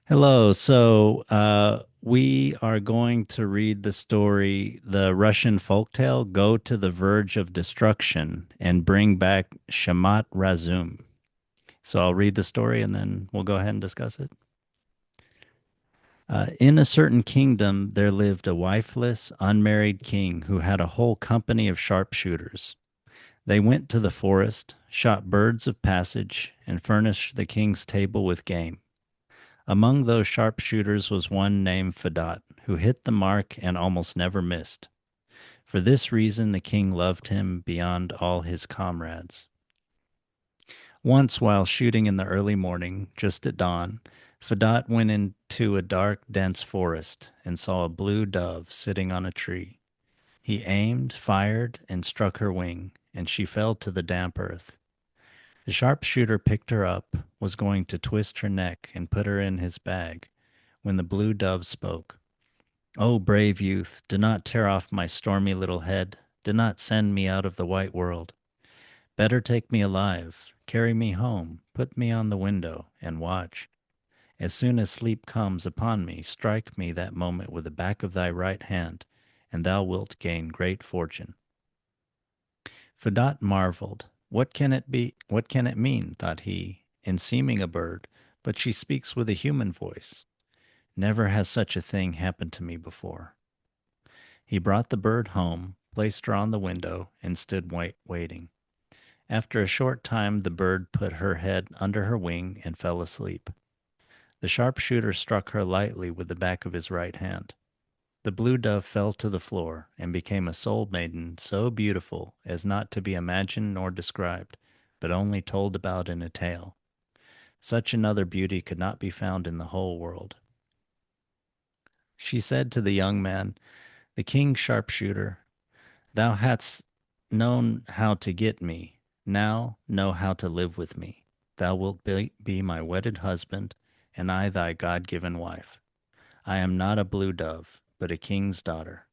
Hello. We are going to read the story, the Russian folktale, Go to the Verge of Destruction and Bring Back Shmat Razum. So I'll read the story and then we'll go ahead and discuss it. In a certain kingdom, there lived a wifeless, unmarried king who had a whole company of sharpshooters. They went to the forest, shot birds of passage, and furnished the king's table with game. Among those sharpshooters was one named Fedot, who hit the mark and almost never missed. For this reason, the king loved him beyond all his comrades. Once, while shooting in the early morning, just at dawn, Fedot went into a dark, dense forest and saw a blue dove sitting on a tree. He aimed, fired, and struck her wing, and she fell to the damp earth. The sharpshooter picked her up, was going to twist her neck and put her in his bag, when the blue dove spoke. "O brave youth, do not tear off my stormy little head. Do not send me out of the white world. Better take me alive, carry me home, put me on the window, and watch. As soon as sleep comes upon me, strike me that moment with the back of thy right hand, and thou wilt gain great fortune." Fedot marveled. What can it be? What can it mean? Thought he, in seeming a bird, but she speaks with a human voice. Never has such a thing happened to me before. He brought the bird home, placed her on the window, and stood waiting. After a short time, the bird put her head under her wing and fell asleep. The sharpshooter struck her lightly with the back of his right hand. The blue dove fell to the floor and became a soul maiden so beautiful as not to be imagined nor described, but only told about in a tale. Such another beauty could not be found in the whole world. She said to the young man, "The king's sharpshooter, thou hadst known how to get me. Now know how to live with me. Thou wilt be my wedded husband, and I thy God-given wife. I am not a blue dove, but a king's daughter."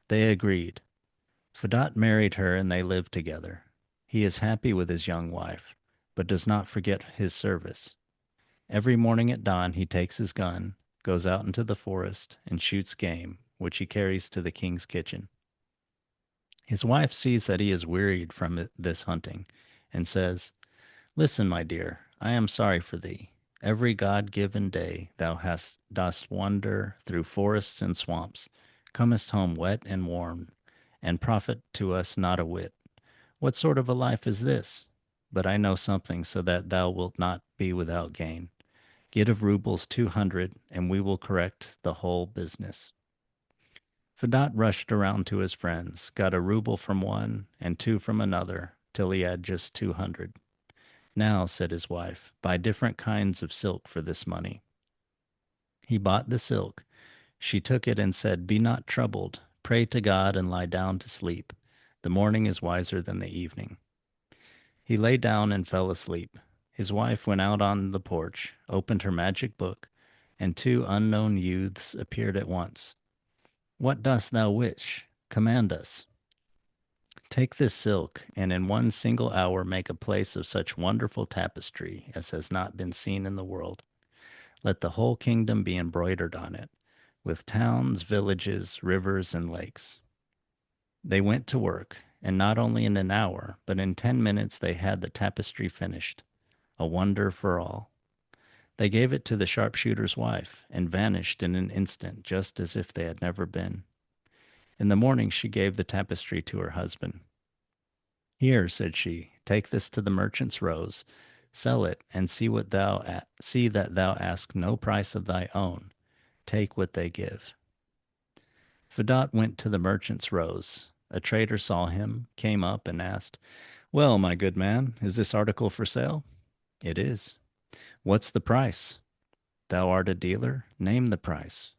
They agreed. Fedot married her, and they lived together. He is happy with his young wife, but does not forget his service. Every morning at dawn he takes his gun, goes out into the forest, and shoots game, which he carries to the king's kitchen. His wife sees that he is wearied from this hunting, and says, "Listen, my dear, I am sorry for thee. Every God-given day thou dost wander through forests and swamps, comest home wet and warm, and profit to us not a whit. What sort of a life is this? But I know something so that thou wilt not be without gain. Get of rubles 200, and we will correct the whole business." Fedot rushed around to his friends, got a ruble from one and two from another, till he had just 200. "Now," said his wife, "buy different kinds of silk for this money." He bought the silk. She took it and said, "Be not troubled. Pray to God and lie down to sleep. The morning is wiser than the evening." He lay down and fell asleep. His wife went out on the porch, opened her magic book, and two unknown youths appeared at once. "What dost thou wish? Command us." "Take this silk, and in one single hour make a place of such wonderful tapestry as has not been seen in the world. Let the whole kingdom be embroidered on it, with towns, villages, rivers, and lakes." They went to work, and not only in an hour, but in 10 minutes they had the tapestry finished, a wonder for all. They gave it to the sharpshooter's wife, and vanished in an instant, just as if they had never been. In the morning she gave the tapestry to her husband. "Here," said she, "take this to the merchant's Rose, sell it, and see that thou ask no price of thy own. Take what they give." Fedot went to the merchant's Rose. A trader saw him, came up, and asked, "Well, my good man, is this article for sale?" "It is." "What's the price?" "Thou art a dealer. Name the price."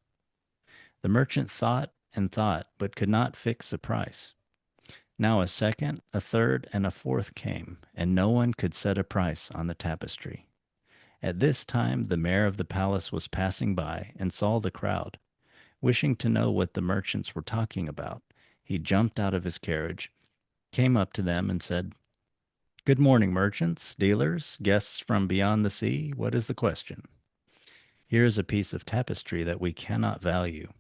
The merchant thought and thought, but could not fix a price. Now a second, a third, and a fourth came, and no one could set a price on the tapestry. At this time the mayor of the palace was passing by and saw the crowd. Wishing to know what the merchants were talking about, he jumped out of his carriage, came up to them, and said, "Good morning, merchants, dealers, guests from beyond the sea. What is the question?" Here is a piece of tapestry that we cannot value.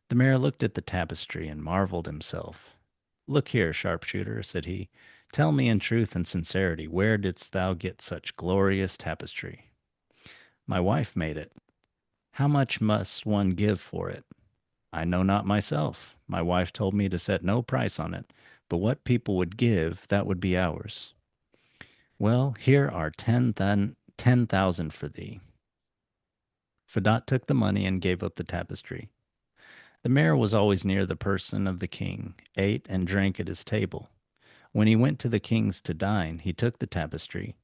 The mayor looked at the tapestry and marveled himself. Look here, sharpshooter, said he. Tell me in truth and sincerity, where didst thou get such glorious tapestry? My wife made it. How much must one give for it? I know not myself. My wife told me to set no price on it, but what people would give, that would be ours. Well, here are 10,000 for thee. Fedot took the money and gave up the tapestry. The mayor was always near the person of the king, ate and drank at his table. When he went to the king's to dine, he took the tapestry.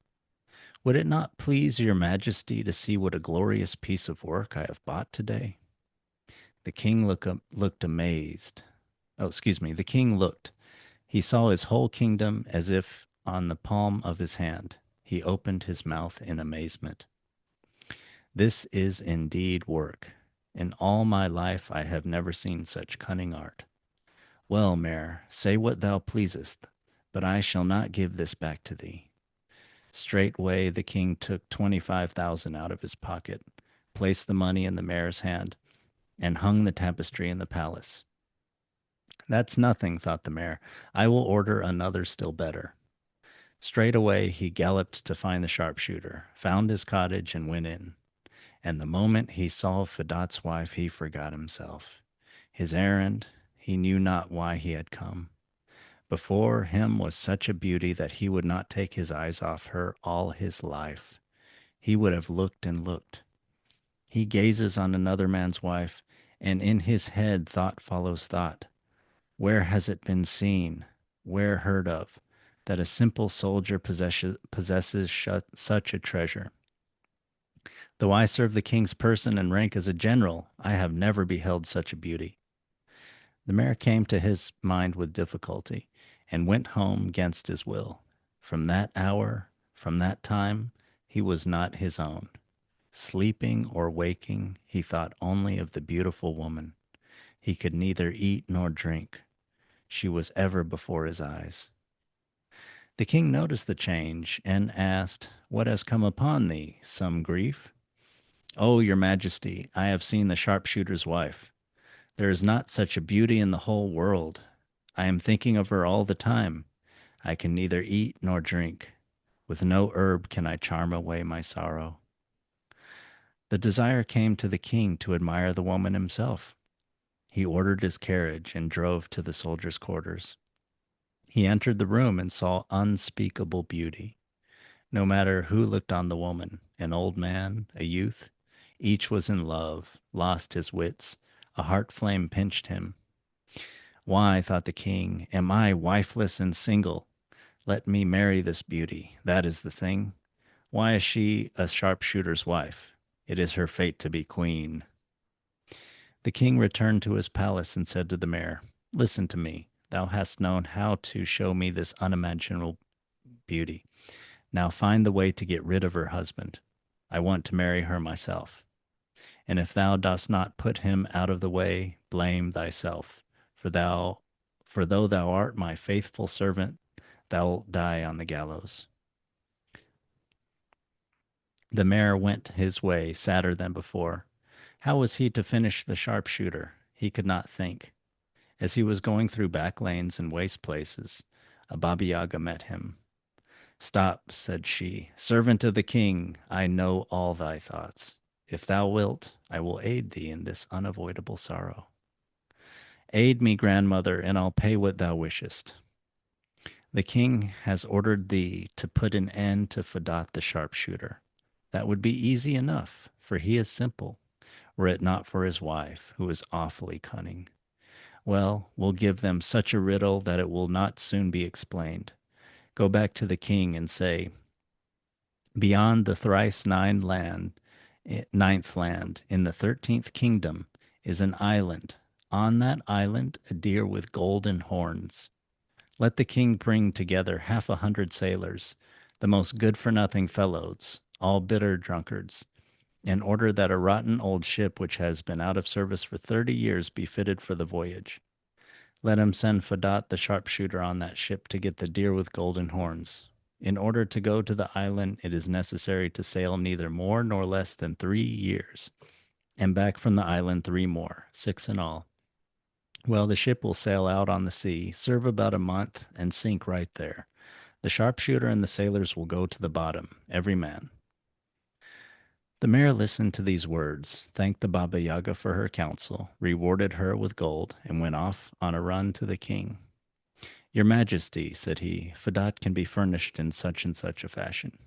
Would it not please your majesty to see what a glorious piece of work I have bought today? The king looked amazed. Oh, excuse me. The king looked. He saw his whole kingdom as if on the palm of his hand. He opened his mouth in amazement. This is indeed work. In all my life I have never seen such cunning art. Well, Mayor, say what thou pleasest, but I shall not give this back to thee. Straightway the king took 25,000 out of his pocket, placed the money in the mayor's hand, and hung the tapestry in the palace. That's nothing, thought the mayor. I will order another still better. Straightway he galloped to find the sharpshooter, found his cottage, and went in. And the moment he saw Fedot's wife, he forgot himself. His errand, he knew not why he had come. Before him was such a beauty that he would not take his eyes off her all his life. He would have looked and looked. He gazes on another man's wife, and in his head thought follows thought. Where has it been seen, where heard of, that a simple soldier possesses such a treasure? Though I serve the king's person and rank as a general, I have never beheld such a beauty. The mayor came to his mind with difficulty, and went home against his will. From that hour, from that time, he was not his own. Sleeping or waking, he thought only of the beautiful woman. He could neither eat nor drink. She was ever before his eyes. The king noticed the change and asked, What has come upon thee? Some grief? Oh, your majesty, I have seen the sharpshooter's wife. There is not such a beauty in the whole world. I am thinking of her all the time. I can neither eat nor drink. With no herb can I charm away my sorrow. The desire came to the king to admire the woman himself. He ordered his carriage and drove to the soldiers' quarters. He entered the room and saw unspeakable beauty. No matter who looked on the woman, an old man, a youth, each was in love, lost his wits. A heart flame pinched him. Why, thought the king, am I wifeless and single? Let me marry this beauty. That is the thing. Why is she a sharpshooter's wife? It is her fate to be queen. The king returned to his palace and said to the mayor, Listen to me. Thou hast known how to show me this unimaginable beauty. Now find the way to get rid of her husband. I want to marry her myself. And if thou dost not put him out of the way, blame thyself. For though thou art my faithful servant, thou wilt die on the gallows. The mayor went his way sadder than before. How was he to finish the sharpshooter? He could not think. As he was going through back lanes and waste places, a Baba Yaga met him. Stop, said she, servant of the king, I know all thy thoughts. If thou wilt, I will aid thee in this unavoidable sorrow. Aid me, grandmother, and I'll pay what thou wishest. The king has ordered thee to put an end to Fedot the sharpshooter. That would be easy enough, for he is simple, were it not for his wife, who is awfully cunning. Well, we'll give them such a riddle that it will not soon be explained. Go back to the king and say, Beyond the thrice ninth land, in the 13th kingdom, is an island. On that island, a deer with golden horns. Let the king bring together 100 sailors, the most good-for-nothing fellows, all bitter drunkards, and order that a rotten old ship which has been out of service for 30 years be fitted for the voyage. Let him send Fedot the sharpshooter on that ship to get the deer with golden horns. In order to go to the island, it is necessary to sail neither more nor less than 3 years, and back from the island 3 more, 6 in all. Well, the ship will sail out on the sea, serve about a month, and sink right there. The sharpshooter and the sailors will go to the bottom, every man. The mayor listened to these words, thanked the Baba Yaga for her counsel, rewarded her with gold, and went off on a run to the king. Your Majesty, said he, Fadat can be furnished in such and such a fashion.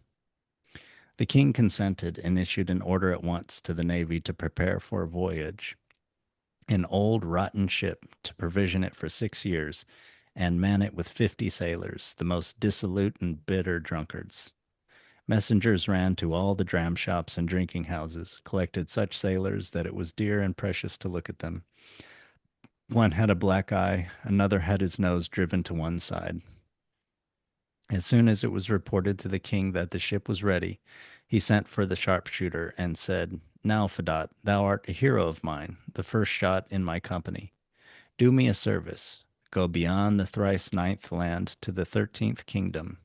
The king consented and issued an order at once to the navy to prepare for a voyage, an old rotten ship, to provision it for 6 years, and man it with 50 sailors, the most dissolute and bitter drunkards. Messengers ran to all the dram shops and drinking houses, collected such sailors that it was dear and precious to look at them. One had a black eye, another had his nose driven to one side. As soon as it was reported to the king that the ship was ready, he sent for the sharpshooter and said, Now, Fadat, thou art a hero of mine, the first shot in my company. Do me a service. Go beyond the thrice ninth land to the 30th kingdom.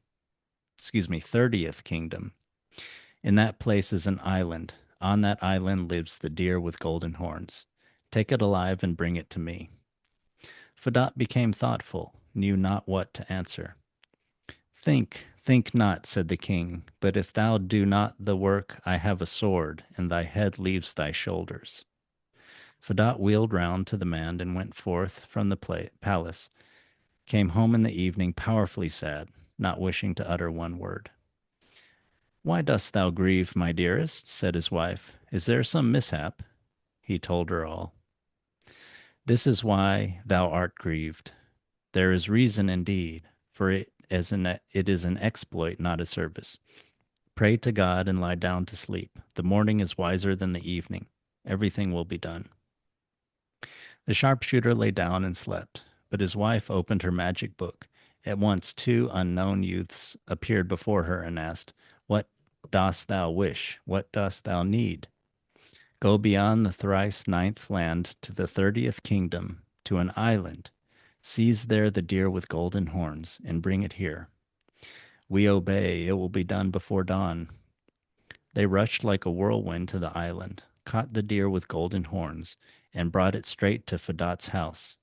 In that place is an island. On that island lives the deer with golden horns. Take it alive and bring it to me. Fadat became thoughtful, knew not what to answer. Think not, said the king, but if thou do not the work, I have a sword, and thy head leaves thy shoulders. Fadat wheeled round to the man and went forth from the palace, came home in the evening powerfully sad, not wishing to utter one word. Why dost thou grieve, my dearest? Said his wife. Is there some mishap? He told her all. This is why thou art grieved. There is reason indeed, for it is an exploit, not a service. Pray to God and lie down to sleep. The morning is wiser than the evening. Everything will be done. The sharpshooter lay down and slept, but his wife opened her magic book. At once 2 unknown youths appeared before her and asked, What dost thou wish? What dost thou need? Go beyond the thrice ninth land to the 30th kingdom, to an island. Seize there the deer with golden horns, and bring it here. We obey. It will be done before dawn. They rushed like a whirlwind to the island, caught the deer with golden horns, and brought it straight to Fadat's house.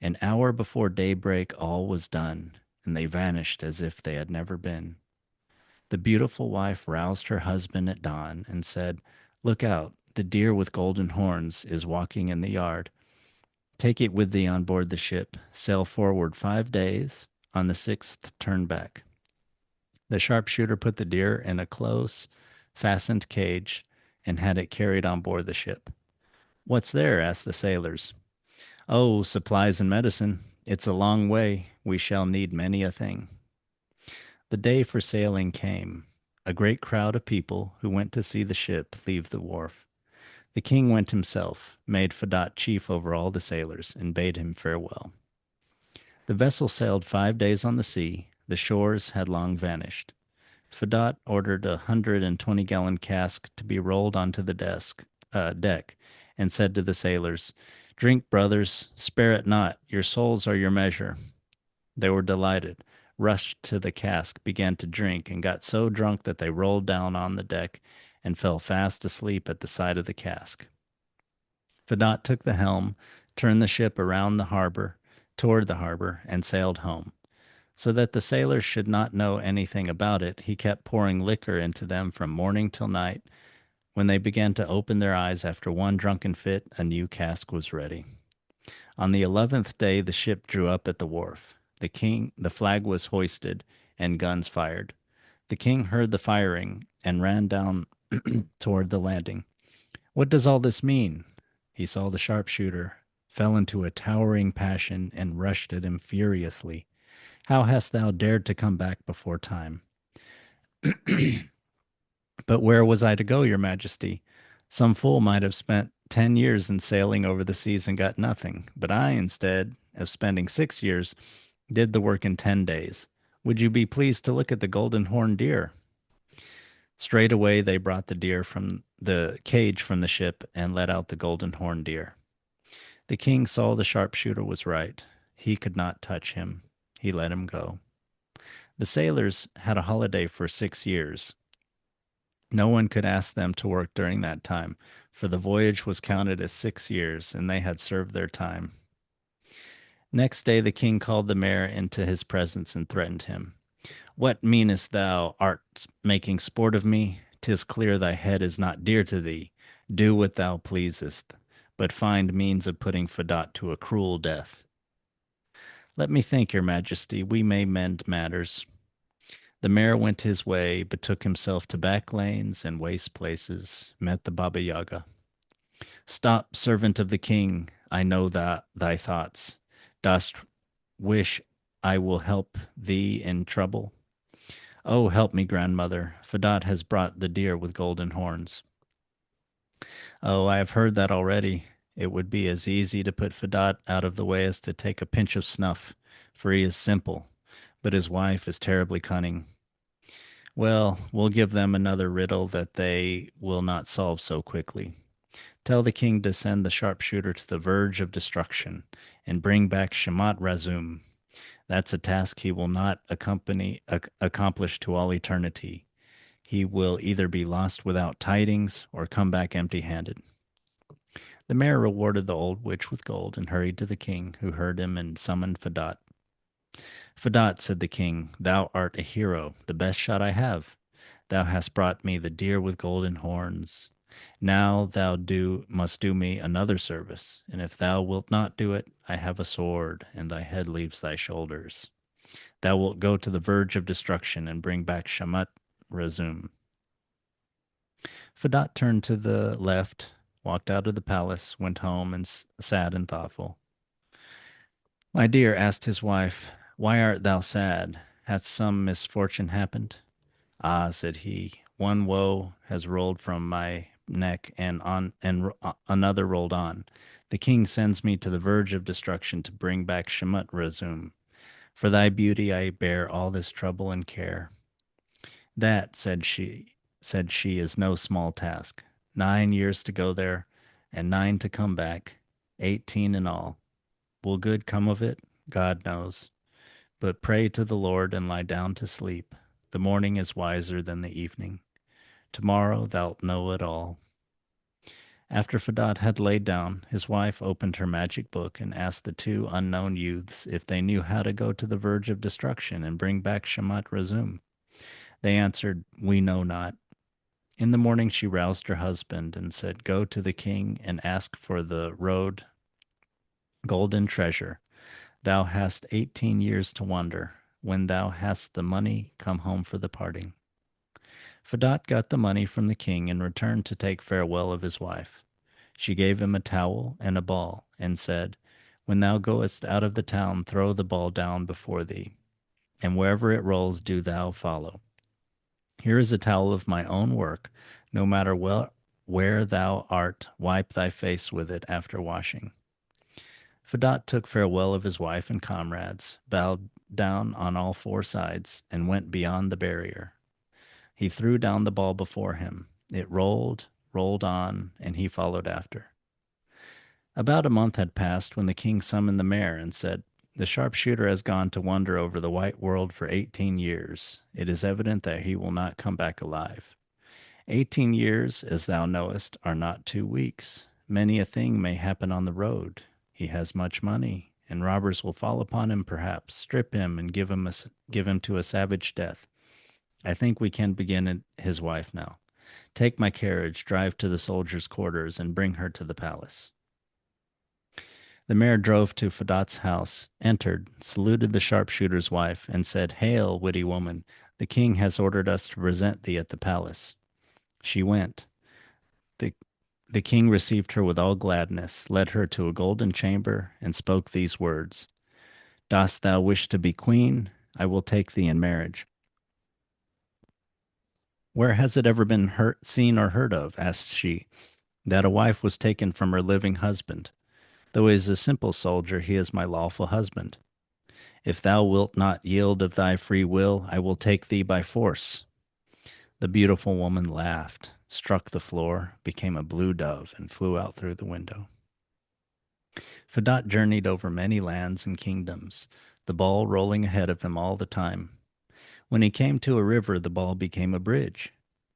An hour before daybreak all was done, and they vanished as if they had never been. The beautiful wife roused her husband at dawn and said, Look out, the deer with golden horns is walking in the yard. Take it with thee on board the ship, sail forward 5 days, on the 6th turn back. The sharpshooter put the deer in a close, fastened cage, and had it carried on board the ship. What's there? Asked the sailors. Oh, supplies and medicine. It's a long way. We shall need many a thing. The day for sailing came. A great crowd of people who went to see the ship leave the wharf. The king went himself, made Fadat chief over all the sailors, and bade him farewell. The vessel sailed 5 days on the sea. The shores had long vanished. Fadat ordered 120-gallon cask to be rolled onto the deck, and said to the sailors, Drink, brothers, spare it not. Your souls are your measure. They were delighted, rushed to the cask, began to drink, and got so drunk that they rolled down on the deck and fell fast asleep at the side of the cask. Fadat took the helm, turned the ship around toward the harbor, and sailed home. So that the sailors should not know anything about it, he kept pouring liquor into them from morning till night. When they began to open their eyes after one drunken fit, a new cask was ready. On the 11th day, the ship drew up at the wharf. The flag was hoisted, and guns fired. The king heard the firing and ran down toward the landing. What does all this mean? He saw the sharpshooter, fell into a towering passion, and rushed at him furiously. How hast thou dared to come back before time? But where was I to go, your majesty? Some fool might have spent 10 years in sailing over the seas and got nothing, but I, instead of spending 6 years, did the work in 10 days. Would you be pleased to look at the golden horned deer? Straightway they brought the deer from the cage from the ship and let out the golden horned deer. The king saw the sharpshooter was right. He could not touch him. He let him go. The sailors had a holiday for 6 years. No one could ask them to work during that time, for the voyage was counted as 6 years, and they had served their time. Next day the king called the mayor into his presence and threatened him. What meanest thou? Art making sport of me? 'Tis clear thy head is not dear to thee. Do what thou pleasest, but find means of putting Fedot to a cruel death. Let me think, your majesty, we may mend matters. The mayor went his way, betook himself to back lanes and waste places, met the Baba Yaga. Stop, servant of the king, I know that thy thoughts. Dost wish I will help thee in trouble? Oh, help me, grandmother. Fedot has brought the deer with golden horns. Oh, I have heard that already. It would be as easy to put Fedot out of the way as to take a pinch of snuff, for he is simple, but his wife is terribly cunning. Well, we'll give them another riddle that they will not solve so quickly. Tell the king to send the sharpshooter to the verge of destruction and bring back Shmat Razum. That's a task he will not accomplish to all eternity. He will either be lost without tidings or come back empty handed. The mayor rewarded the old witch with gold and hurried to the king, who heard him and summoned Fedot. Fedot, said the king, thou art a hero, the best shot I have. Thou hast brought me the deer with golden horns. Now must do me another service, and if thou wilt not do it, I have a sword, and thy head leaves thy shoulders. Thou wilt go to the verge of destruction and bring back Shamat Razum. Fedot turned to the left, walked out of the palace, went home, and sad and thoughtful. My dear, asked his wife, why art thou sad? Hath some misfortune happened? Ah, said he, one woe has rolled from my neck and another rolled on. The king sends me to the verge of destruction to bring back Shemut Razum. For thy beauty I bear all this trouble and care. That, said she, is no small task. 9 years to go there, and 9 to come back, 18 in all. Will good come of it? God knows. But pray to the Lord and lie down to sleep. The morning is wiser than the evening. Tomorrow thou'lt know it all. After Fedot had laid down, his wife opened her magic book and asked the two unknown youths if they knew how to go to the verge of destruction and bring back Shamat Razum. They answered, we know not. In the morning she roused her husband and said, go to the king and ask for the road golden treasure. Thou hast 18 years to wander. When thou hast the money, come home for the parting. Fedot got the money from the king and returned to take farewell of his wife. She gave him a towel and a ball, and said, when thou goest out of the town, throw the ball down before thee, and wherever it rolls, do thou follow. Here is a towel of my own work. No matter where thou art, wipe thy face with it after washing. Fedot took farewell of his wife and comrades, bowed down on all four sides, and went beyond the barrier. He threw down the ball before him. It rolled, rolled on, and he followed after. About a month had passed when the king summoned the mayor and said, the sharpshooter has gone to wander over the white world for 18 years. It is evident that he will not come back alive. 18 years, as thou knowest, are not 2 weeks. Many a thing may happen on the road. He has much money, and robbers will fall upon him perhaps, strip him, and give him to a savage death. I think we can begin his wife now. Take my carriage, drive to the soldiers' quarters, and bring her to the palace. The mayor drove to Fedot's house, entered, saluted the sharpshooter's wife, and said, hail, witty woman, the king has ordered us to present thee at the palace. She went. The, the king received her with all gladness, led her to a golden chamber, and spoke these words, dost thou wish to be queen? I will take thee in marriage. Where has it ever been seen or heard of, asked she, that a wife was taken from her living husband? Though he is a simple soldier, he is my lawful husband. If thou wilt not yield of thy free will, I will take thee by force. The beautiful woman laughed, struck the floor, became a blue dove, and flew out through the window. Fedot journeyed over many lands and kingdoms, the ball rolling ahead of him all the time. When he came to a river, the ball became a bridge.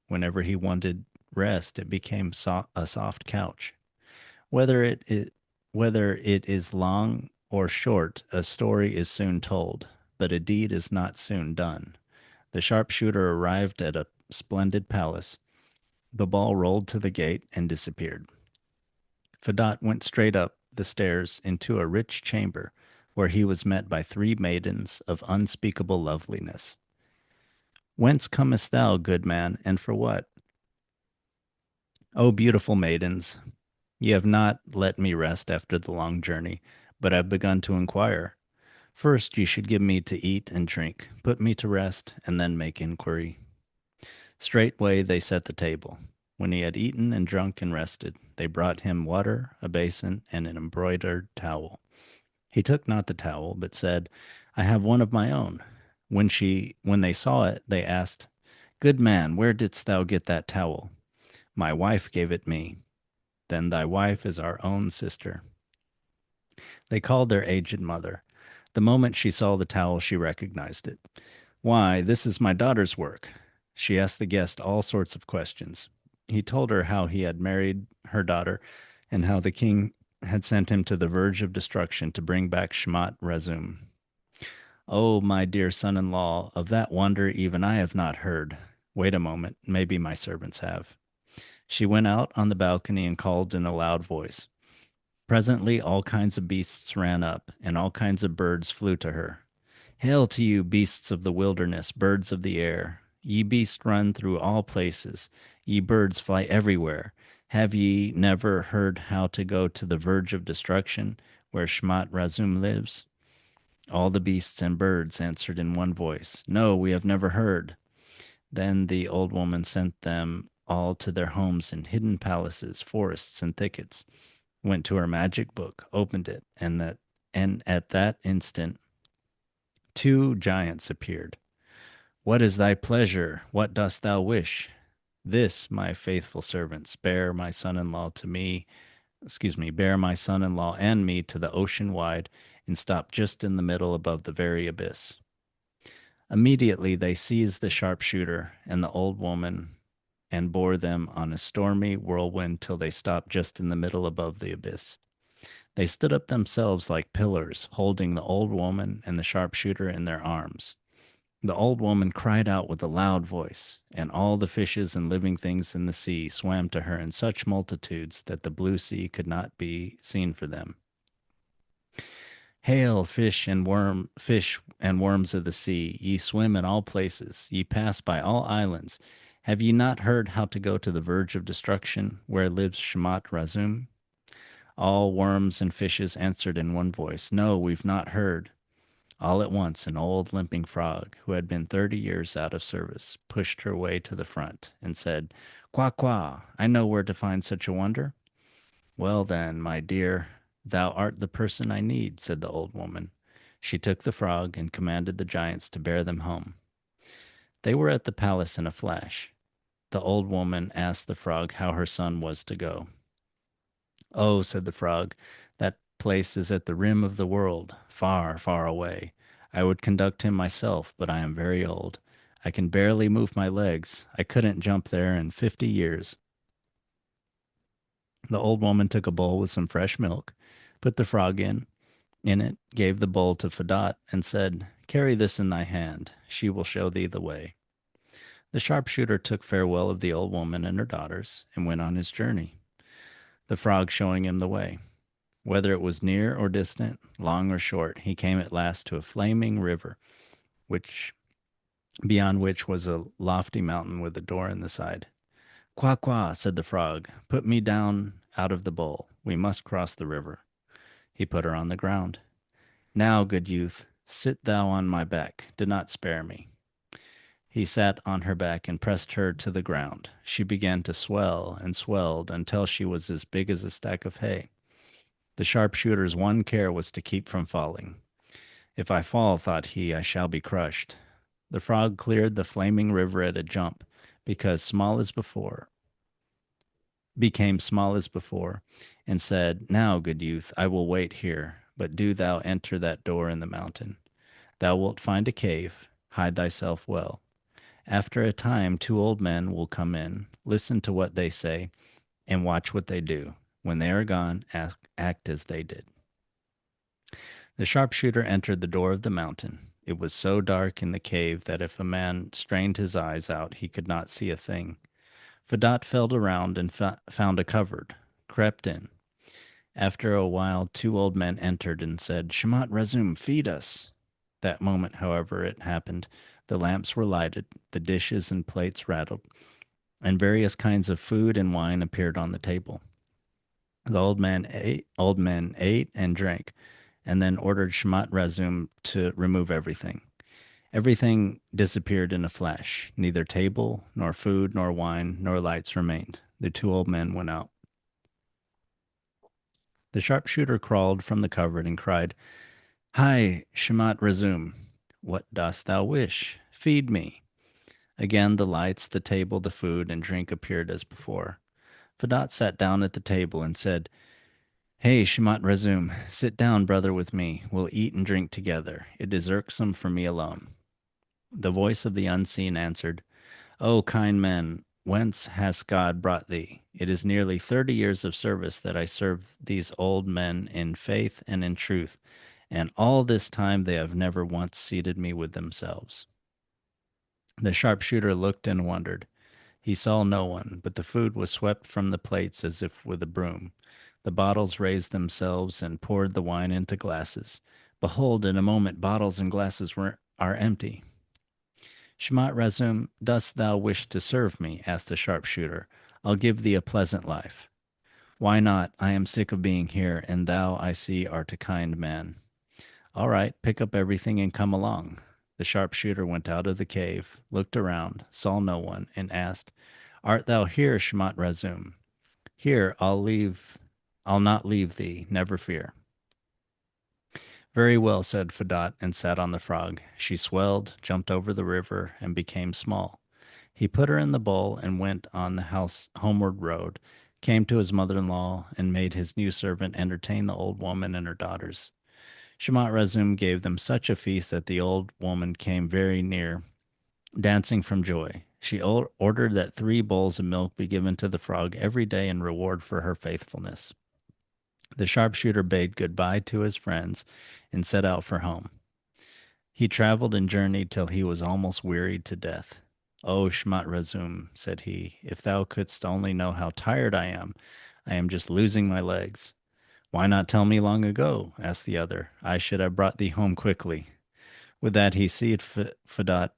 Whenever he wanted rest, it became a soft couch. Whether whether it is long or short, a story is soon told, but a deed is not soon done. The sharpshooter arrived at a splendid palace. The ball rolled to the gate and disappeared. Fadat went straight up the stairs into a rich chamber, where he was met by three maidens of unspeakable loveliness. Whence comest thou, good man, and for what? O beautiful maidens, ye have not let me rest after the long journey, but have begun to inquire. First ye should give me to eat and drink, put me to rest, and then make inquiry. Straightway they set the table. When he had eaten and drunk and rested, they brought him water, a basin, and an embroidered towel. He took not the towel, but said, I have one of my own. When they saw it, they asked, Good man, where didst thou get that towel? My wife gave it me. Then thy wife is our own sister. They called their aged mother. The moment she saw the towel, she recognized it. Why, this is my daughter's work. She asked the guest all sorts of questions. He told her how he had married her daughter and how the king had sent him to the verge of destruction to bring back Shmat Razum. Oh, my dear son in law, of that wonder even I have not heard. Wait a moment, maybe my servants have. She went out on the balcony and called in a loud voice. Presently, all kinds of beasts ran up, and all kinds of birds flew to her. Hail to you, beasts of the wilderness, birds of the air. Ye beasts run through all places, ye birds fly everywhere. Have ye never heard how to go to the verge of destruction, where Shmat Razum lives? All the beasts and birds answered in one voice, No, we have never heard. Then the old woman sent them all to their homes in hidden palaces, forests, and thickets, went to her magic book, opened it, and at that instant two giants appeared. What is thy pleasure? What dost thou wish? This, my faithful servants, bear my son in law and me to the ocean wide, and stop just in the middle above the very abyss. Immediately they seized the sharpshooter and the old woman and bore them on a stormy whirlwind till they stopped just in the middle above the abyss. They stood up themselves like pillars, holding the old woman and the sharpshooter in their arms. The old woman cried out with a loud voice, and all the fishes and living things in the sea swam to her in such multitudes that the blue sea could not be seen for them. Hail, fish and worms of the sea, ye swim in all places, ye pass by all islands. Have ye not heard how to go to the verge of destruction, where lives Shmat Razum? All worms and fishes answered in one voice, No, we've not heard. All at once, an old limping frog, who had been 30 years out of service, pushed her way to the front and said, Quack, quack, I know where to find such a wonder. Well, then, my dear, thou art the person I need, said the old woman. She took the frog and commanded the giants to bear them home. They were at the palace in a flash. The old woman asked the frog how her son was to go. Oh, said the frog, that place is at the rim of the world, far, far away. I would conduct him myself, but I am very old. I can barely move my legs. I couldn't jump there in 50 years. The old woman took a bowl with some fresh milk, put the frog in it, gave the bowl to Fadat, and said, Carry this in thy hand. She will show thee the way. The sharpshooter took farewell of the old woman and her daughters, and went on his journey, the frog showing him the way. Whether it was near or distant, long or short, he came at last to a flaming river, which beyond which was a lofty mountain with a door in the side. Quack, quack, said the frog, put me down out of the bowl. We must cross the river. He put her on the ground. Now, good youth, sit thou on my back. Do not spare me. He sat on her back and pressed her to the ground. She began to swell and swelled until she was as big as a stack of hay. The sharpshooter's one care was to keep from falling. If I fall, thought he, I shall be crushed. The frog cleared the flaming river at a jump, because became small as before, and said, Now, good youth, I will wait here, but do thou enter that door in the mountain. Thou wilt find a cave. Hide thyself well. After a time, two old men will come in, listen to what they say, and watch what they do. When they are gone, act as they did. The sharpshooter entered the door of the mountain. It was so dark in the cave that if a man strained his eyes out, he could not see a thing. Fadot felt around and found a cupboard, crept in. After a while, two old men entered and said, Shmat Razum, feed us. That moment, however, it happened. The lamps were lighted, the dishes and plates rattled, and various kinds of food and wine appeared on the table. The old men ate and drank, and then ordered Shmat Razum to remove everything. Everything disappeared in a flash. Neither table, nor food, nor wine, nor lights remained. The two old men went out. The sharpshooter crawled from the cupboard and cried, Hi, Shmat Razum. What dost thou wish? Feed me. Again the lights, the table, the food, and drink appeared as before. Fadot sat down at the table and said, Hey, Shmat Razum, sit down, brother, with me. We'll eat and drink together. It is irksome for me alone. The voice of the unseen answered, O kind man, whence has God brought thee? It is nearly 30 years of service that I serve these old men in faith and in truth, and all this time they have never once seated me with themselves. The sharpshooter looked and wondered. He saw no one, but the food was swept from the plates as if with a broom. The bottles raised themselves and poured the wine into glasses. Behold, in a moment bottles and glasses are empty. Shmat Razum, dost thou wish to serve me? Asked the sharpshooter. I'll give thee a pleasant life. Why not? I am sick of being here, and thou, I see, art a kind man. All right, pick up everything and come along. The sharpshooter went out of the cave, looked around, saw no one, and asked, Art thou here, Shmat Razum? Here, I'll not leave thee, never fear. Very well, said Fadot, and sat on the frog. She swelled, jumped over the river, and became small. He put her in the bowl and went on the house homeward road, came to his mother-in-law, and made his new servant entertain the old woman and her daughters. Shemot Razum gave them such a feast that the old woman came very near, dancing from joy. She ordered that 3 bowls of milk be given to the frog every day in reward for her faithfulness. The sharpshooter bade goodbye to his friends and set out for home. He traveled and journeyed till he was almost wearied to death. "O Shmat Razum," said he, "if thou couldst only know how tired I am just losing my legs." "Why not tell me long ago?" asked the other. "I should have brought thee home quickly." With that he seized Fadot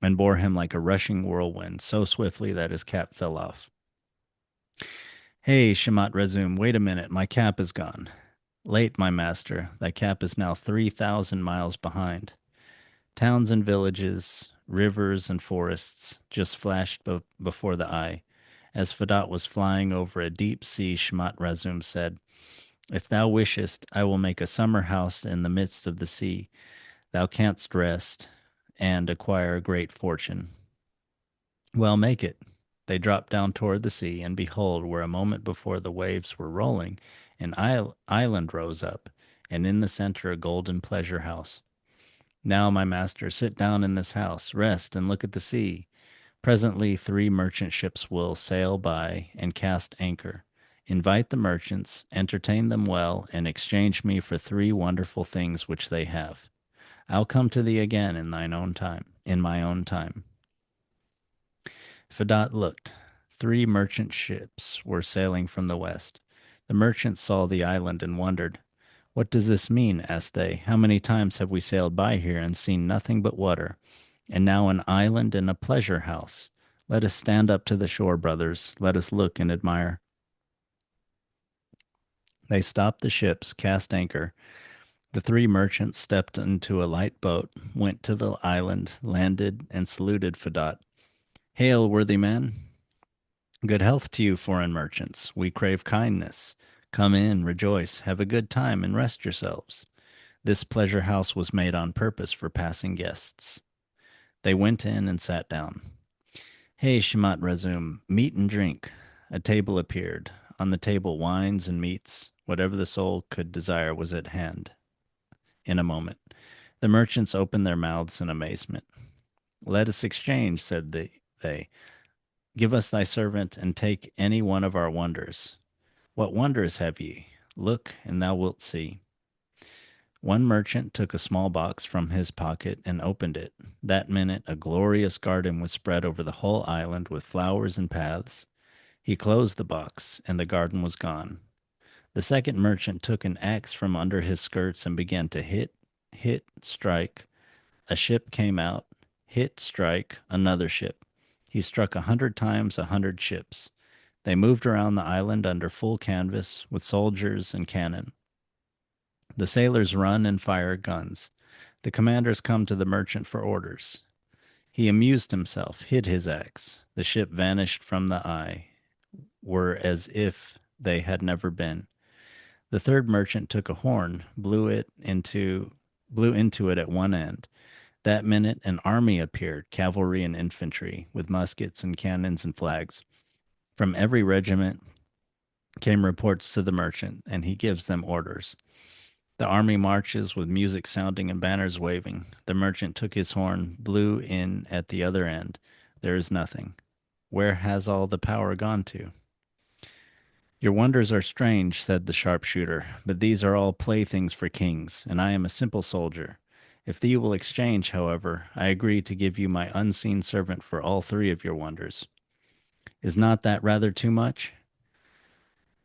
and bore him like a rushing whirlwind, so swiftly that his cap fell off. "Hey, Shamat Razum, wait a minute, my cap is gone." "Late, my master, thy cap is now 3,000 miles behind." Towns and villages, rivers and forests just flashed before the eye. As Fadot was flying over a deep sea, Shamat Razum said, "If thou wishest, I will make a summer house in the midst of the sea. Thou canst rest and acquire a great fortune." "Well, make it." They dropped down toward the sea, and behold, where a moment before the waves were rolling, an island rose up, and in the center a golden pleasure house. "Now, my master, sit down in this house, rest, and look at the sea. Presently 3 merchant ships will sail by and cast anchor. Invite the merchants, entertain them well, and exchange me for 3 wonderful things which they have. I'll come to thee again in thine own time, in my own time." Fadot looked. 3 merchant ships were sailing from the west. The merchants saw the island and wondered. "What does this mean?" asked they. "How many times have we sailed by here and seen nothing but water, and now an island and a pleasure house? Let us stand up to the shore, brothers. Let us look and admire." They stopped the ships, cast anchor. The 3 merchants stepped into a light boat, went to the island, landed, and saluted Fadot. "Hail, worthy man! Good health to you, foreign merchants. We crave kindness. Come in, rejoice, have a good time, and rest yourselves. This pleasure house was made on purpose for passing guests." They went in and sat down. "Hey, Shamat Razum, meat and drink." A table appeared. On the table, wines and meats, whatever the soul could desire, was at hand in a moment. The merchants opened their mouths in amazement. Let us exchange, said they. Give us thy servant, and take any one of our wonders. What wonders have ye? Look, and thou wilt see. One merchant took a small box from his pocket and opened it. That minute, a glorious garden was spread over the whole island with flowers and paths. He closed the box, and the garden was gone. The second merchant took an axe from under his skirts and began to hit, strike. A ship came out, hit, strike, another ship. He struck 100 times 100 ships. They moved around the island under full canvas with soldiers and cannon. The sailors run and fire guns. The commanders come to the merchant for orders. He amused himself, hid his axe. The ship vanished from the eye, were as if they had never been. The third merchant took a horn, blew into it at one end. That minute an army appeared, cavalry and infantry, with muskets and cannons and flags. From every regiment came reports to the merchant, and he gives them orders. The army marches with music sounding and banners waving. The merchant took his horn, blew in at the other end. There is nothing. Where has all the power gone to? Your wonders are strange, said the sharpshooter, but these are all playthings for kings, and I am a simple soldier. If thee will exchange, however, I agree to give you my unseen servant for all three of your wonders. Is not that rather too much?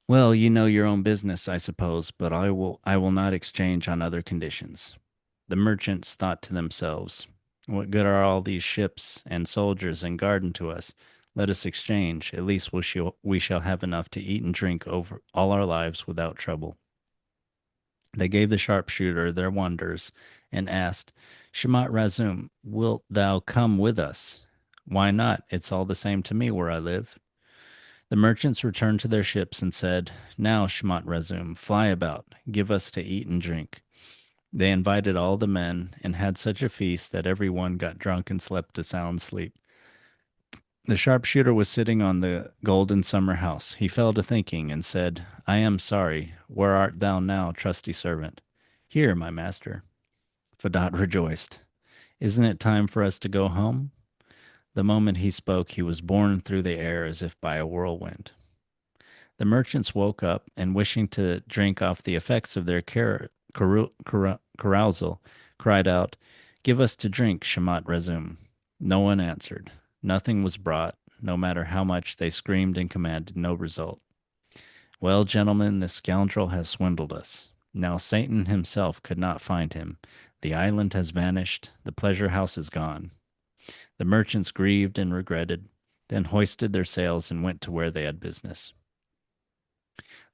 Well, you know your own business, I suppose, but I will not exchange on other conditions. The merchants thought to themselves, what good are all these ships and soldiers and garden to us? Let us exchange. At least we shall have enough to eat and drink over all our lives without trouble. They gave the sharpshooter their wonders and asked, Shmat Razum, wilt thou come with us? Why not? It's all the same to me where I live. The merchants returned to their ships and said, Now, Shmat Razum, fly about, give us to eat and drink. They invited all the men and had such a feast that every one got drunk and slept a sound sleep. The sharpshooter was sitting on the golden summer house. He fell to thinking and said, I am sorry. Where art thou now, trusty servant? Here, my master. Fadat rejoiced. Isn't it time for us to go home? The moment he spoke, he was borne through the air as if by a whirlwind. The merchants woke up and, wishing to drink off the effects of their carousal, cried out, Give us to drink, Shamat Razum. No one answered. Nothing was brought. No matter how much they screamed and commanded, no result. Well, gentlemen, this scoundrel has swindled us. Now Satan himself could not find him. The island has vanished. The pleasure house is gone. The merchants grieved and regretted, then hoisted their sails and went to where they had business.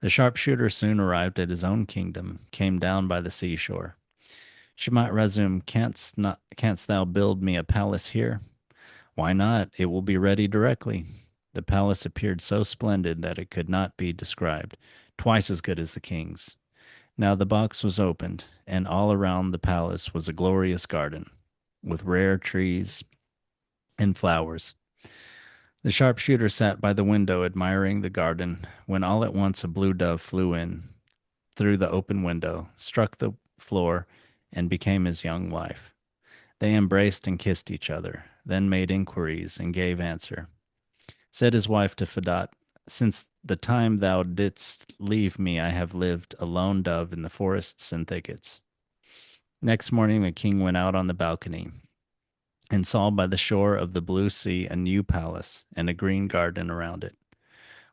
The sharpshooter soon arrived at his own kingdom, came down by the seashore. Shemot Razum, canst thou build me a palace here? Why not? It will be ready directly. The palace appeared so splendid that it could not be described, twice as good as the king's. Now the box was opened, and all around the palace was a glorious garden, with rare trees and flowers. The sharpshooter sat by the window admiring the garden, when all at once a blue dove flew in through the open window, struck the floor, and became his young wife. They embraced and kissed each other, then made inquiries and gave answer. Said his wife to Fadat, Since the time thou didst leave me, I have lived a lone dove in the forests and thickets. Next morning the king went out on the balcony and saw by the shore of the blue sea a new palace and a green garden around it.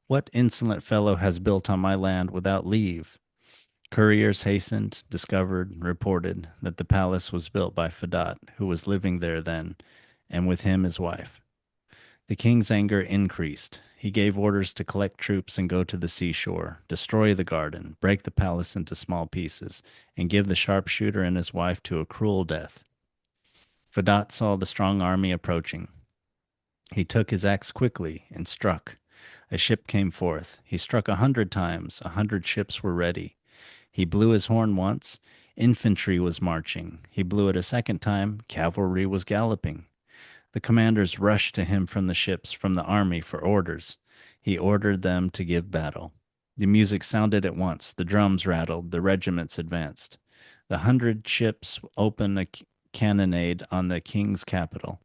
What insolent fellow has built on my land without leave? Couriers hastened, discovered, reported that the palace was built by Fadat, who was living there then, and with him his wife. The king's anger increased. He gave orders to collect troops and go to the seashore, destroy the garden, break the palace into small pieces, and give the sharpshooter and his wife to a cruel death. Fadat saw the strong army approaching. He took his axe quickly and struck. A ship came forth. He struck 100 times. 100 ships were ready. He blew his horn once. Infantry was marching. He blew it a second time. Cavalry was galloping. The commanders rushed to him from the ships, from the army, for orders. He ordered them to give battle. The music sounded at once. The drums rattled. The regiments advanced. The 100 ships open a cannonade on the king's capital.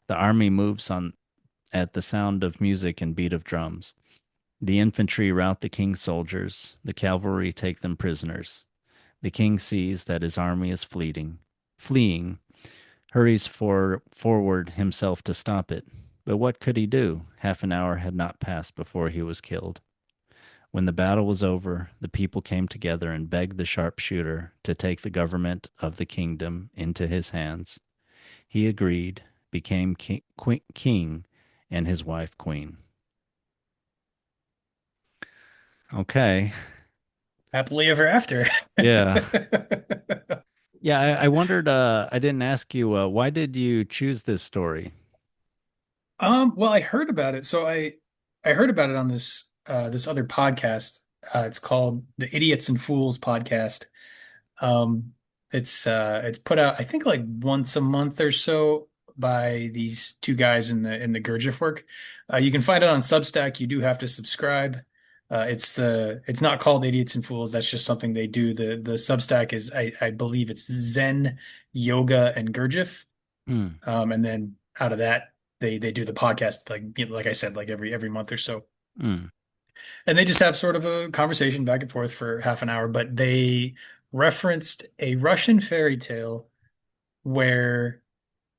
The army moves on at the sound of music and beat of drums. The infantry rout the king's soldiers. The cavalry take them prisoners. The king sees that his army is fleeing, hurries forward himself to stop it. But what could he do? Half an hour had not passed before he was killed. When the battle was over, the people came together and begged the sharpshooter to take the government of the kingdom into his hands. He agreed, became king and his wife queen. Okay. Happily ever after. Yeah. Yeah, I wondered, I didn't ask you, why did you choose this story? Well, I heard about it. I heard about it on this other podcast. It's called the Idiots and Fools podcast. Um, it's put out, I think, like once a month or so by these two guys in the Gurdjieff work. You can find it on Substack. You do have to subscribe. It's not called Idiots and Fools. That's just something they do. The Substack is, I believe it's Zen, Yoga, and Gurdjieff. Mm, And then out of that, they do the podcast, like like I said, like every month or so. mm, And they just have sort of a conversation back and forth for half an hour. But they referenced a Russian fairy tale where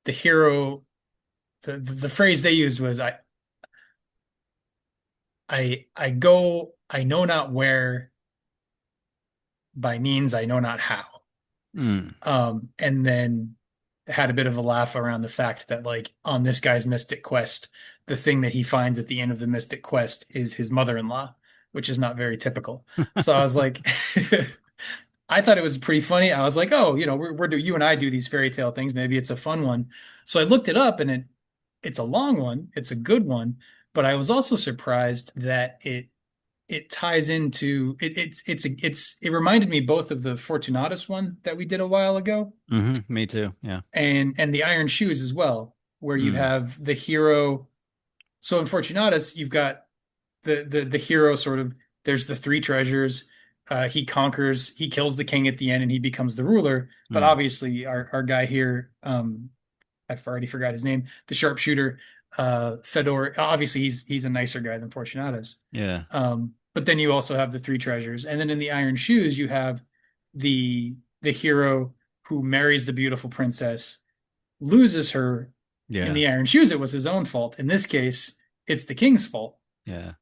the hero, the phrase they used was, I go, I know not where, by means I know not how." mm, And then had a bit of a laugh around the fact that, like, on this guy's mystic quest, the thing that he finds at the end of the mystic quest is his mother-in-law, which is not very typical. So I was like, I thought it was pretty funny. I was like, oh, you and I do these fairy tale things. Maybe it's a fun one. So I looked it up, and it's a long one. It's a good one, but I was also surprised that it ties into it reminded me both of the Fortunatus one that we did a while ago me too. Yeah. and the Iron Shoes as well, where you Mm, have the hero. So in Fortunatus, you've got the hero sort of, there's the three treasures. He conquers, he kills the king at the end, and he becomes the ruler. But mm, obviously, our guy here, I've already forgot his name, the sharpshooter, Fedor. Obviously, he's a nicer guy than Fortunatus. yeah. But then you also have the three treasures, and then in the Iron Shoes, you have the hero who marries the beautiful princess, loses her. In Yeah. the Iron Shoes, it was his own fault. In this case, it's the king's fault. Yeah.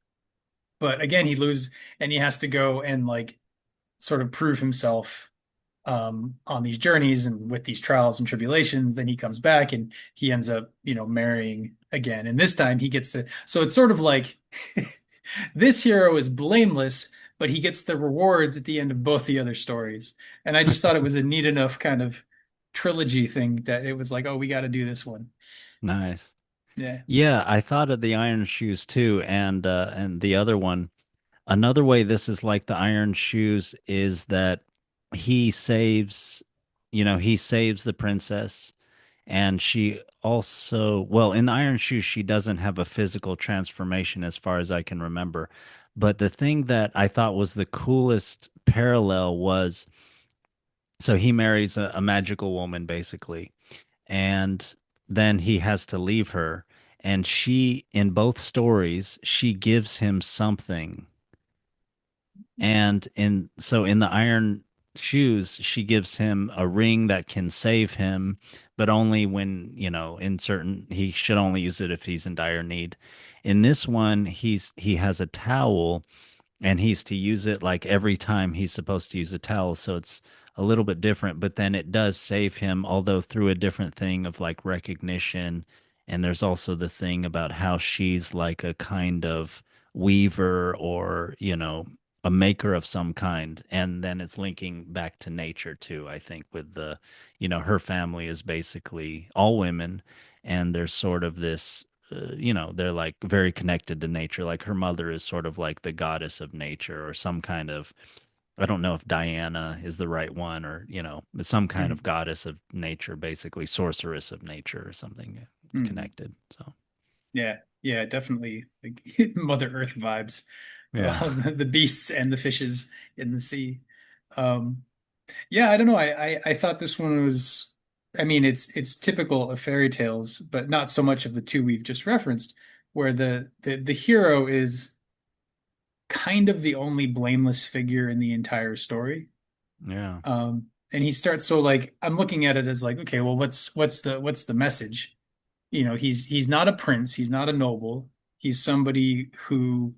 But again, he loses, and he has to go and, like, sort of prove himself on these journeys and with these trials and tribulations. Then he comes back and he ends up, marrying again. And this time he gets to, so it's sort of like this hero is blameless, but he gets the rewards at the end of both the other stories. And I just thought it was a neat enough kind of trilogy thing that it was like, oh, we got to do this one. Nice. Yeah. Yeah, I thought of the Iron Shoes too, and the other one. Another way this is like the Iron Shoes is that he saves, he saves the princess, and she also, well, in the Iron Shoes, she doesn't have a physical transformation as far as I can remember. But the thing that I thought was the coolest parallel was, so he marries a magical woman basically, and then he has to leave her, and she, in both stories, she gives him something, and in the Iron Shoes, she gives him a ring that can save him, but only when, in certain, he should only use it if he's in dire need. In this one, he has a towel, and he's to use it like every time he's supposed to use a towel. So it's a little bit different, but then it does save him, although through a different thing of like recognition. And there's also the thing about how she's like a kind of weaver, or, a maker of some kind. And then it's linking back to nature too, I think, with her family is basically all women. And there's sort of this, they're like very connected to nature. Like her mother is sort of like the goddess of nature, or some kind of, I don't know if Diana is the right one, or, some kind of Mhm. goddess of nature, basically sorceress of nature or something Mhm. connected. So, Yeah. Yeah, definitely like Mother Earth vibes. yeah. The beasts and the fishes in the sea. Um, Yeah, I don't know. I thought this one was, I mean, it's typical of fairy tales, but not so much of the two we've just referenced, where the hero is kind of the only blameless figure in the entire story. Yeah. And he starts so like I'm looking at it as like, okay, well, what's the message? You know, he's not a prince, he's not a noble, he's somebody who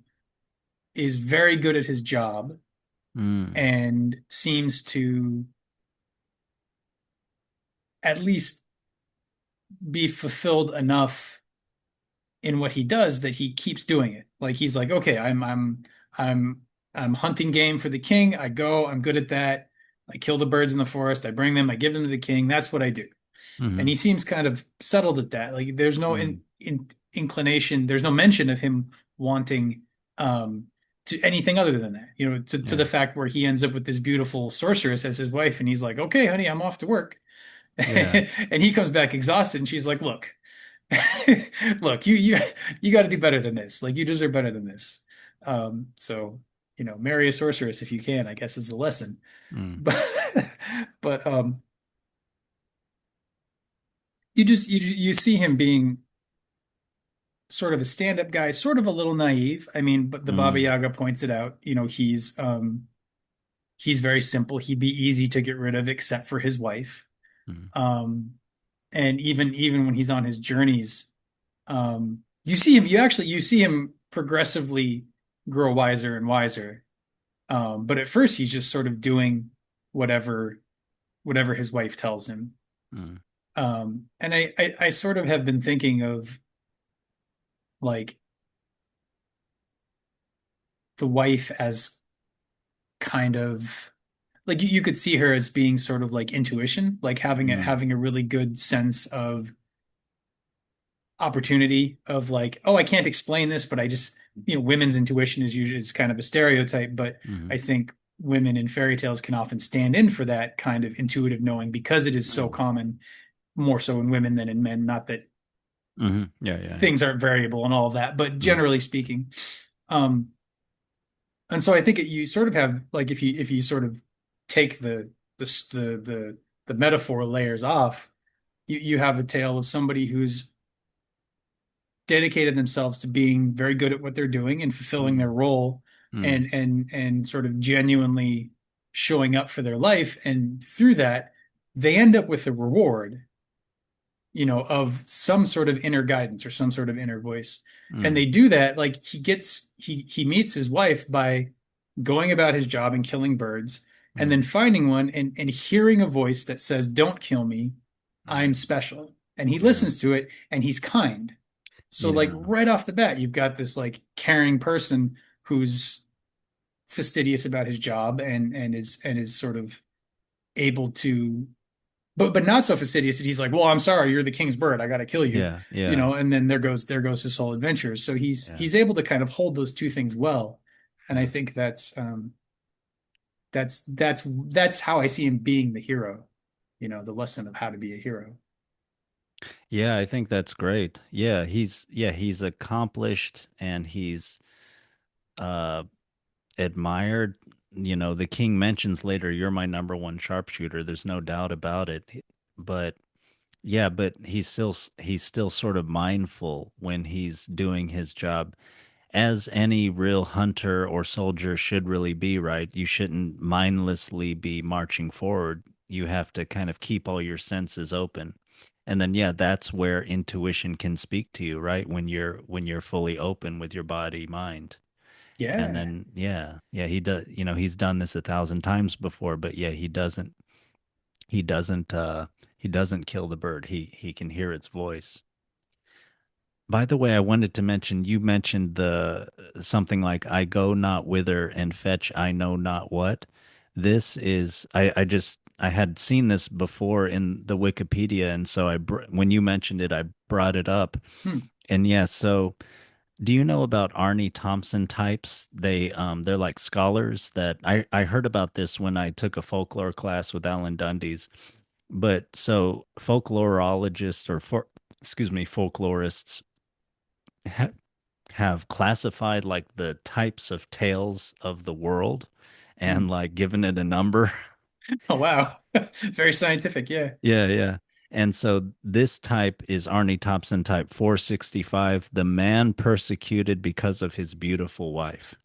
is very good at his job Mm. and seems to at least be fulfilled enough in what he does that he keeps doing it. Like he's like, okay, I'm I'm hunting game for the king. I go, I'm good at that. I kill the birds in the forest, I bring them, I give them to the king. That's what I do. And Mm-hmm. he seems kind of settled at that. Like there's no Mm. inclination, there's no mention of him wanting to anything other than that. You know, to the Yeah. fact where he ends up with this beautiful sorceress as his wife, and he's like, "Okay, honey, I'm off to work." Yeah. And he comes back exhausted, and she's like, "Look, look, you got to do better than this. Like you deserve better than this." So you know, marry a sorceress if you can, I guess is the lesson. Mm. But but you see him being sort of a stand-up guy, sort of a little naive. I mean, but the Baba Mm. Yaga points it out. You know, he's very simple. He'd be easy to get rid of except for his wife. Mm. Um, and even when he's on his journeys, you see him. You see him progressively grow wiser and wiser. But at first, he's just sort of doing whatever whatever his wife tells him. Mm. And I sort of have been thinking of like the wife as kind of like you could see her as being sort of like intuition, like Mm. having a really good sense of opportunity of like, oh, I can't explain this, but I just, you know, women's intuition is usually is kind of a stereotype, but I Mm. think women in fairy tales can often stand in for that kind of intuitive knowing because it is so Mm. common, more so in women than in men. Not that Mm. Yeah. Yeah. Yeah. things aren't variable and all of that, but Mm. generally speaking, um, and so I think you sort of have like if you sort of take the the metaphor layers off, you have a tale of somebody who's dedicated themselves to being very good at what they're doing and fulfilling their Mm. role Mm. and sort of genuinely showing up for their life. And through that, they end up with a reward, you know, of some sort of inner guidance or some sort of inner voice. And Mm. they do that, like he meets his wife by going about his job and killing birds, and Mm. then finding one and hearing a voice that says, "Don't kill me, I'm Mm. special." And he Yeah. listens to it and he's kind. So like Yeah. right off the bat, you've got this like caring person who's fastidious about his job and is sort of able to but not so fastidious that he's like, well, I'm sorry, you're the king's bird, I got to kill you, Yeah. you Yeah. know. And then there goes his whole adventure. So Yeah. he's able to kind of hold those two things well, and I Yeah. think that's how I see him being the hero, you know, the lesson of how to be a hero. Yeah, I think that's great. He's accomplished and he's uh admired. You know, the king mentions later, "You're my number one sharpshooter." There's no doubt about it. But yeah, but he's still sort of mindful when he's doing his job, as any real hunter or soldier should really be, right? You shouldn't mindlessly be marching forward. You have to kind of keep all your senses open. And then yeah, that's where intuition can speak to you, right? When you're fully open with your body, mind. And Yeah. then yeah, he does, you know, he's done this 1,000 times before, but yeah, he doesn't he doesn't kill the bird. He can hear its voice. By the way, I wanted to mention, you mentioned the something like, "I go not whither and fetch I know not what." This is I had seen this before in the Wikipedia, and so when you mentioned it, I brought it up. Hmm. And yeah, so do you know about Arnie Thompson types? They're like scholars that I heard about this when I took a folklore class with Alan Dundee's. But so folklorologists or excuse me, folklorists ha have classified like the types of tales of the world Hmm. and like given it a number. Oh wow. Very scientific, yeah. Yeah, yeah. And so this type is Arnie Thompson type 465, the man persecuted because of his beautiful wife,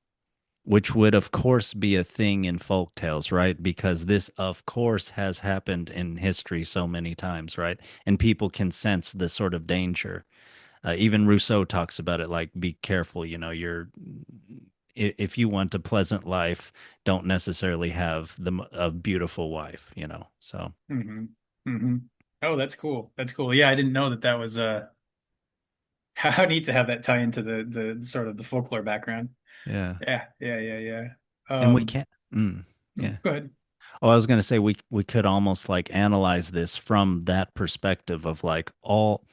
which would, of course, be a thing in folk tales, right? Because this, of course, has happened in history so many times, right? And people can sense the sort of danger. Even Rousseau talks about it like, be careful, if you want a pleasant life, don't necessarily have a beautiful wife, you know? So, Hmm. Hmm. Oh, that's cool. That's cool. Yeah, I didn't know that that was how neat to have that tie into the sort of the folklore background. yeah. Yeah, yeah, yeah, yeah. And we can't, yeah. Go ahead. Oh, I was going to say we could almost like analyze this from that perspective of like all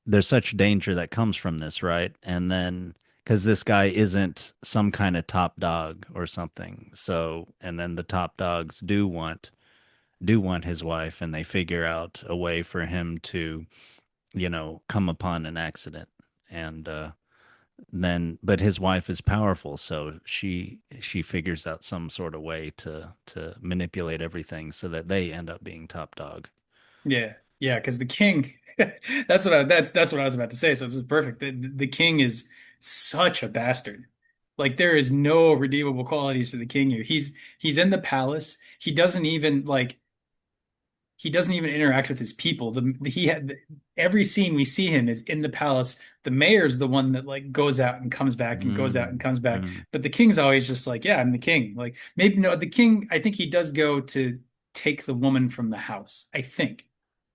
there's such danger that comes from this, right? And then because this guy isn't some kind of top dog or something. So, and then the top dogs do want his wife and they figure out a way for him to, come upon an accident. And then but his wife is powerful, so she figures out some sort of way to manipulate everything so that they end up being top dog. Yeah, yeah, because the king, that's what I was about to say. So this is perfect. The king is such a bastard. Like there is no redeemable qualities to the king here. He's in the palace. He doesn't even interact with his people. He had every scene we see him is in the palace. The mayor's the one that like goes out and comes back and goes out and Mm, comes back. mm. But the king's always just like, yeah, I'm the king. Like maybe no, the king, I think he does go to take the woman from the house, I think.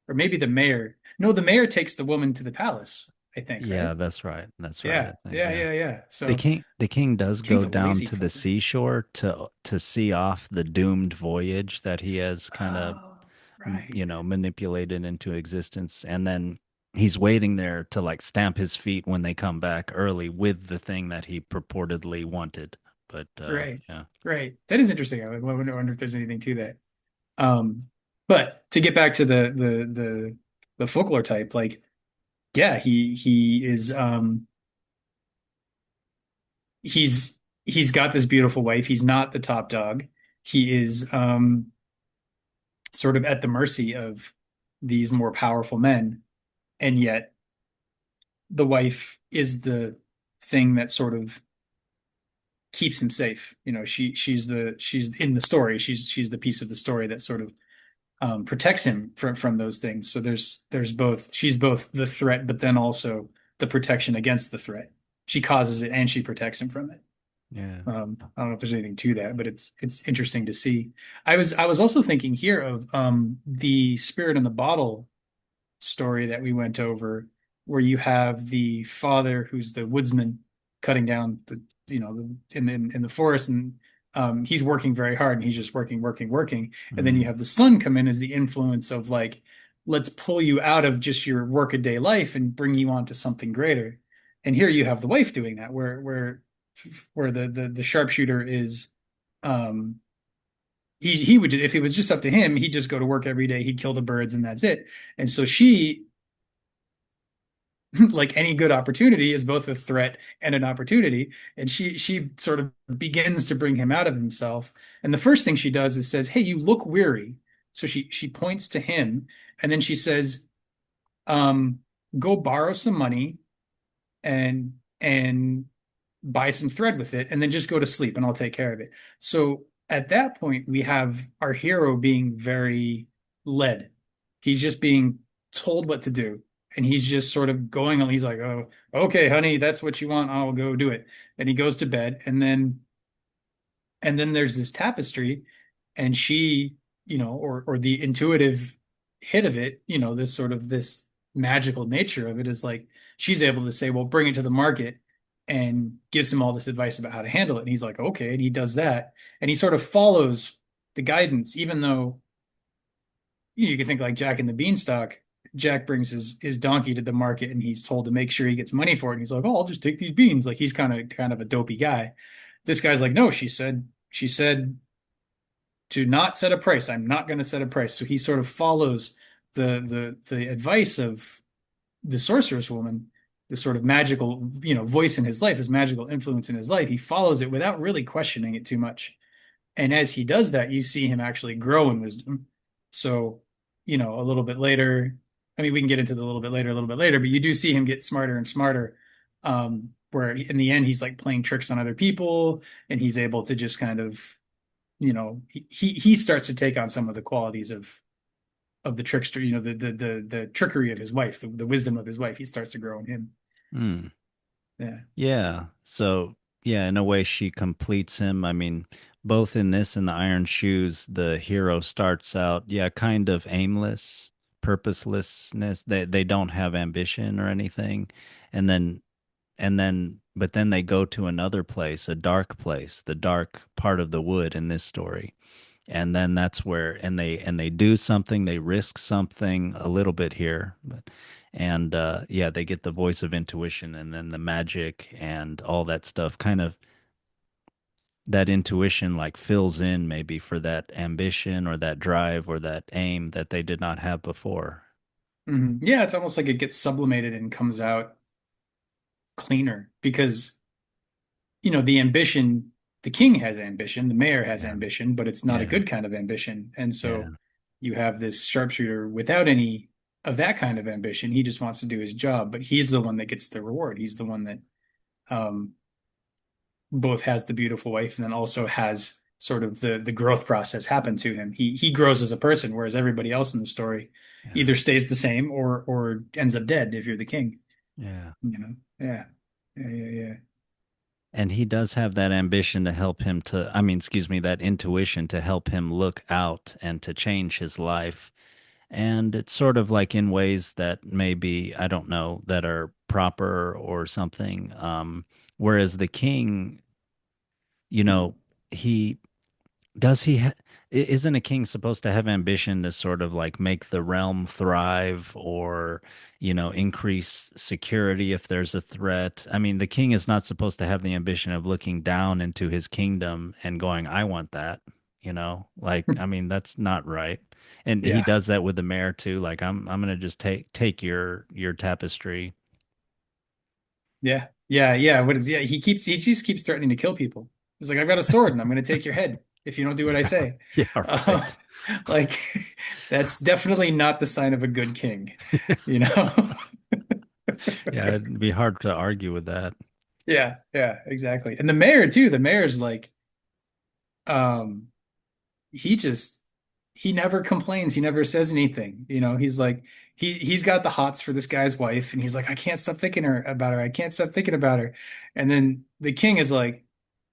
Or maybe the mayor. No, the mayor takes the woman to the palace, I think, right? Yeah, that's right. That's right, Yeah, I think. yeah, Yeah. yeah, yeah. The So king the king does king's go a down lazy to the fucker. seashore to see off the doomed voyage that he has kind of Oh, right. manipulated into existence, and then he's waiting there to like stamp his feet when they come back early with the thing that he purportedly wanted. But Right. yeah. Right. That is interesting. I wonder if there's anything to that. Um, but to get back to the folklore type, like, yeah, he is he's got this beautiful wife. He's not the top dog. He is sort of at the mercy of these more powerful men, and yet the wife is the thing that sort of keeps him safe. You know, she's in the story. She's the piece of the story that sort of protects him from those things. So there's both she's both the threat, but then also the protection against the threat. She causes it and she protects him from it. Yeah. I don't know if there's anything to that, but it's interesting to see. I was also thinking here of the Spirit in the Bottle story that we went over, where you have the father who's the woodsman cutting down in the forest, and he's working very hard, and he's just working, working, working, and then you Mm, have the son come in as the influence of like, let's pull you out of just your workaday life and bring you onto something greater. And here you have the wife doing that, where the sharpshooter is um he would if it was just up to him, he'd just go to work every day, he'd kill the birds and that's it. And so she, like any good opportunity, is both a threat and an opportunity. And she sort of begins to bring him out of himself. And the first thing she does is says, "Hey, you look weary." So she points to him, and then she says, um, "Go borrow some money and buy some thread with it, and then just go to sleep, and I'll take care of it." So at that point, we have our hero being very led. He's just being told what to do. And he's just sort of going on. He's like, "Oh, okay, honey, that's what you want. I'll go do it." And he goes to bed. And then there's this tapestry, and she, or the intuitive hit of it, this magical nature of it is like she's able to say, well, bring it to the market, and gives him all this advice about how to handle it. And he's like, okay, and he does that. And he sort of follows the guidance, even though you can think like Jack and the Beanstalk. Jack brings his donkey to the market and he's told to make sure he gets money for it. And he's like, "Oh, I'll just take these beans." Like he's kind of a dopey guy. This guy's like, "No, she said to not set a price. I'm not going to set a price." So he sort of follows the advice of the sorceress woman, the sort of magical, voice in his life, this magical influence in his life. He follows it without really questioning it too much. And as he does that, you see him actually grow in wisdom. So, a little bit later, I mean, we can get into the a little bit later, but you do see him get smarter and smarter. Where in the end, he's like playing tricks on other people, and he's able to just kind of, he starts to take on some of the qualities of the trickster, the trickery of his wife, the wisdom of his wife. He starts to grow in him. Hmm. Yeah. Yeah. So, yeah, in a way, she completes him. I mean, both in this and the Iron Shoes, the hero starts out, yeah, kind of aimless, purposelessness. They don't have ambition or anything. And then but then they go to another place, a dark place, the dark part of the wood in this story. And then that's where and they do something, they risk something a little bit here, but and yeah, they get the voice of intuition and then the magic and all that stuff, kind of that intuition like fills in maybe for that ambition or that drive or that aim that they did not have before. Yeah, it's almost like it gets sublimated and comes out cleaner because the ambition, the king has ambition, the mayor has Yeah. ambition, but it's not a Yeah. good kind of ambition. And Yeah. so you have this sharpshooter without any of that kind of ambition. He just wants to do his job, but he's the one that gets the reward. He's the one that um, both has the beautiful wife and then also has sort of the growth process happen to him. He grows as a person, whereas everybody else in the story Yeah. either stays the same or ends up dead if you're the king. Yeah. Yeah. Yeah, yeah, yeah. And he does have that ambition to help him to, I mean, excuse me, that intuition to help him look out and to change his life. And it's sort of like in ways that maybe, I don't know, that are proper or something. Whereas the king, you know, he does he ha isn't a king supposed to have ambition to sort of like make the realm thrive or, increase security if there's a threat? I mean, the king is not supposed to have the ambition of looking down into his kingdom and going, I want that, like, I mean, that's not right. And he Yeah. does that with the mayor too. Like, I'm gonna just take your tapestry. Yeah. Yeah. Yeah. Yeah, he just keeps threatening to kill people. He's like, I've got a sword and I'm going to take your head if you don't do what I Yeah. say. Yeah, Uh, right. like, that's definitely not the sign of a good king, you know? Yeah, it'd be hard to argue with that. Yeah. Yeah. Exactly. And the mayor too. The mayor's like, um, he just he never complains. He never says anything. He's like he's got the hots for this guy's wife, and he's like, I can't stop thinking about her. I can't stop thinking about her. And then the king is like,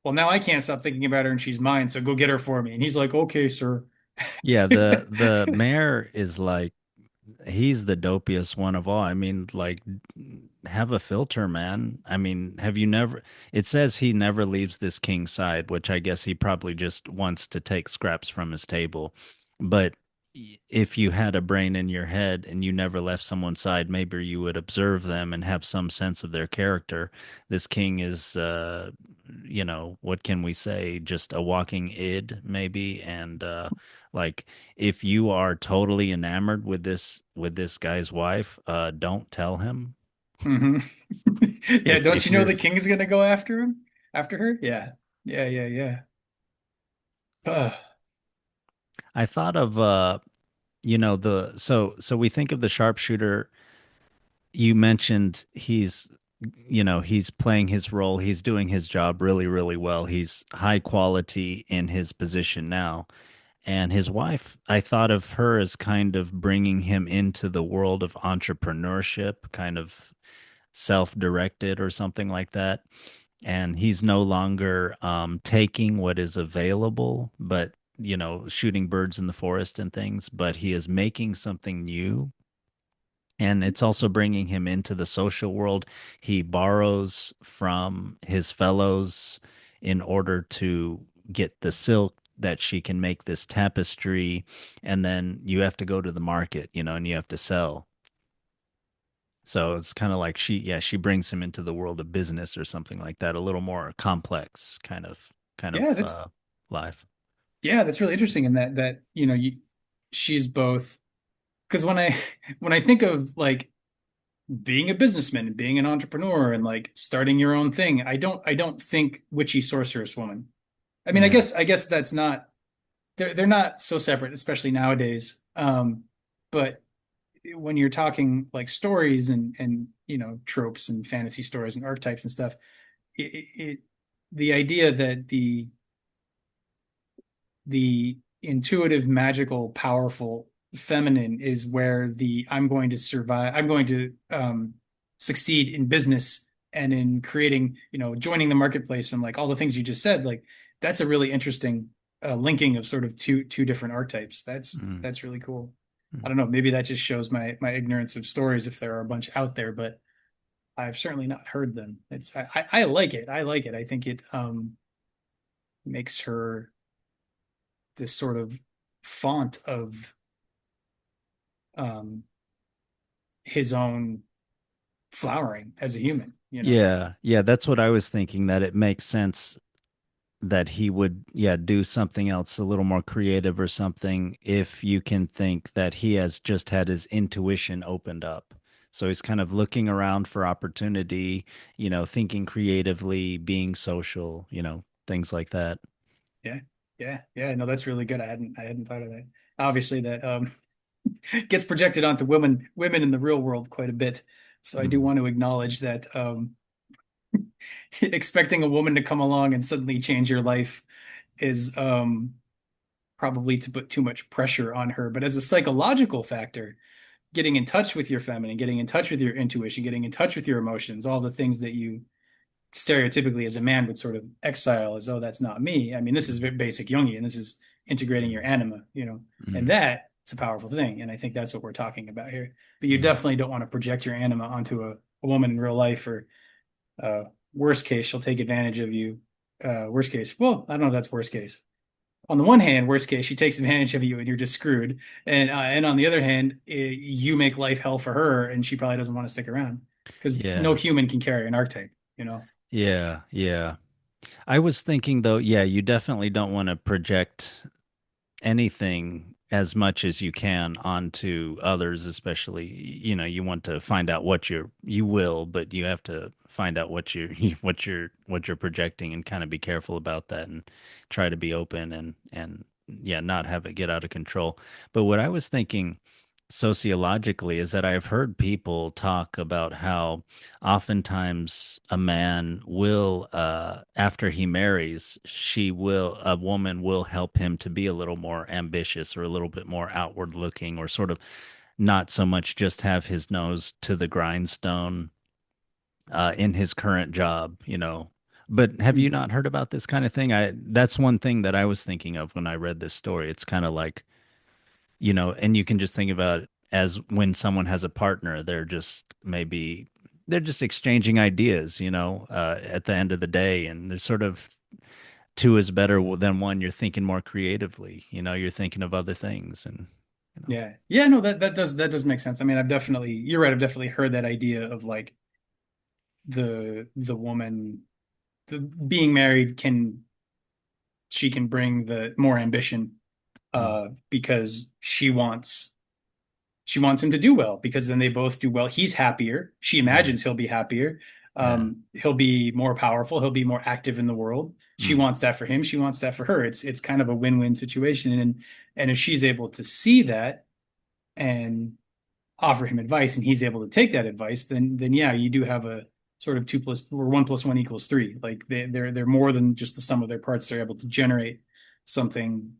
well, now I can't stop thinking about her, and she's mine. So go get her for me. And he's like, okay, sir. Yeah, the mayor is like he's the dopiest one of all. I mean, like, have a filter, man. I mean, have you never? It says he never leaves this king's side, which I guess he probably just wants to take scraps from his table. But if you had a brain in your head and you never left someone's side, maybe you would observe them and have some sense of their character. This king is, what can we say? Just a walking id, maybe, and like if you are totally enamored with this guy's wife, don't tell him. hmm Yeah, don't If you know you're the king's gonna go after her? Yeah. Yeah, yeah, yeah. Ugh. I thought of the so we think of the sharpshooter. You mentioned he's playing his role, he's doing his job really, really well. He's high quality in his position now. And his wife, I thought of her as kind of bringing him into the world of entrepreneurship, kind of self-directed or something like that. And he's no longer taking what is available, but shooting birds in the forest and things, but he is making something new. And it's also bringing him into the social world. He borrows from his fellows in order to get the silk that she can make this tapestry. And then you have to go to the market, and you have to sell. So it's kind of like she brings him into the world of business or something like that, a little more complex kind Yeah, of that's life. yeah, that's really interesting in that she's both because when I think of like being a businessman and being an entrepreneur and like starting your own thing, I don't think witchy sorceress woman. I mean, Yeah. I guess that's not they're not so separate, especially nowadays. But when you're talking like stories and tropes and fantasy stories and archetypes and stuff, it the idea that the intuitive, magical, powerful feminine is where the I'm going to survive, I'm going to succeed in business and in creating, joining the marketplace and like all the things you just said, like that's a really interesting linking of sort of two different archetypes. Mm. That's really cool. I Mm. don't know, maybe that just shows my ignorance of stories if there are a bunch out there, but I've certainly not heard them. I like it. I like it. I think it makes her this sort of font of um, his own flowering as a human, you know? Yeah, yeah, that's what I was thinking, that it makes sense that he would, yeah, do something else a little more creative or something if you can think that he has just had his intuition opened up. So he's kind of looking around for opportunity, thinking creatively, being social, things like that. Yeah, yeah. No, that's really good. I hadn't thought of that. Obviously, that gets projected onto women in the real world quite a bit. So I do Mm. want to acknowledge that expecting a woman to come along and suddenly change your life is probably to put too much pressure on her. But as a psychological factor, getting in touch with your feminine, getting in touch with your intuition, getting in touch with your emotions, all the things that you stereotypically as a man would sort of exile as, oh, that's not me. I mean, this is very basic Jungian. This is integrating your anima, and Mm. that it's a powerful thing. And I think that's what we're talking about here. But you Mm. definitely don't want to project your anima onto a woman in real life, or uh, worst case, she'll take advantage of you. Worst case, well, I don't know if that's worst case. On the one hand, worst case, she takes advantage of you and you're just screwed. And on the other hand, you make life hell for her and she probably doesn't want to stick around because no Yeah. human can carry an archetype, Yeah, yeah. I was thinking though, yeah, you definitely don't want to project anything as much as you can onto others, especially, you want to find out what you will, but you have to find out what you're what you're projecting and kind of be careful about that and try to be open and yeah, not have it get out of control. But what I was thinking sociologically is that I've heard people talk about how oftentimes a man will after he marries, a woman will help him to be a little more ambitious or a little bit more outward looking, or sort of not so much just have his nose to the grindstone in his current job, but have you know. not heard about this kind of thing? That's one thing that I was thinking of when I read this story. It's kind of like, and you can just think about it as when someone has a partner, they're just exchanging ideas, at the end of the day. And there's sort of two is better than one. You're thinking more creatively, you're thinking of other things and. Yeah. Yeah, no, that does make sense. I mean, you're right, I've definitely heard that idea of like the woman being married she can bring the more ambition Mm. because she wants him to do well because then they both do well. He's happier. She Yeah. imagines he'll be happier. Yeah. He'll be more powerful. He'll be more active in the world. She Mm. wants that for him. She wants that for her. It's kind of a win-win situation. And if she's able to see that and offer him advice and he's able to take that advice, then yeah, you do have a sort of two plus or one plus one equals three. Like they're more than just the sum of their parts. They're able to generate something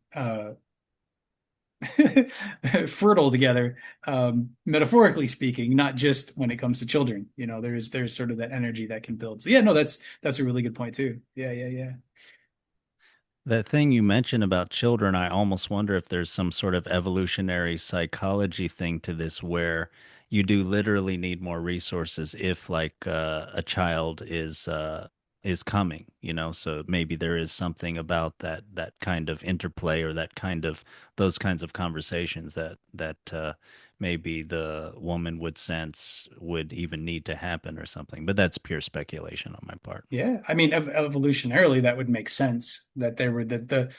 fertile together, metaphorically speaking, not just when it comes to children. There's sort of that energy that can build. So yeah, no, that's a really good point too. Yeah, yeah, yeah. That thing you mentioned about children, I almost wonder if there's some sort of evolutionary psychology thing to this where you do literally need more resources if like a child is coming, so maybe there is something about that kind of interplay or that kind of those kinds of conversations that maybe the woman would sense would even need to happen or something. But that's pure speculation on my part. Yeah, I mean, evolutionarily, that would make sense that there were that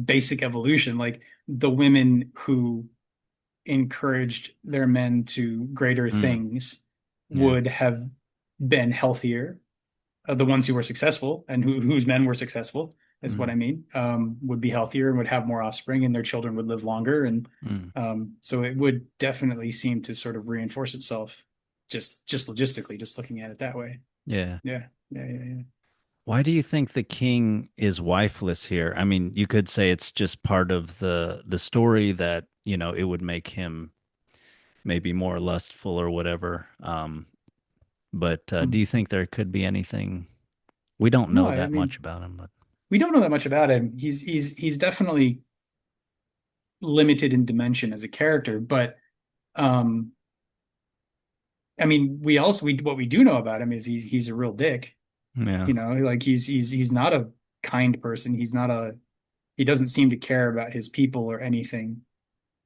basic evolution, like the women who encouraged their men to greater Mm, things yeah. would have been healthier, the ones who were successful and whose men were successful is what Mm, I mean, would be healthier and would have more offspring, and their children would live longer. And mm. so it would definitely seem to sort of reinforce itself just logistically, just looking at it that way. Yeah. Yeah, yeah, yeah, yeah. Why do you think the king is wifeless here? I mean, you could say it's just part of the story that, it would make him maybe more lustful or whatever. But do Hmm. you think there could be anything? We don't No, know I that much mean, about him, but we don't know that much about him. He's definitely limited in dimension as a character, but um, I mean, we what we do know about him is he's a real dick. yeah, You know, like he's not a kind person. He doesn't seem to care about his people or anything.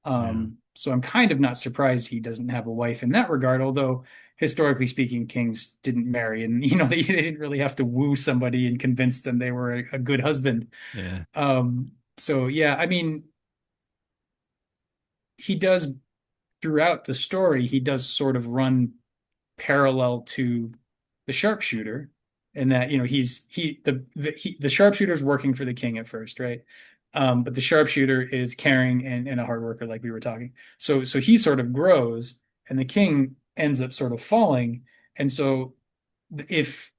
yeah, So I'm kind of not surprised he doesn't have a wife in that regard, although historically speaking, kings didn't marry, and they didn't really have to woo somebody and convince them they were a good husband. yeah, So yeah, I mean, he does throughout the story, he does sort of run parallel to the sharpshooter, in that the sharpshooter's working for the king at first, right? But the sharpshooter is caring and a hard worker, like we were talking. So he sort of grows, and the king ends up sort of falling. And so if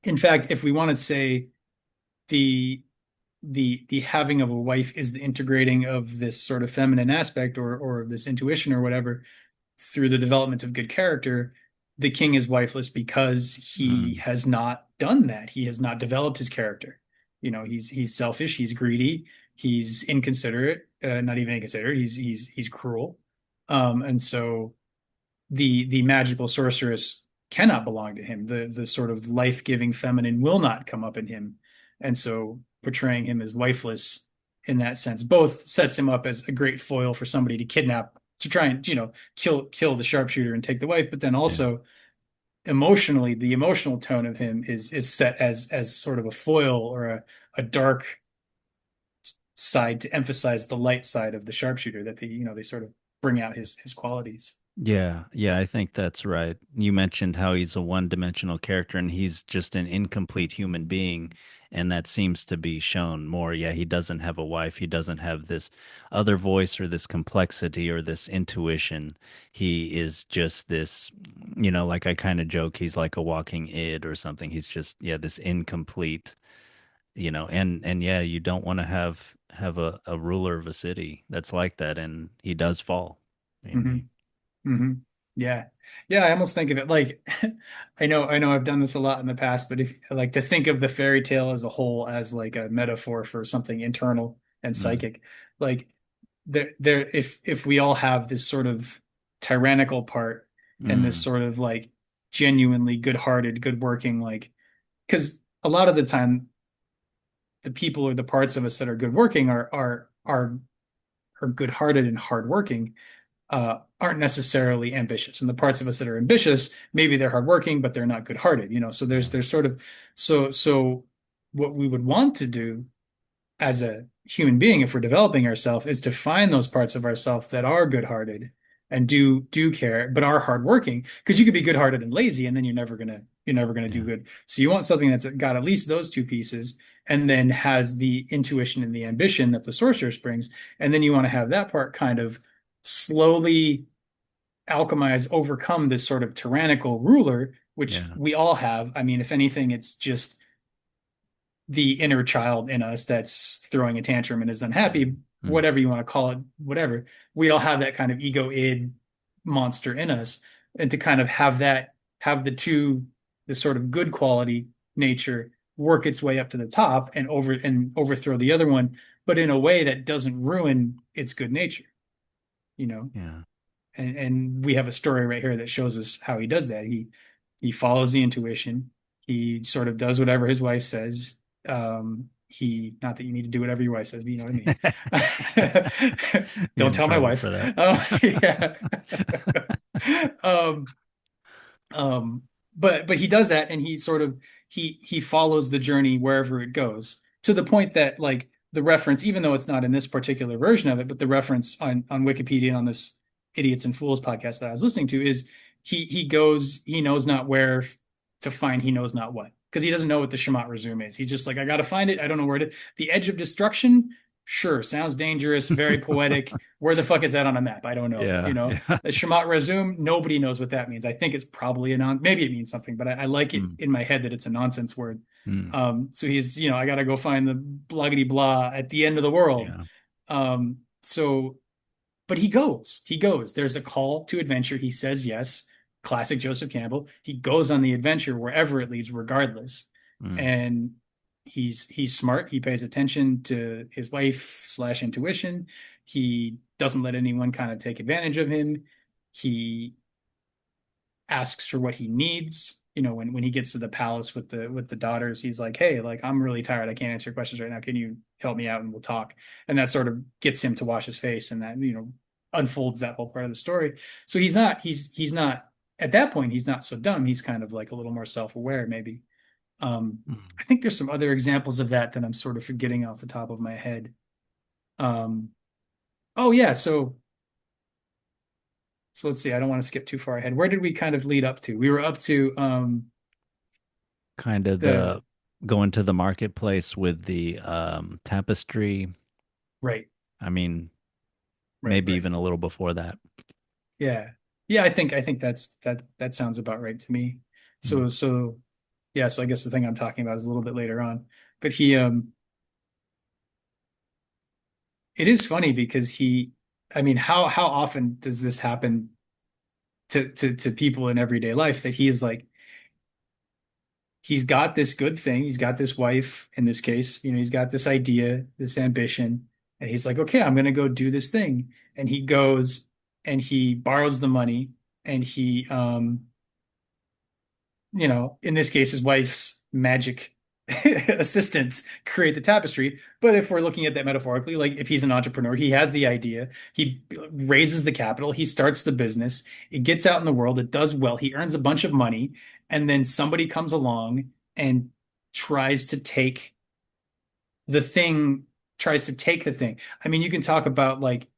in fact, if we want to say the the having of a wife is the integrating of this sort of feminine aspect, or this intuition or whatever, through the development of good character, the king is wifeless because he mm, has not done that. He has not developed his character. He's selfish, he's greedy, he's inconsiderate, not even inconsiderate, he's cruel. And so the magical sorceress cannot belong to him. The sort of life-giving feminine will not come up in him. And so portraying him as wifeless in that sense both sets him up as a great foil for somebody to kidnap, to try and, kill the sharpshooter and take the wife, but then yeah, also emotionally, the emotional tone of him is set as sort of a foil, or a dark side to emphasize the light side of the sharpshooter, that they sort of bring out his qualities. yeah, yeah. I think that's right. You mentioned how he's a one-dimensional character and he's just an incomplete human being, and that seems to be shown more. Yeah, he doesn't have a wife. He doesn't have this other voice or this complexity or this intuition. He is just this, like I kind of joke, he's like a walking id or something. He's just, yeah, this incomplete, and yeah, you don't want to have a ruler of a city that's like that, and he does fall. I mean, Hmm. Hmm. Yeah. Yeah, I almost think of it like I know I've done this a lot in the past, but if like to think of the fairy tale as a whole as like a metaphor for something internal and mm, psychic. Like if we all have this sort of tyrannical part and this mm, sort of like genuinely good-hearted, good-working, like, because a lot of the time the people or the parts of us that are good-working are good-hearted and hardworking, aren't necessarily ambitious. And the parts of us that are ambitious, maybe they're hardworking, but they're not good-hearted. So there's yeah, there's sort of, so what we would want to do as a human being, if we're developing ourselves, is to find those parts of ourselves that are good-hearted and do care, but are hardworking. Because you could be good-hearted and lazy, and then you're never gonna do yeah, good. So you want something that's got at least those two pieces, and then has the intuition and the ambition that the sorcerer brings, and then you want to have that part kind of slowly alchemize, overcome this sort of tyrannical ruler, which yeah, we all have. I mean, if anything, it's just the inner child in us that's throwing a tantrum and is unhappy, mm, mm, whatever you want to call it, whatever. We all have that kind of ego id monster in us. And to kind of have the sort of good quality nature work its way up to the top and overthrow the other one, but in a way that doesn't ruin its good nature, you know? yeah, And we have a story right here that shows us how he does that. He follows the intuition. He sort of does whatever his wife says. He Not that you need to do whatever your wife says, but you know what I mean. get Don't in tell my trouble wife. for that. Yeah. Um, um, but he does that, and he follows the journey wherever it goes, to the point that, like, the reference, even though it's not in this particular version of it, but the reference on Wikipedia and on this Idiots and Fools podcast that I was listening to is he knows not where to find he knows not what. because he doesn't know what the Shmat Razum is. He's just like, I gotta find it. I don't know where it is. The edge of destruction, sure, sounds dangerous, very poetic. Where the fuck is that on a map? I don't know. Yeah, yeah. The Shmat Razum, nobody knows what that means. I think it's probably a maybe it means something, but I like it Mm, in my head that it's a nonsense word. mm, So he's, I gotta go find the bloggity blah at the end of the world. yeah. So but he goes. There's a call to adventure. He says yes. Classic Joseph Campbell. He goes on the adventure wherever it leads, regardless. Mm, And he's smart. He pays attention to his wife slash intuition. He doesn't let anyone kind of take advantage of him. He asks for what he needs. When he gets to the palace with the daughters, he's like, "Hey, like I'm really tired. I can't answer your questions right now. Can you help me out and we'll talk?" And that sort of gets him to wash his face, and that unfolds that whole part of the story. So he's not at that point. He's not so dumb. He's kind of like a little more self-aware, maybe. mm. I think there's some other examples of that I'm sort of forgetting off the top of my head. Um, oh yeah, so let's see. I don't want to skip too far ahead. Where did we kind of lead up to? We were up to Kind of the the going to the marketplace with the tapestry. right, I mean, right, maybe right. even a little before that. Yeah. Yeah, I think that sounds about right to me. Mm, So yeah, so I guess the thing I'm talking about is a little bit later on. But it is funny because I mean, how often does this happen to people in everyday life that he's got this good thing, he's got this wife in this case, he's got this idea, this ambition, and he's like, okay, I'm gonna go do this thing. And he goes and he borrows the money and he in this case, his wife's magic assistants create the tapestry. But if we're looking at that metaphorically, like if he's an entrepreneur, he has the idea, he raises the capital, he starts the business, it gets out in the world, it does well, he earns a bunch of money, and then somebody comes along and tries to take the thing, tries to take the thing. I mean, you can talk about like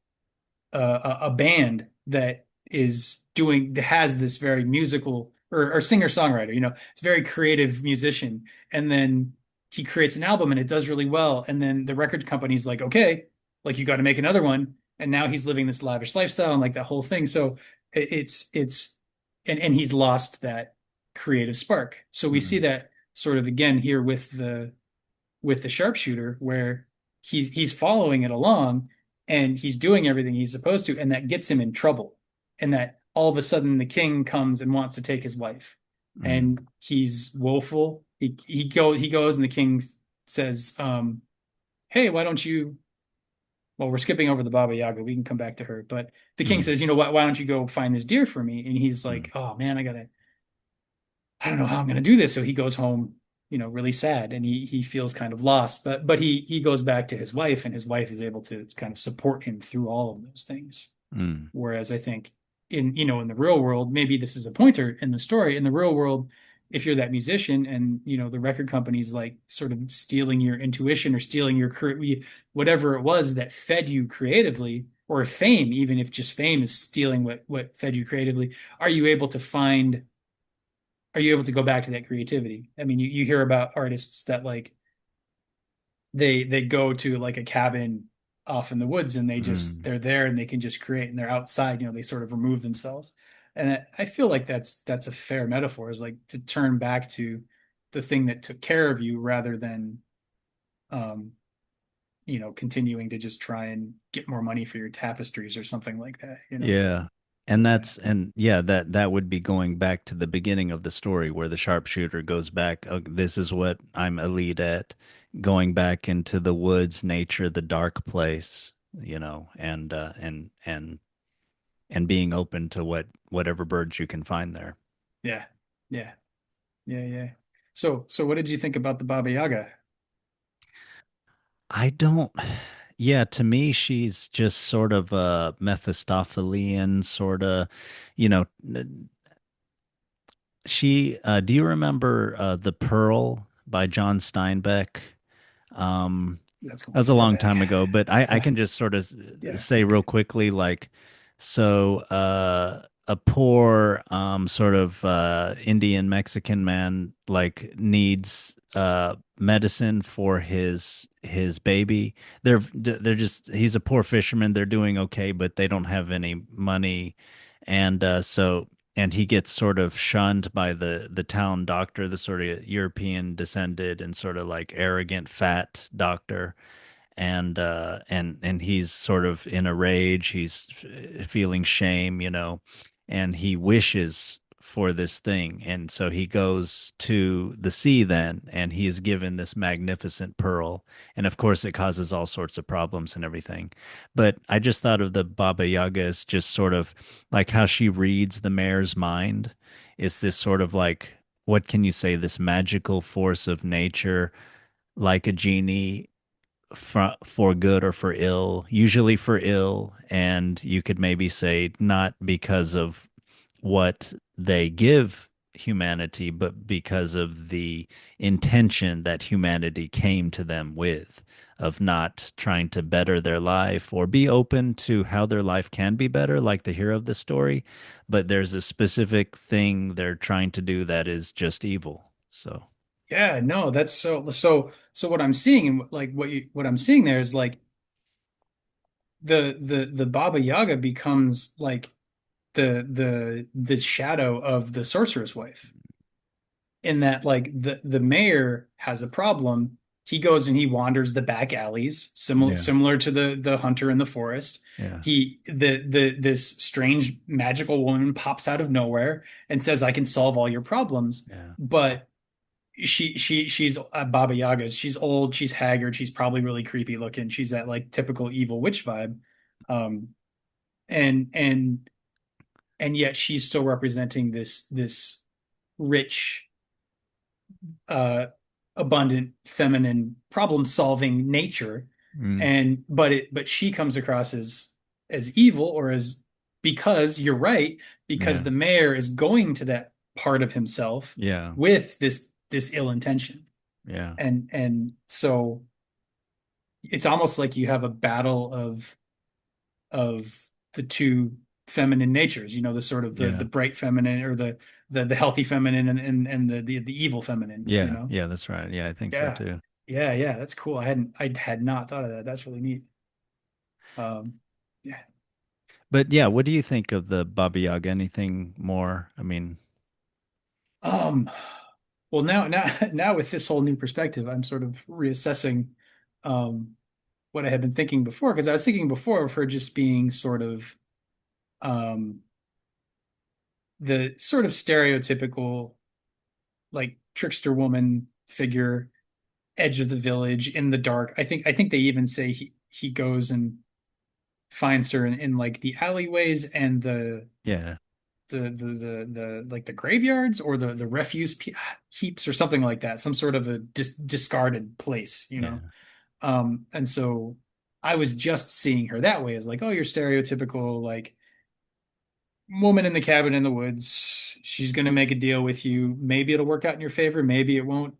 a band that that has this very musical or singer-songwriter, it's a very creative musician. And then he creates an album and it does really well. And then the record company's like, okay, like you got to make another one. And now he's living this lavish lifestyle and like that whole thing. So it's and he's lost that creative spark. So we see mm, that sort of again here with the sharpshooter where he's following it along and he's doing everything he's supposed to, and that gets him in trouble. And that all of a sudden the king comes and wants to take his wife. mm, And he's woeful. He goes and the king says, hey, why don't you well, we're skipping over the Baba Yaga. We can come back to her. But the king mm, says, why don't you go find this deer for me? And he's like, mm, oh man, I don't know how I'm going to do this. So he goes home, really sad and he feels kind of lost. But he goes back to his wife and his wife is able to kind of support him through all of those things. mm. Whereas I think in the real world, maybe this is a pointer in the story. In the real world, if you're that musician and the record company's like sort of stealing your intuition or stealing your whatever it was that fed you creatively, or fame, even if just fame is stealing what fed you creatively, are you able to find are you able to go back to that creativity? I mean, you hear about artists that like they go to like a cabin off in the woods and Mm. they're there and they can just create and they're outside, they sort of remove themselves. And I feel like that's a fair metaphor, is like to turn back to the thing that took care of you rather than um continuing to just try and get more money for your tapestries or something like that. Yeah. And Yeah. that would be going back to the beginning of the story where the sharpshooter goes back. This is what I'm elite at, going back into the woods, nature, the dark place, and being open to whatever birds you can find there. Yeah. Yeah. Yeah. Yeah. So what did you think about the Baba Yaga? I don't, yeah, to me, she's just sort of a Mephistophelian sort of, you know, do you remember The Pearl by John Steinbeck? Um, That's that going was a far long back. time ago, but I Yeah. can just sort of Yeah. say real Okay. quickly, like, so, a poor sort of Indian Mexican man like needs medicine for his baby. They're just he's a poor fisherman. They're doing okay, but they don't have any money, and and he gets sort of shunned by the town doctor, the sort of European descended and sort of like arrogant fat doctor, and he's sort of in a rage. He's feeling shame, and he wishes for this thing, and so he goes to the sea then, and he is given this magnificent pearl, and of course it causes all sorts of problems and everything. But I just thought of the Baba Yaga as just sort of like how she reads the mayor's mind. It's this sort of like, what can you say, this magical force of nature, like a genie, for good or for ill, usually for ill. And you could maybe say not because of what they give humanity, but because of the intention that humanity came to them with, of not trying to better their life or be open to how their life can be better, like the hero of the story. But there's a specific thing they're trying to do that is just evil. So, Yeah, no, that's so what I'm seeing and like what I'm seeing there is like the Baba Yaga becomes like the shadow of the sorcerer's wife, in that like the mayor has a problem. He goes and he wanders the back alleys, yeah, similar to the hunter in the forest. yeah, The this strange magical woman pops out of nowhere and says, "I can solve all your problems." yeah, But she's Baba Yaga. She's old, she's haggard, she's probably really creepy looking. She's that like typical evil witch vibe. Um, and and and yet she's still representing this rich, uh, abundant, feminine, problem-solving nature. mm, And but she comes across as evil, or as, because you're right, because yeah, the mayor is going to that part of himself yeah, with this ill intention. yeah, And so it's almost like you have a battle of the two feminine natures, the sort of the yeah. bright feminine, or the healthy feminine, and the evil feminine, Yeah, yeah, that's right. Yeah, I think so Yeah. too. Yeah, that's cool. I had not thought of that. That's really neat. Um, yeah. But yeah, what do you think of the Baba Yaga? Anything more? I mean, Um, well, now with this whole new perspective, I'm sort of reassessing um what I had been thinking before, because I was thinking before of her just being sort of um the sort of stereotypical like trickster woman figure, edge of the village in the dark. I think they even say he goes and finds her in like the alleyways and yeah, the like the graveyards, or the refuse heaps, or something like that, some sort of a discarded place. yeah, And so I was just seeing her that way, as like, oh, your stereotypical like woman in the cabin in the woods. She's going to make a deal with you. Maybe it'll work out in your favor, maybe it won't.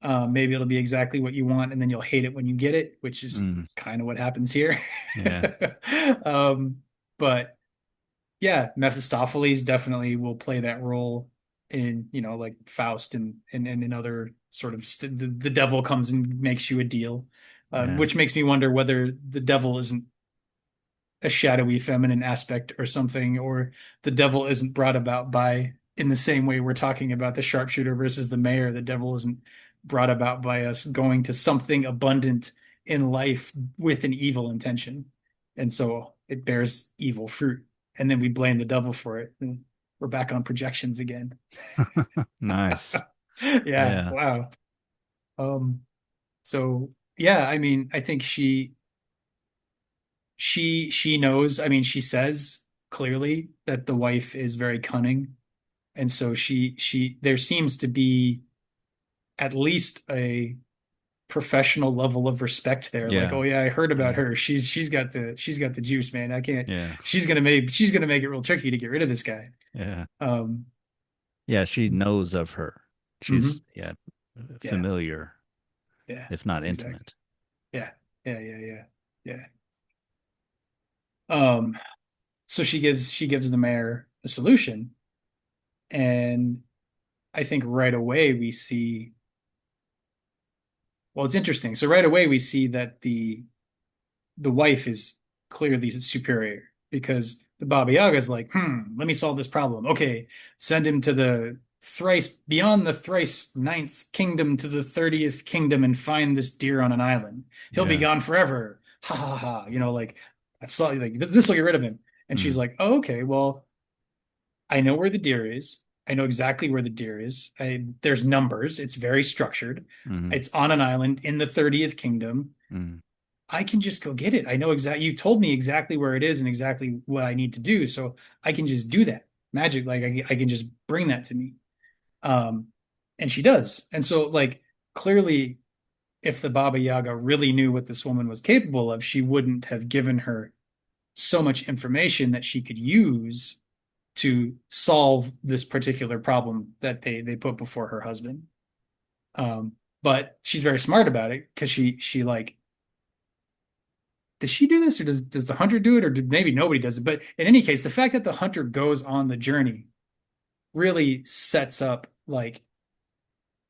Maybe it'll be exactly what you want, and then you'll hate it when you get it, which is mm, kind of what happens here. yeah, um but yeah, Mephistopheles definitely will play that role in, like Faust, and in other sort of the devil comes and makes you a deal, yeah, which makes me wonder whether the devil isn't a shadowy feminine aspect or something, or the devil isn't brought about by, in the same way we're talking about the sharpshooter versus the mayor, the devil isn't brought about by us going to something abundant in life with an evil intention. And so it bears evil fruit. And then we blame the devil for it. And we're back on projections again. nice. Yeah, Yeah, wow. Um, so yeah, I mean, I think she knows. I mean, she says clearly that the wife is very cunning, and so she there seems to be at least a professional level of respect there. Like, yeah, oh yeah, I heard about yeah, her. She's got the juice, man. I can't. yeah, She's gonna make it real tricky to get rid of this guy. yeah, Um, yeah. She knows of her. She's, mhm. yeah, Yeah, familiar, yeah, if not exactly. intimate. Yeah, yeah. Yeah. Um, so she gives the mayor a solution. And I think right away we see, well, it's interesting. So right away we see that the wife is clearly superior because the Baba Yaga is like, let me solve this problem. Okay, send him to the thrice beyond the thrice ninth kingdom to the 30th kingdom and find this deer on an island. He'll be Yeah. gone forever. Ha ha ha. Like I saw like this will get rid of him. And she's Mm, like, oh, okay, well, I know where the deer is. I know exactly where the deer is. There's numbers. It's very structured. mm, It's on an island in the 30th kingdom. mm. I can just go get it. I know exactly, you told me exactly where it is and exactly what I need to do. So I can just do that. Magic, like I can just bring that to me. Um, and she does. And so like clearly if the Baba Yaga really knew what this woman was capable of, she wouldn't have given her so much information that she could use to solve this particular problem that they put before her husband. Um, but she's very smart about it because she like does she do this or does the hunter do it or maybe nobody does it? But in any case, the fact that the hunter goes on the journey really sets up like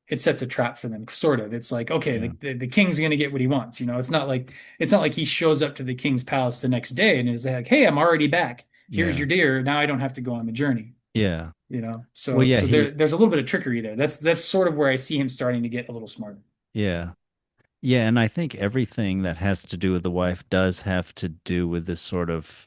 it sets a trap for them, sort of. It's like, okay, Yeah. the king's gonna get what he wants. It's not like he shows up to the king's palace the next day and is like, hey, I'm already back. Here's Yeah. your deer. Now I don't have to go on the journey. Yeah. Well, So yeah, so there's a little bit of trickery there. That's sort of where I see him starting to get a little smarter. yeah. Yeah, and I think everything that has to do with the wife does have to do with this sort of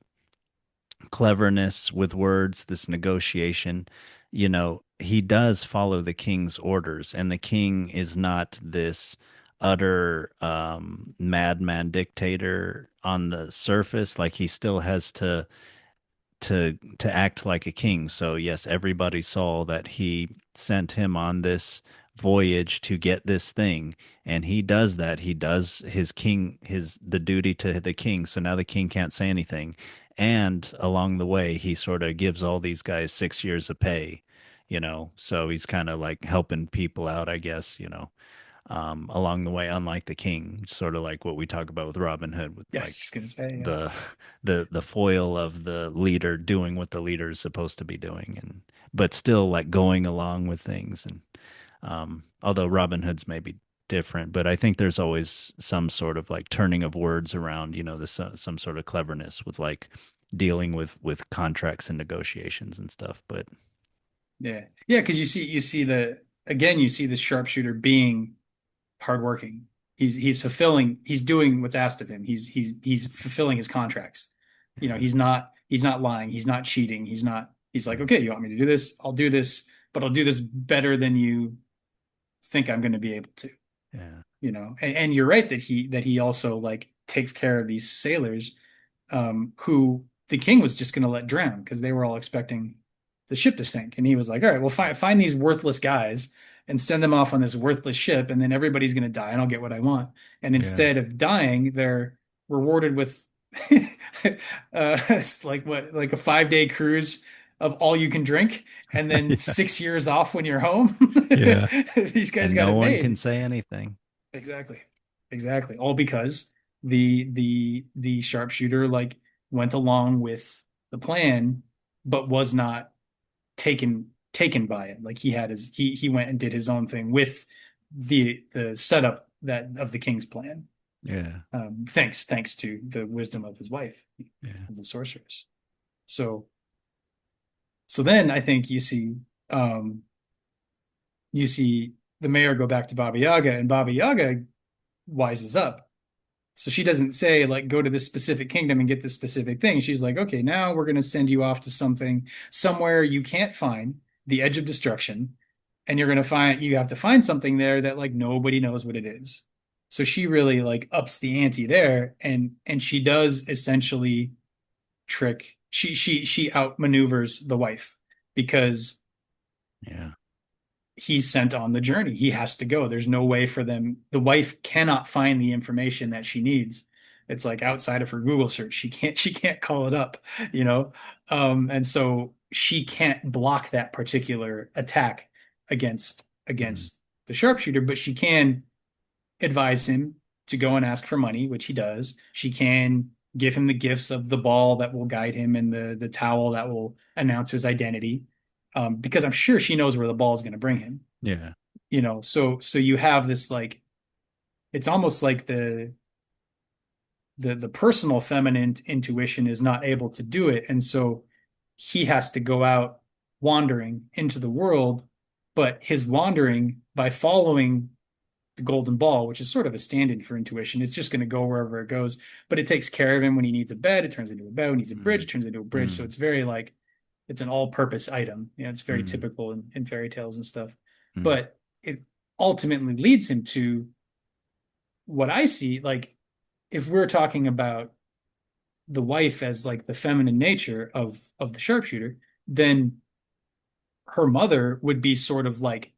cleverness with words, this negotiation. He does follow the king's orders, and the king is not this utter madman dictator on the surface. Like he still has to act like a king. So yes, everybody saw that he sent him on this voyage to get this thing, and he does that. He does his the duty to the king. So now the king can't say anything. And along the way, he sort of gives all these guys 6 years of pay, So he's kind of like helping people out, I guess, along the way, unlike the king, sort of like what we talk about with Robin Hood, with Yes, like just gonna say, yeah. the the foil of the leader doing what the leader is supposed to be doing, and but still like going along with things. And although Robin Hood's maybe different, but I think there's always some sort of like turning of words around, some sort of cleverness with like dealing with contracts and negotiations and stuff. But Yeah. Yeah, because you see the sharpshooter being hardworking. He's doing what's asked of him. He's fulfilling his contracts. yeah, He's not lying, he's not cheating, he's like, okay, you want me to do this? I'll do this, but I'll do this better than you think I'm going to be able to. yeah, And you're right that he also like takes care of these sailors who the king was just going to let drown because they were all expecting the ship to sink. And he was like, all right, well, find these worthless guys and send them off on this worthless ship, and then everybody's going to die, and I'll get what I want. And yeah, instead of dying, they're rewarded with it's like what, like a 5-day cruise of all you can drink, and then yeah, 6 years off when you're home. yeah. These guys And got no it one can made. say anything. Exactly. Exactly. All because the sharpshooter like went along with the plan, but was not taken by it. Like he went and did his own thing with the setup that of the king's plan. Yeah, Thanks to the wisdom of his wife, yeah, of the sorceress. So so then I think um you see the mayor go back to Baba Yaga, and Baba Yaga wises up. So she doesn't say like go to this specific kingdom and get this specific thing. She's like, okay, now we're going to send you off to something somewhere you can't find, the edge of destruction, and you have to find something there that like nobody knows what it is. So she really like ups the ante there, and she does essentially she outmaneuvers the wife because yeah, he's sent on the journey. He has to go. There's no way for them. The wife cannot find the information that she needs. It's like outside of her Google search. She can't call it up, you know? And so she can't block that particular attack against mm, against the sharpshooter, but she can advise him to go and ask for money, which he does. She can give him the gifts of the ball that will guide him and the towel that will announce his identity. Because I'm sure she knows where the ball is going to bring him. Yeah. So you have this like it's almost like the personal feminine intuition is not able to do it, and so he has to go out wandering into the world, but his wandering by following the golden ball, which is sort of a stand-in for intuition. It's just going to go wherever it goes, but it takes care of him when he needs a bed. It turns into a bed. When he needs a bridge, Mm, it turns into a bridge. So mm, it's very like it's an all-purpose item. It's very mm, typical in fairy tales and stuff. mm, But it ultimately leads him to what I see. Like if we're talking about the wife as like the feminine nature of the sharpshooter, then her mother would be sort of like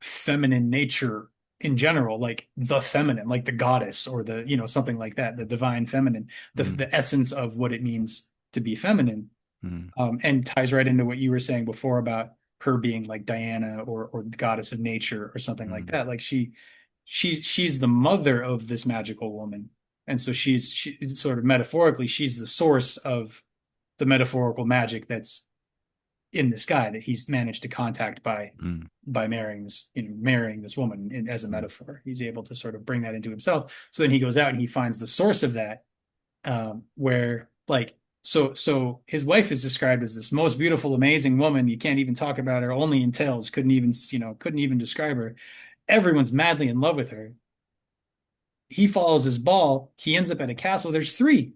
feminine nature in general, like the feminine, like the goddess or something like that, the divine feminine, mm, the essence of what it means to be feminine. mm, And ties right into what you were saying before about her being like Diana or the goddess of nature or something like mm, that. Like she's the mother of this magical woman. And so she sort of metaphorically, she's the source of the metaphorical magic that's in this guy that he's managed to contact mm, by marrying this woman as a mm, metaphor. He's able to sort of bring that into himself. So then he goes out and he finds the source of that, where like so his wife is described as this most beautiful, amazing woman. You can't even talk about her, only in tales. Couldn't even describe her. Everyone's madly in love with her. He follows his ball. He ends up at a castle. There's three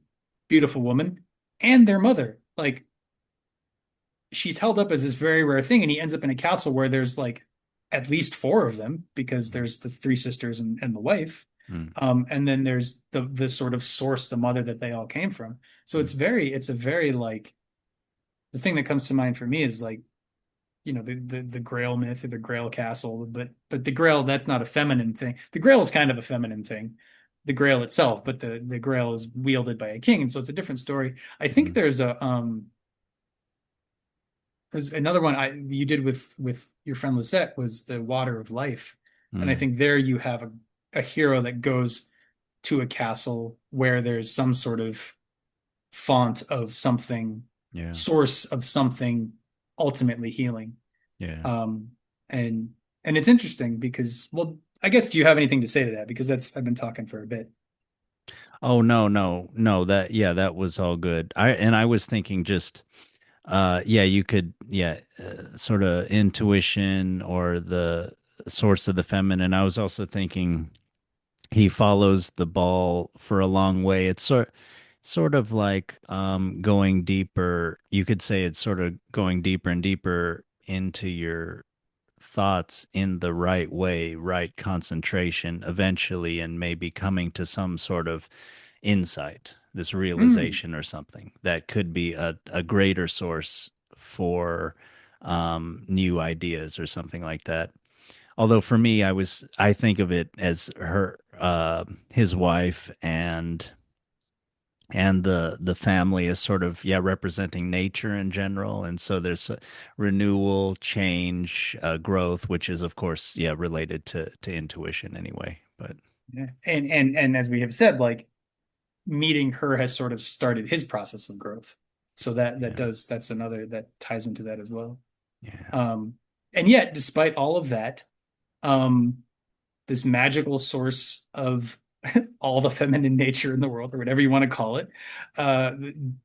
beautiful women and their mother. Like she's held up as this very rare thing, and he ends up in a castle where there's like at least four of them because mm, there's the three sisters and the wife. mm, And then there's the sort of source, the mother that they all came from. So mm, it's a very like the thing that comes to mind for me is like, the Grail myth or the Grail castle, but the Grail, that's not a feminine thing. The Grail is kind of a feminine thing, the Grail itself, but the Grail is wielded by a king, and so it's a different story. I think mm, there's another one you did with your friend Lisette was the Water of Life. And I mm. think there you have a hero that goes to a castle where there's some sort of font of something, Yeah. source of something ultimately healing. Yeah. Um, and and it's interesting because, well, I guess do you have anything to say to that? Because that's I've been talking for a bit. Oh no, no, no. That was all good. I was thinking just yeah, you could sort of intuition or the source of the feminine. I was also thinking he follows the ball for a long way. It's sort of like going deeper. You could say it's sort of going deeper and deeper into your thoughts in the right way, right concentration eventually, and maybe coming to some sort of insight, this Hmm. realization or something that could be a greater source for new ideas or something like that. Although for me, I think of it as his wife and the family is sort of representing nature in general, and so there's a renewal, change, growth, which is of course related to intuition anyway. But Yeah. And as we have said, like meeting her has sort of started his process of growth. So yeah, that's another that ties into that as well. yeah, Um, and yet, despite all of that, um, this magical source of all the feminine nature in the world, or whatever you want to call it, uh,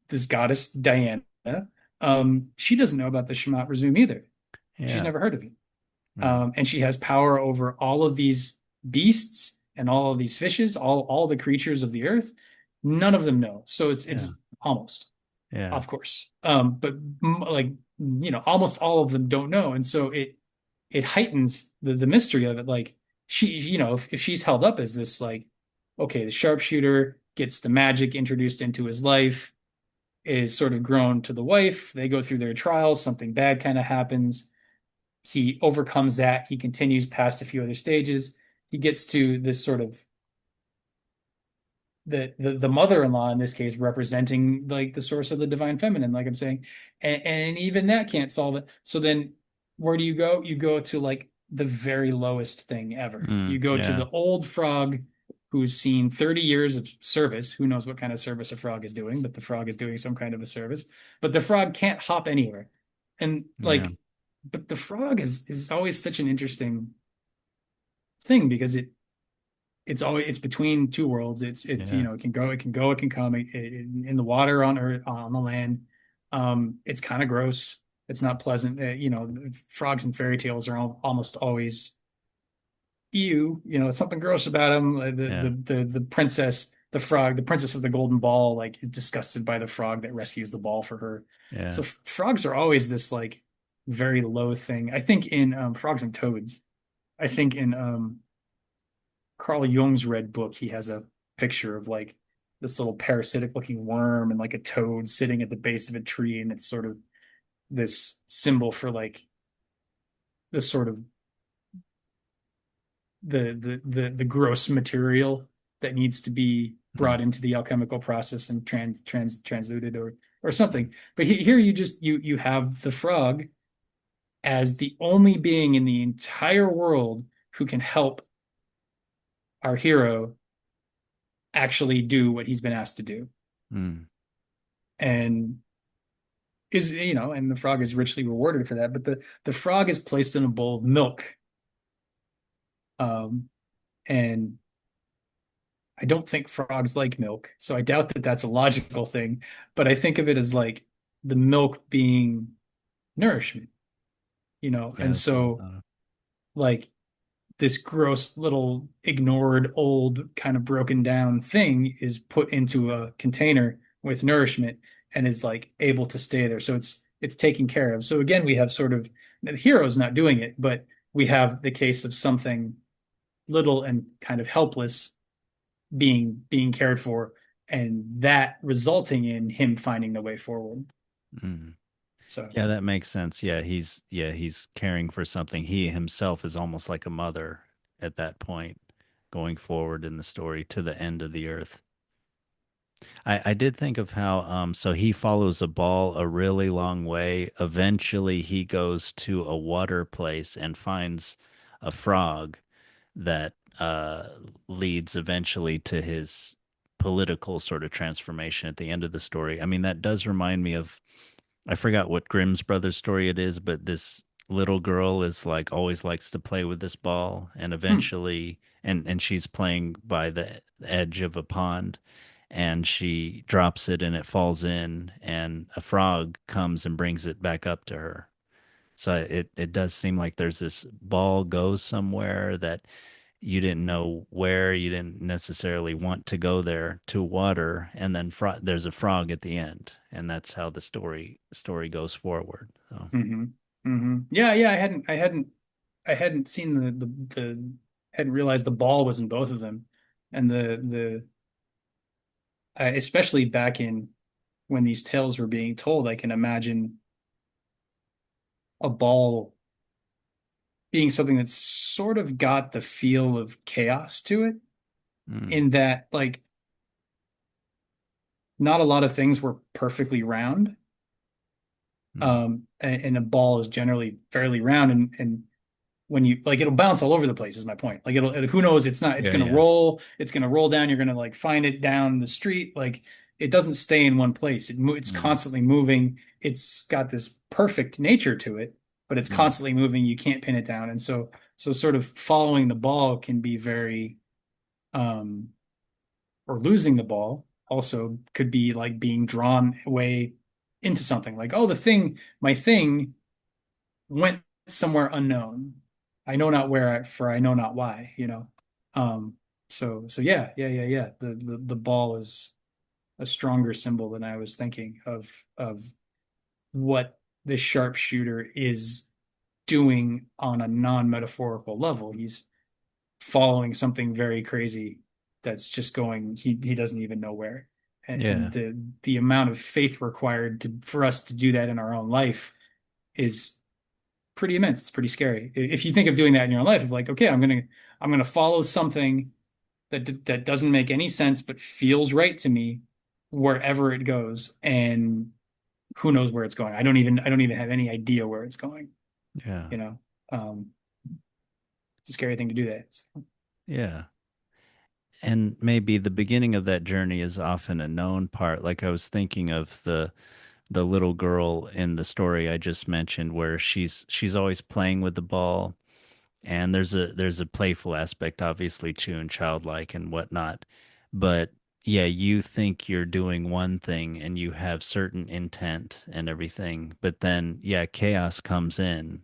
this goddess Diana, she doesn't know about the Shmat Razum either. She's yeah, never heard of it. right, And she has power over all of these beasts and all of these fishes, all the creatures of the earth. None of them know. So it's yeah, almost, yeah, of course, but like almost all of them don't know, and so it heightens the mystery of it. Like if she's held up as this like, okay, the sharpshooter gets the magic introduced into his life, is sort of grown to the wife. They go through their trials. Something bad kind of happens. He overcomes that. He continues past a few other stages. He gets to this sort of the mother-in-law in this case representing like the source of the divine feminine, like I'm saying, and even that can't solve it. So then where do you go to like the very lowest thing ever. You go to yeah, the old frog who's seen 30 years of service. Who knows what kind of service a frog is doing, but the frog is doing some kind of a service. But the frog can't hop anywhere. And Yeah. like, but the frog is always such an interesting thing because it's between two worlds. It's Yeah. it can go, it can come in the water on earth on the land. It's kind of gross. It's not pleasant. Frogs and fairy tales are almost always ew. It's something gross about them. Yeah. The princess, the frog, the princess with the golden ball, like is disgusted by the frog that rescues the ball for her. So Yeah. frogs are always this like very low thing. I think in Frogs and Toads. I think in Carl Jung's Red Book, he has a picture of like this little parasitic looking worm and like a toad sitting at the base of a tree, and it's sort of this symbol for like the sort of the gross material that needs to be Mm. brought into the alchemical process and transluted or something. But here you have the frog as the only being in the entire world who can help our hero actually do what he's been asked to do. Mm. And and the frog is richly rewarded for that. But the frog is placed in a bowl of milk. Um, and I don't think frogs like milk, so I doubt that that's a logical thing. But I think of it as like the milk being nourishment, Yeah, and that's what I so thought of. like this gross little ignored old kind of broken down thing is put into a container with nourishment and is like able to stay there. So it's taken care of. So again, we have sort of the hero's not doing it, but we have the case of something little and kind of helpless being cared for, and that resulting in him finding the way forward. Mm. So Yeah, that makes sense. Yeah, he's caring for something. He himself is almost like a mother at that point, going forward in the story to the end of the earth. I did think of how so he follows a ball a really long way. Eventually he goes to a water place and finds a frog that leads eventually to his political sort of transformation at the end of the story. I mean, that does remind me of, I forgot what Grimm's Brothers story it is, but this little girl is like always likes to play with this ball, and hmm, eventually, and she's playing by the edge of a pond, and she drops it and it falls in, and a frog comes and brings it back up to her. So it does seem like there's this ball goes somewhere that you didn't know where, you didn't necessarily want to go there to water, and then there's a frog at the end, and that's how the story goes forward. So hmm, yeah, I hadn't seen the hadn't realized the ball was in both of them, and the especially back in when these tales were being told, I can imagine a ball being something that's sort of got the feel of chaos to it, mm, in that like not a lot of things were perfectly round. mm, And a ball is generally fairly round, and when you like it'll bounce all over the place is my point. Like who knows, it's yeah, going to yeah, roll, it's going to roll down, you're going to like find it down the street. Like it doesn't stay in one place. It's mm, constantly moving. It's got this perfect nature to it, but it's mm, constantly moving. You can't pin it down. And so sort of following the ball can be very um or losing the ball also could be like being drawn away into something like, oh, my thing went somewhere unknown. I know not where, for I know not why. Um, so yeah. The ball is a stronger symbol than I was thinking of what the sharpshooter is doing on a non-metaphorical level. He's following something very crazy that's just going, he doesn't even know where. And yeah, the amount of faith required for us to do that in our own life is pretty immense. It's pretty scary. If you think of doing that in your own life, of like, okay, I'm gonna follow something that doesn't make any sense but feels right to me wherever it goes, and who knows where it's going. I don't even have any idea where it's going, yeah, you know. Um, it's a scary thing to do that. So, yeah. and maybe the beginning of that journey is often a known part. Like I was thinking of the little girl in the story I just mentioned where she's always playing with the ball, and there's a playful aspect obviously too and childlike and whatnot. But yeah, you think you're doing one thing and you have certain intent and everything, but then yeah, chaos comes in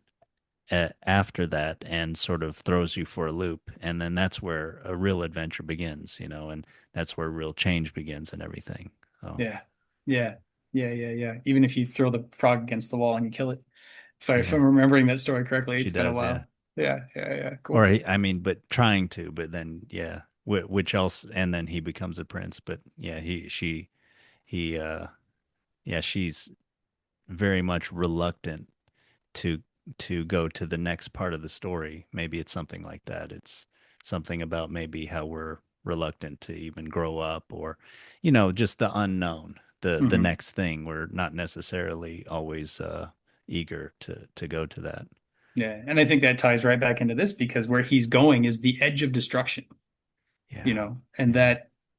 after that and sort of throws you for a loop, and then that's where a real adventure begins, and that's where real change begins and everything. Oh Yeah. Yeah. Yeah. Even if you throw the frog against the wall and you kill it. If yeah, I'm remembering that story correctly, she it's been a does, yeah. while. Yeah. Or Cool. I mean, but trying to, but then yeah, which else? And then he becomes a prince. But yeah, he, yeah, she's very much reluctant to to go to the next part of the story. Maybe it's something like that. It's something about maybe how we're reluctant to even grow up, or just the unknown, the Hmm. next thing. We're not necessarily always eager to go to that. Yeah. And I think that ties right back into this because where he's going is the edge of destruction, Yeah, and yeah,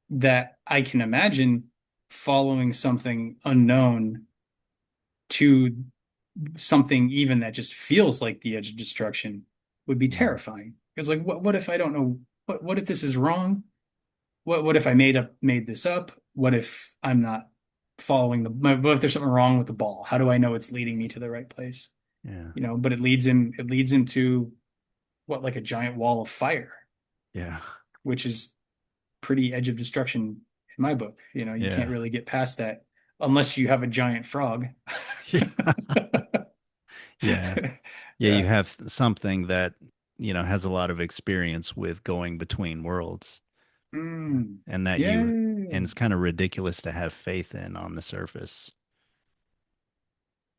that I can imagine following something unknown to something even that just feels like the edge of destruction would be yeah, terrifying. Because like what if I don't know what if this is wrong? What if I made this up? What if I'm not following what if there's something wrong with the ball? How do I know it's leading me to the right place? yeah, But it leads him to what, like a giant wall of fire, yeah, which is pretty edge of destruction in my book. You can't yeah. really get past that unless you have a giant frog. Yeah. Yeah, you Yeah. have something that, has a lot of experience with going between worlds, Mm. and that you Yeah. and it's kind of ridiculous to have faith in on the surface.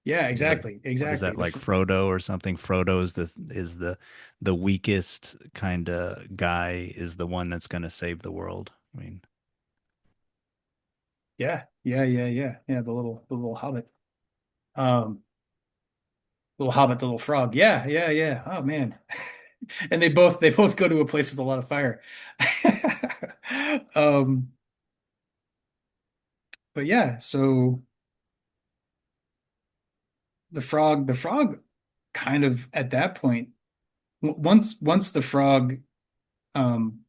Yeah, So exactly. what is Exactly. that, like Frodo or something? Frodo is the weakest kind of guy, is the one that's going to save the world. I mean, Yeah, the little hobbit. Um, little hobbit, the little frog. Yeah. Oh man. And they both go to a place with a lot of fire. Um, but yeah, so the frog kind of at that point, once the frog, um,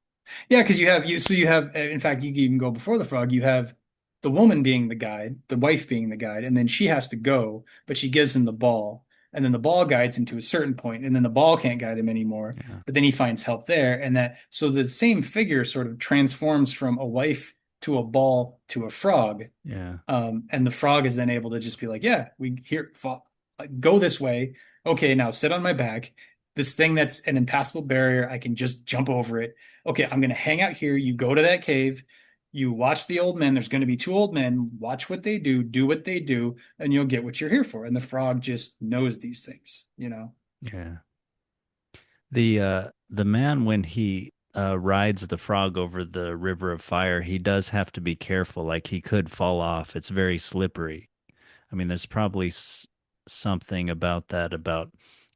yeah, because you have, in fact, you can even go before the frog. You have the woman being the guide, the wife being the guide, and then she has to go, but she gives him the ball, and then the ball guides him to a certain point, and then the ball can't guide him anymore. yeah, But then he finds help there, and that so the same figure sort of transforms from a wife to a ball to a frog. yeah, And the frog is then able to just be like, yeah, go this way. Okay, now sit on my back. This thing that's an impassable barrier, I can just jump over it. Okay, I'm gonna hang out here. You go to that cave. You watch the old men. There's going to be two old men. Watch what they do what they do, and you'll get what you're here for. And the frog just knows these things. yeah. The man, when he rides the frog over the river of fire, he does have to be careful. Like he could fall off. It's very slippery. I mean, there's probably something about that, about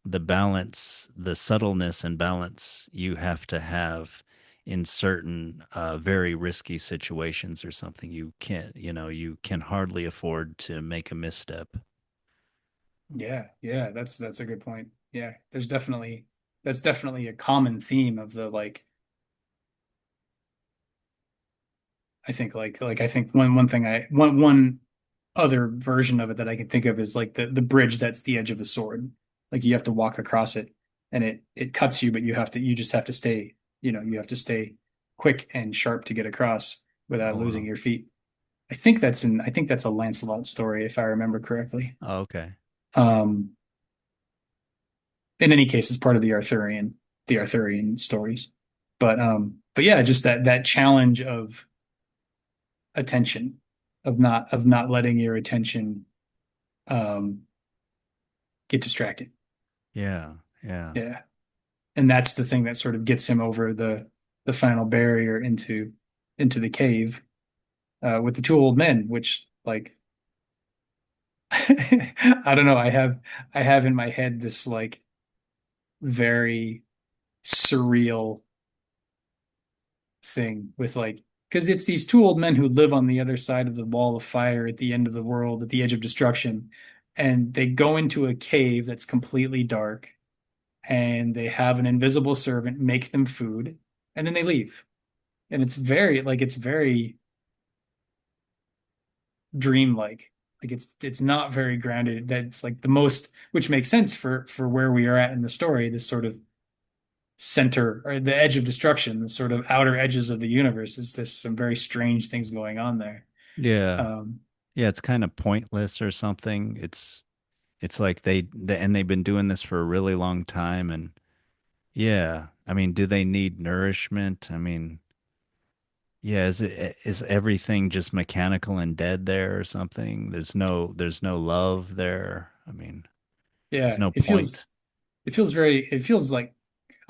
the balance, the subtleness and balance you have to have in certain very risky situations or something. You can hardly afford to make a misstep. Yeah, that's a good point. Yeah, that's definitely a common theme of the like I think one thing one other version of it that I can think of is like the bridge that's the edge of a sword. Like you have to walk across it and it cuts you, but you just have to stay, you have to stay quick and sharp to get across without Oh, losing wow. your feet. I think that's a Lancelot story if I remember correctly. Oh, okay. Um, in any case, it's part of the Arthurian stories. But yeah, just that challenge of attention, of not letting your attention um get distracted. Yeah, yeah, Yeah. And that's the thing that sort of gets him over the final barrier into the cave with the two old men, which like I don't know, I have in my head this like very surreal thing with like, because it's these two old men who live on the other side of the wall of fire at the end of the world, at the edge of destruction, and they go into a cave that's completely dark, and they have an invisible servant make them food, and then they leave. And it's very dreamlike. Like it's not very grounded. That's like the most, which makes sense for where we are at in the story, this sort of center or the edge of destruction, the sort of outer edges of the universe. Is There's some very strange things going on there. Yeah. Um, Yeah, it's kind of pointless or something. It's like and they've been doing this for a really long time and yeah, I mean, do they need nourishment? I mean, yeah, is everything just mechanical and dead there or something? There's no love there. I mean, there's yeah, no point. it feels like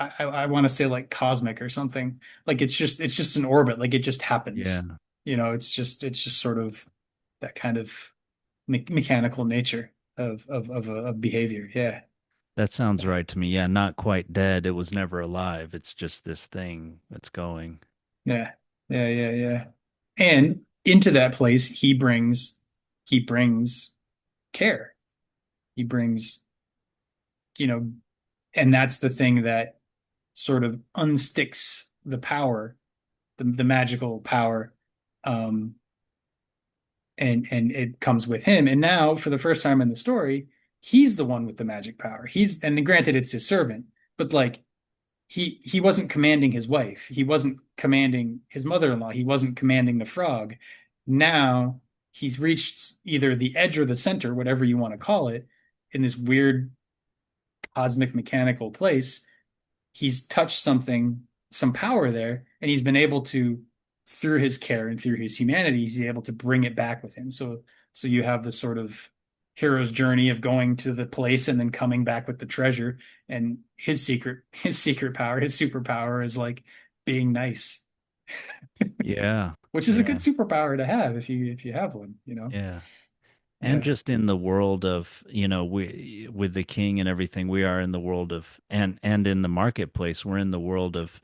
I want to say like cosmic or something. Like it's just an orbit. Like it just Yeah. happens. It's just sort of that kind of mechanical nature of behavior. Yeah. That sounds right to me. Yeah, not quite dead. It was never alive. It's just this thing that's going. Yeah. Yeah. And into that place, he brings care. He brings, you know, and that's the thing that sort of unsticks the power, the magical power. Um, and it comes with him. And now, for the first time in the story, he's the one with the magic power. And granted, it's his servant, but like he wasn't commanding his wife. He wasn't commanding his mother-in-law. He wasn't commanding the frog. Now he's reached either the edge or the center, whatever you want to call it, in this weird cosmic mechanical place. He's touched something, some power there, and he's been able to, through his care and through his humanity, he's able to bring it back with him. So you have this sort of hero's journey of going to the place and then coming back with the treasure. And his secret power, his superpower is like being nice, Yeah. which is a good Yeah. superpower to have if you have one, you know? Yeah. And Yeah. just in the world of, we with the king and everything, we are in the world of and in the marketplace, we're in the world of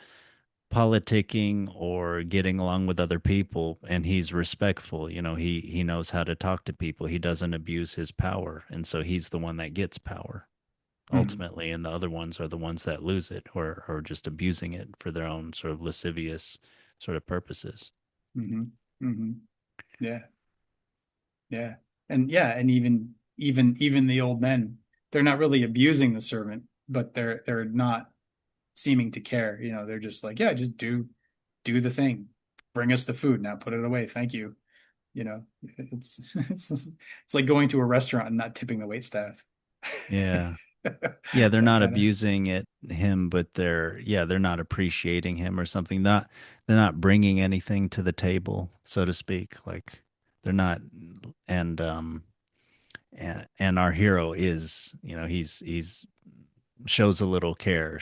politicking or getting along with other people and he's respectful. He knows how to talk to people. He doesn't abuse his power. And so he's the one that gets power hmm ultimately, and the other ones are the ones that lose it or just abusing it for their own sort of lascivious sort of purposes. hmm hmm Yeah. Yeah. And yeah, and even the old men, they're not really abusing the servant, but they're not seeming to care. They're just like, yeah, just do the thing. Bring us the food. Now put it away. Thank you. It's like going to a restaurant and not tipping the wait staff. Yeah. Yeah, It's they're that not kind of abusing him, but they're not appreciating him or something. They're not bringing anything to the table, so to speak. Like they're not, and and our hero is, he's shows a little care,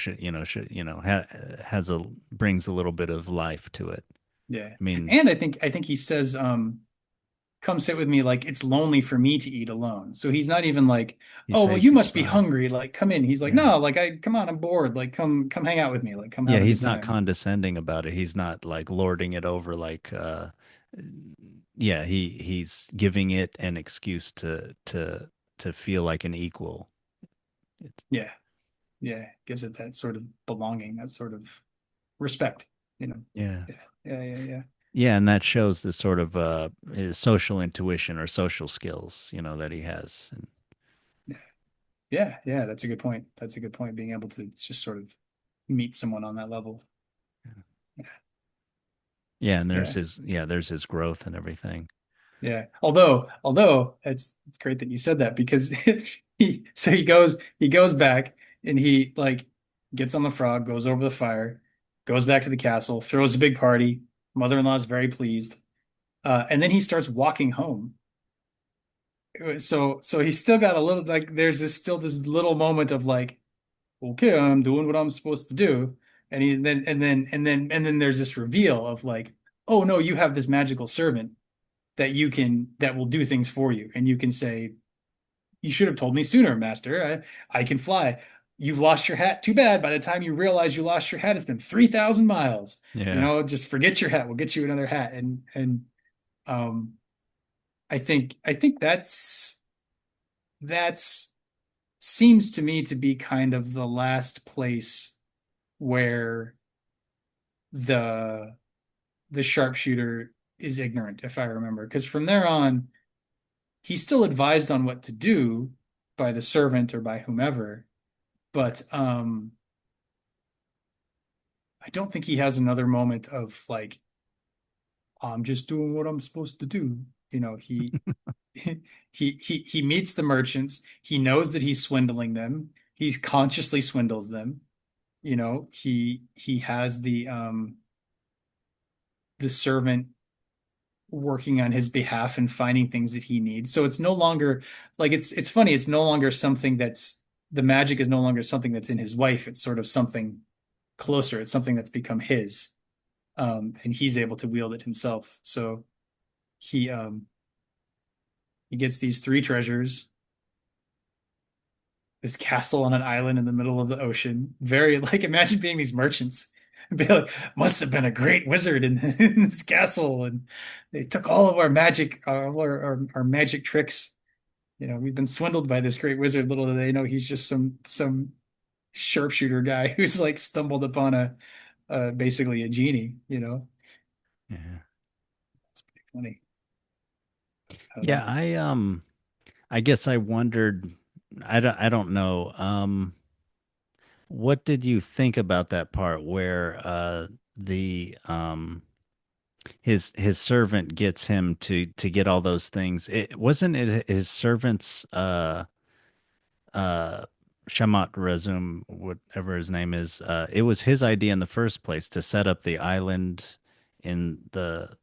has a brings a little bit of life to it. yeah. I mean, And I think he says, come sit with me, like it's lonely for me to eat alone. So he's not even like, he oh, well, saves you his must be spine. hungry. Like, come in. He's like, Yeah. no, like come on, I'm bored. Like, come hang out with me. Like, come Yeah, have a good he's not time. condescending about it. He's not like lording it over like yeah, he's giving it an excuse to feel like an equal. It's, Yeah. Yeah. Gives it that sort of belonging, that sort of respect, you know. yeah. Yeah. Yeah. Yeah, and that shows the sort of his social intuition or social skills, that he has. And Yeah. Yeah. That's a good point. That's a good point. Being able to just sort of meet someone on that level. Yeah. yeah, and Yeah. there's his growth and everything. Yeah. Although it's great that you said that because he goes back and he like gets on the frog, goes over the fire, goes back to the castle, throws a big party. Mother-in-law is very pleased. And then he starts walking home. So he's still got a little like there's still this little moment of like, okay, I'm doing what I'm supposed to do. And then there's this reveal of like, oh no, you have this magical servant that will do things for you. And you can say, you should have told me sooner, master. I can fly. you've lost your hat. Too bad. By the time you realize you lost your hat, it's been 3,000 miles. Yeah. Just forget your hat. We'll get you another hat. And um, I think that's seems to me to be kind of the last place where the the sharpshooter is ignorant, if I remember. Because from there on, he's still advised on what to do by the servant or by whomever, but I don't think he has another moment of like, I'm just doing what I'm supposed to do. He he meets the merchants. He knows that he's swindling them. He's consciously swindles them. He has the servant working on his behalf and finding things that he needs. So it's no longer like it's funny, it's no longer something that's the magic is no longer something that's in his wife. It's sort of something closer. It's something that's become his. And he's able to wield it himself. So he he gets these three treasures, this castle on an island in the middle of the ocean. Very like imagine being these merchants. Be like, must have been a great wizard in this castle, and they took all of our magic, all our magic tricks. We've been swindled by this great wizard. Little do they know he's just some sharpshooter guy who's like stumbled upon a basically a genie. Yeah. It's pretty funny. Yeah, Um, I guess I wondered, I don't know. What did you think about that part where the his servant gets him to get all those things? It wasn't it his servant's uh Shmat Razum, whatever his name is, it was his idea in the first place to set up the island in the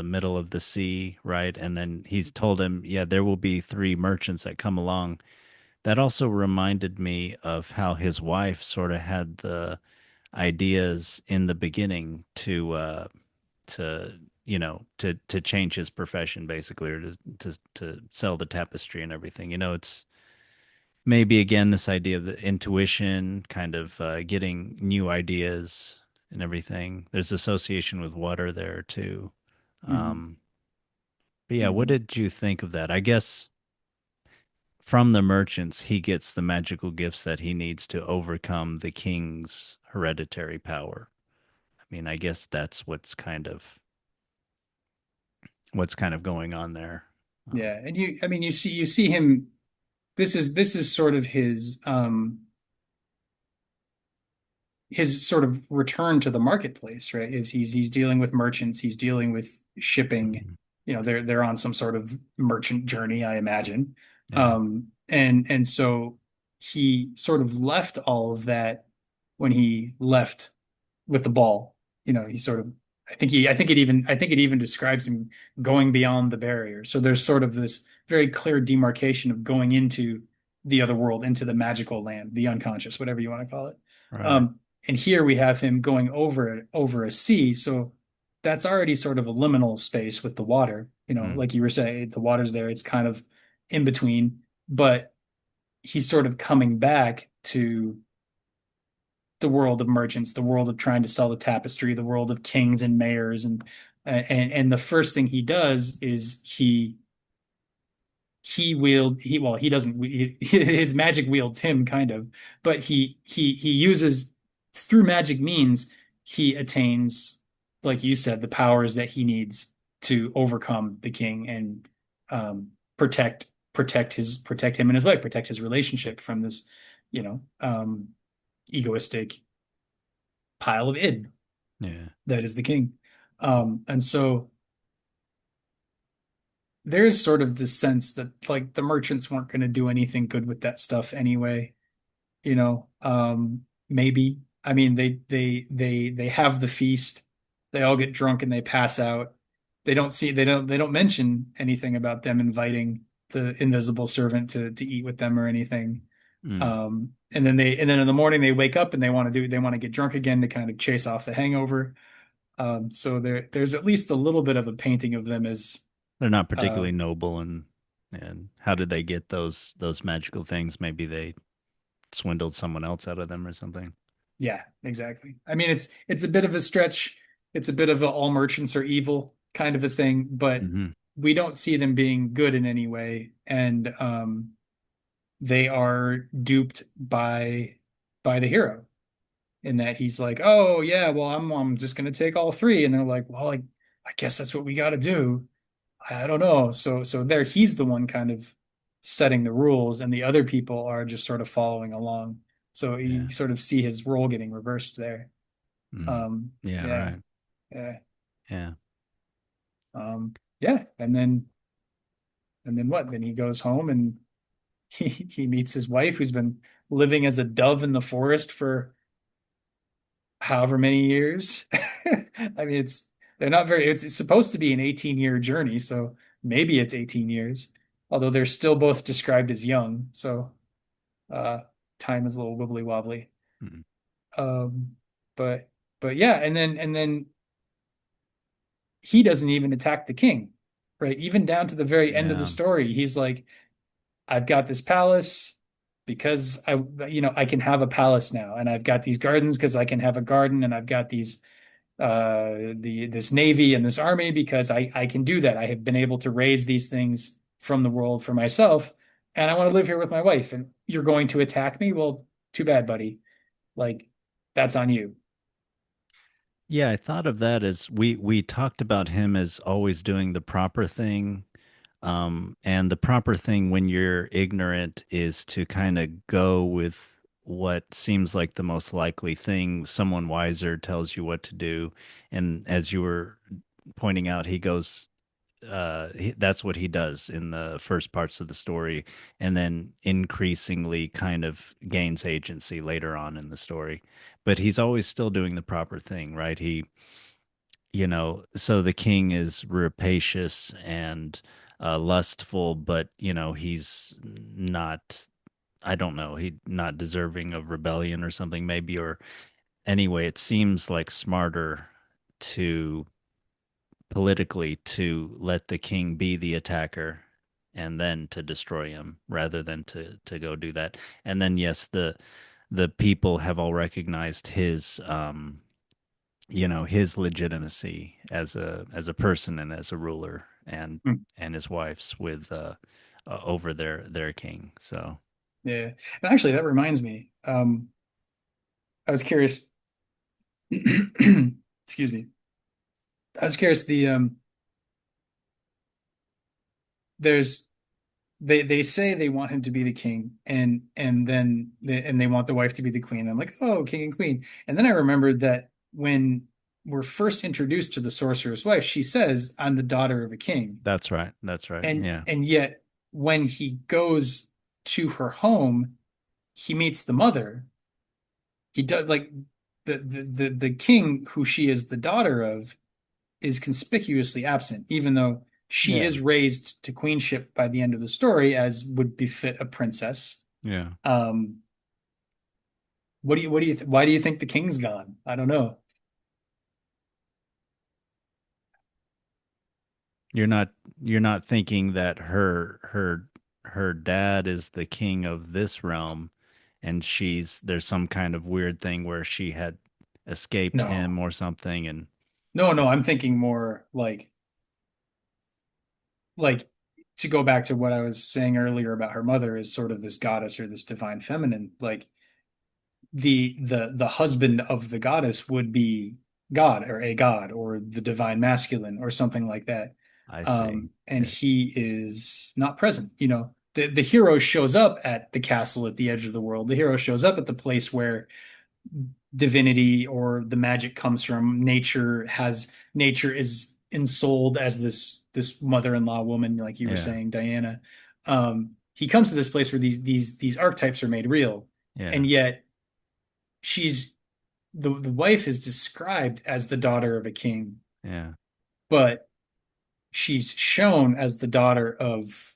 middle of the sea, right? And then he's told him, yeah, there will be three merchants that come along. That also reminded me of how his wife sort of had the ideas in the beginning to to change his profession basically, or to sell the tapestry and everything. It's maybe again this idea of the intuition, kind of getting new ideas and everything. There's association with water there too. mhm, Um, but yeah, what mhm. did you think of that? I guess from the merchants, he gets the magical gifts that he needs to overcome the king's hereditary power. I mean, I guess that's what's kind of going on there. Yeah, and I mean, you see him. This is sort of his sort of return to the marketplace, right? Is he's dealing with merchants, he's dealing with shipping. Mhm. They're on some sort of merchant journey, I imagine. Yeah. And so he sort of left all of that when he left with the ball. He sort of I think it even describes him going beyond the barrier. So there's sort of this very clear demarcation of going into the other world, into the magical land, the unconscious, whatever you want to call it. Right. And here we have him going over a sea. So that's already sort of a liminal space with the water. Mm. Like you were saying, the water's there. It's kind of in between, but he's sort of coming back to the world of merchants, the world of trying to sell the tapestry, the world of kings and mayors, and the first thing he does is he well he doesn't his magic wields him kind of, but he uses through magic means he attains, like you said, the powers that he needs to overcome the king and protect him and his wife, protect his relationship from this egoistic pile of id Yeah. that is the king. And so there is sort of this sense that like the merchants weren't going to do anything good with that stuff anyway. Maybe. I mean, they have the feast. They all get drunk and they pass out. They don't mention anything about them inviting the invisible servant to eat with them or anything. Mm. And then in the morning they wake up and they want to get drunk again to kind of chase off the hangover. So there's at least a little bit of a painting of them as They're not uh, particularly noble, and how did they get those magical things? Maybe they swindled someone else out of them or something. Yeah, exactly. I mean, it's a bit of a stretch. It's a bit of a all merchants are evil kind of a thing, but Hmm. we don't see them being good in any way, and they are duped by the hero in that he's like, "Oh yeah, well I'm just gonna take all three," and they're like, "Well, I guess that's what we got to do." I don't know. So there he's the one kind of setting the rules, and the other people are just sort of following along. So you Yeah. sort of see his role getting reversed there. Mm. Yeah, Yeah, right. yeah, Yeah. yeah. And then what? Then he goes home and he meets his wife, who's been living as a dove in the forest for however many years. I mean, they're not very. It's supposed to be an 18-year journey, so maybe it's 18 years. Although they're still both described as young, so uh, time is a little wibbly wobbly. Mm. Um, but but yeah, and then he doesn't even attack the king, right? Even down to the very end of the Yeah. story, he's like, I've got this palace because I can have a palace now, and I've got these gardens because I can have a garden, and I've got these the this navy and this army because I can do that. I have been able to raise these things from the world for myself, and I want to live here with my wife. And you're going to attack me? Well, too bad, buddy. Like that's on you. Yeah, I thought of that as we talked about him as always doing the proper thing. And the proper thing when you're ignorant is to kind of go with what seems like the most likely thing. Someone wiser tells you what to do. And as you were pointing out, he goes, that's what he does in the first parts of the story, and then increasingly kind of gains agency later on in the story. But he's always still doing the proper thing, right? So the king is rapacious and lustful, but he's not. I don't know. He not deserving of rebellion or something, maybe. Or anyway, it seems like smarter to politically to let the king be the attacker and then to destroy him rather than to go do that. And then yes, the people have all recognized his legitimacy as a person and as a ruler, Hmm. and his wife's with over their king. So Yeah. And actually, that reminds me. I was curious. Excuse me. I was curious. There's they say they want him to be the king, and then they want the wife to be the queen. I'm like, oh, king and queen. And then I remembered that when we're first introduced to the sorcerer's wife, she says, "I'm the daughter of a king," that's right. That's right. Yeah. and yet when he goes to her home, he meets the mother. He does like the king who she is the daughter of is conspicuously absent, even though she Yeah. is raised to queenship by the end of the story, as would befit a princess. Yeah. Um, what do you, why do you think the king's gone? I don't know. You're not you're not thinking that her dad is the king of this realm, and there's some kind of weird thing where she had escaped No, him or something. And no. I'm thinking more like to go back to what I was saying earlier about her mother is sort of this goddess or this divine feminine. Like the husband of the goddess would be God or a god or the divine masculine or something like that. I see. And he is not present. The hero shows up at the castle at the edge of the world. The hero shows up at the place where divinity or the magic comes from. Nature is ensouled as this mother-in-law woman, like you were Yeah. saying, Diana. He comes to this place where these archetypes are made real, Yeah. and yet she's the wife is described as the daughter of a king, Yeah. but she's shown as the daughter of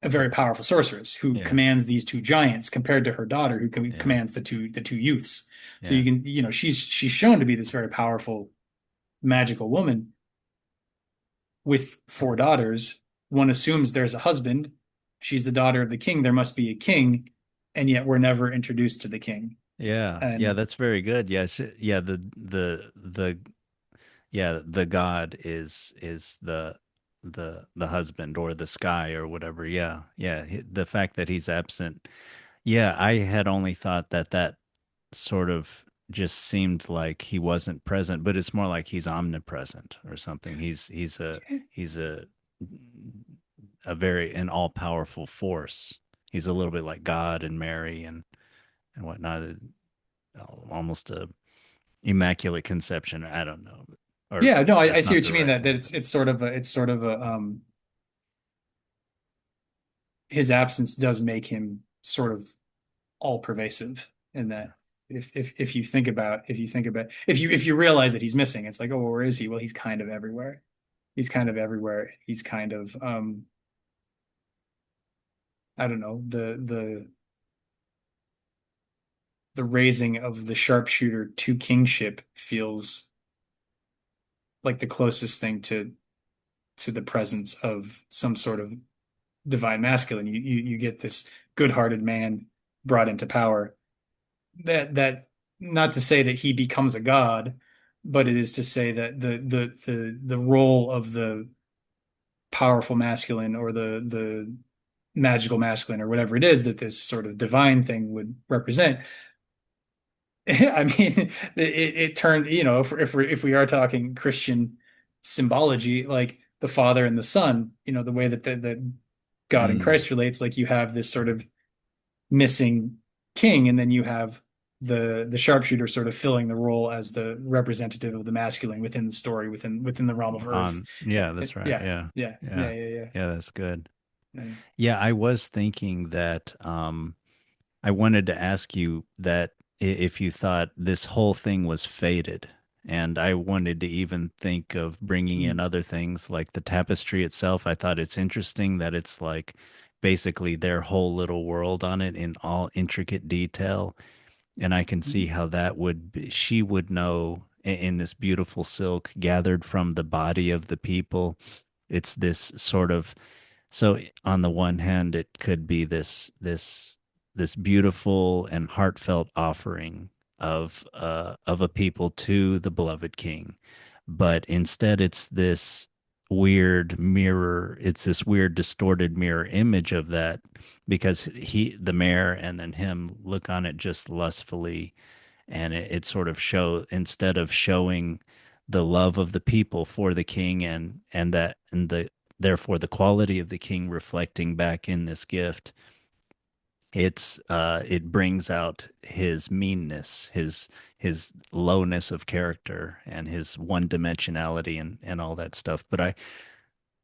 a very powerful sorceress who Yeah. commands these two giants compared to her daughter who Yeah. commands the two youths. So Yeah. she's shown to be this very powerful magical woman with four daughters. One assumes there's a husband. She's the daughter of the king. There must be a king. and yet we're never introduced to the king. Yeah. Yeah, And that's very good. Yeah, yeah, the god is the husband or the sky or whatever. Yeah. Yeah, the fact that he's absent. Yeah, I had only thought that that sort of just seemed like he wasn't present, but it's more like he's omnipresent or something. He's a very an all-powerful force. He's a little bit like God and Mary and whatnot. Almost a immaculate conception. I don't know, or yeah, no, I that's see not what the you mean, right that word, it's but sort of a his absence does make him sort of all pervasive in yeah. that if you think about if you realize that he's missing, it's like, oh, well, where is he? Well, he's kind of everywhere. He's kind of everywhere. He's kind of I don't know, the raising of the sharpshooter to kingship feels like the closest thing to the presence of some sort of divine masculine. You get this good-hearted man brought into power. That not to say that he becomes a god, but it is to say that the role of the powerful masculine or the magical masculine or whatever it is that this sort of divine thing would represent. I mean, it turned, if we are talking Christian symbology, like the Father and the Son, the way that God and Mm, Christ relates, like you have this sort of missing king, and then you have the sharpshooter sort of filling the role as the representative of the masculine within the story, within the realm of Earth. on yeah, that's right. Yeah, Yeah, yeah, yeah, yeah, yeah, yeah. That's good. yeah. Yeah, I was thinking that I wanted to ask you that if you thought this whole thing was fated. And I wanted to even think of bringing in Mm. other things like the tapestry itself. I thought it's interesting that it's like basically their whole little world on it in all intricate detail. And I can see how that would be, she would know in this beautiful silk gathered from the body of the people. It's this sort of so on the one hand, it could be this beautiful and heartfelt offering of a people to the beloved King, but instead it's this weird mirror. It's this weird distorted mirror image of that because the mayor and then him look on it just lustfully, and it sort of show instead of showing the love of the people for the king and that and the therefore the quality of the king reflecting back in this gift, it brings out his meanness, his lowness of character and his one dimensionality and all that stuff. But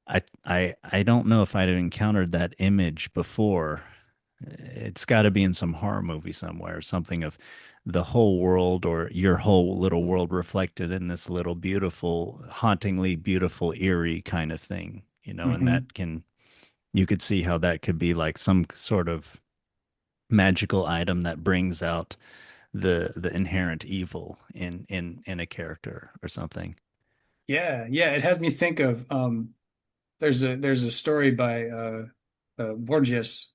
I don't know if I'd have encountered that image before. It's got to be in some horror movie somewhere, something of the whole world or your whole little world reflected in this little beautiful, hauntingly beautiful, eerie kind of thing, and Hmm. that can, you could see how that could be like some sort of magical item that brings out the inherent evil in a character or something. Yeah, yeah. It has me think of there's a story by Borges.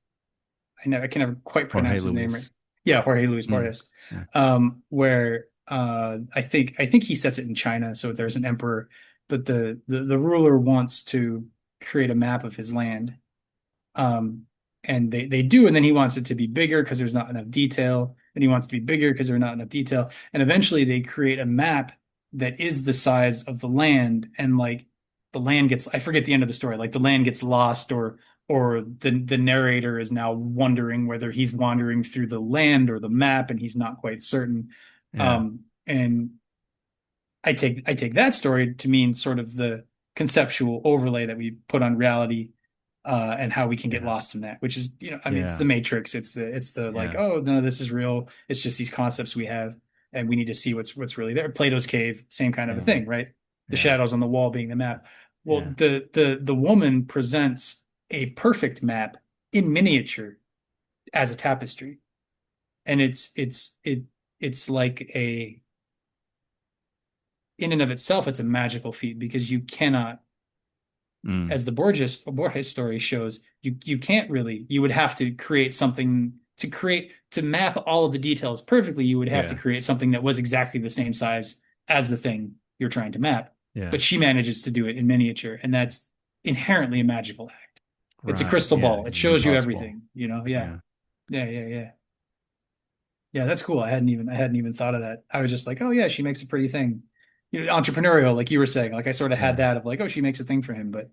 I can never quite Jorge pronounce his name right. Luis. Yeah, Jorge Luis Mm, Borges. yeah. Where I think he sets it in China, so there's an emperor, but the ruler wants to create a map of his land. Um, and they do, and then he wants it to be bigger because there's not enough detail, and he wants to be bigger because there's not enough detail. And eventually they create a map that is the size of the land, and like the land gets, I forget the end of the story, like the land gets lost, or the narrator is now wondering whether he's wandering through the land or the map, and he's not quite certain. Yeah. And I take that story to mean sort of the conceptual overlay that we put on reality, and how we can get Yeah. lost in that, which is, I mean, it's the Yeah. Matrix. It's the like, Yeah. oh no, this is real. It's just these concepts we have, and we need to see what's really there. Plato's cave, same kind of a Yeah. thing, right? The Yeah. shadows on the wall being the map. Well, Yeah. the woman presents a perfect map in miniature as a tapestry, and it's like a in and of itself, it's a magical feat because you cannot, Mm. as the Borges story shows, you can't really, you would have to create something to map all of the details perfectly, you would have to Yeah. create something that was exactly the same size as the thing you're trying to map. Yeah. But she manages to do it in miniature, and that's inherently a magical act. It's a Right. crystal Yeah. ball. It It's shows you impossible. everything, you know? Yeah. Yeah. Yeah, yeah, yeah. Yeah, that's cool. I hadn't even thought of that. I was just like, oh yeah, she makes a pretty thing. You know, entrepreneurial, like you were saying. Like I sort of had Yeah. that of like, oh, she makes a thing for him, but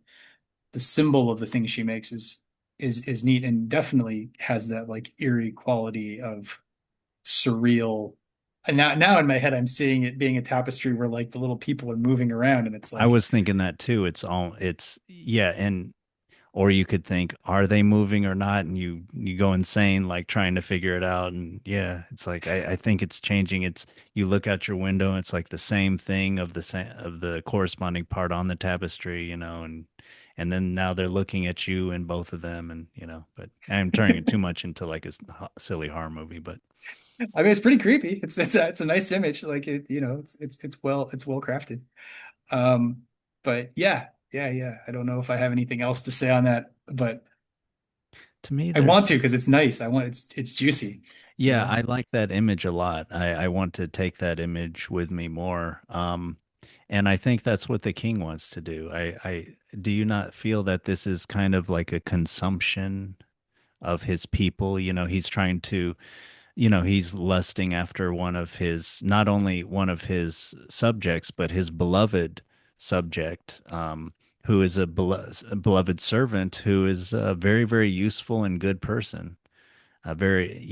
the symbol of the thing she makes is neat and definitely has that like eerie quality of surreal. And now in my head, I'm seeing it being a tapestry where like the little people are moving around, and it's I like, was thinking that too. Yeah, and or you could think, are they moving or not? And you go insane like trying to figure it out. And yeah, it's like I think it's changing. It's you look out your window and it's like the same thing of the corresponding part on the tapestry, and then now they're looking at you and both of them, and but I'm turning it too much into like a silly horror movie, but I mean, it's pretty creepy. It's a nice image. Like it's well crafted. Um, but yeah, yeah, yeah. I don't know if I have anything else to say on that, but to me I want there's to because it's nice. It's juicy, you yeah, know? I like that image a lot. I want to take that image with me more. And I think that's what the king wants to do. Do you not feel that this is kind of like a consumption of his people? He's trying to, he's lusting after not only one of his subjects, but his beloved subject, who is a beloved servant who is a very, very useful and good person, very,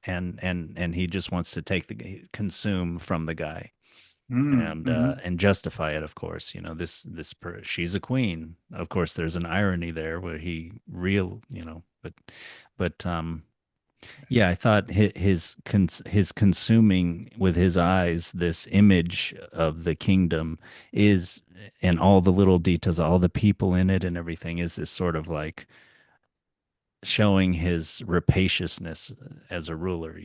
and and he just wants to consume from the guy Mm, hmm. and justify it. Of course, she's a queen. Of course, there's an irony there where he real, but yeah, I thought his consuming with his eyes this image of the kingdom is, and all the little details, all the people in it and everything, is this sort of like showing his rapaciousness as a ruler.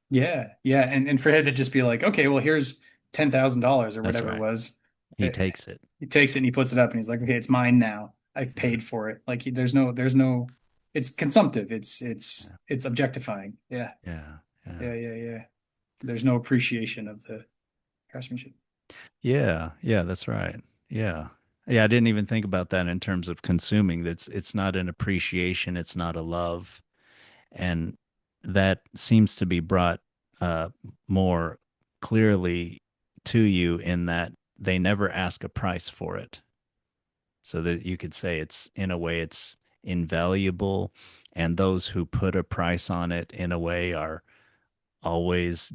Yeah, yeah, and for him to just be like, okay, well, here's $10,000 or That's whatever it right. was. He Uh, takes it. He takes it and he puts it up and he's like, okay, it's mine now. I've Yeah. paid for it. Like there's no, it's consumptive. Yeah. It's objectifying. Yeah, Yeah. Yeah. yeah, yeah, yeah. There's no appreciation of the craftsmanship. Yeah. Yeah. That's right. Yeah. Yeah. I didn't even think about that in terms of consuming. It's not an appreciation. It's not a love. And that seems to be brought uh, more clearly to you in that they never ask a price for it. So that you could say it's, in a way, it's invaluable. And those who put a price on it, in a way, are always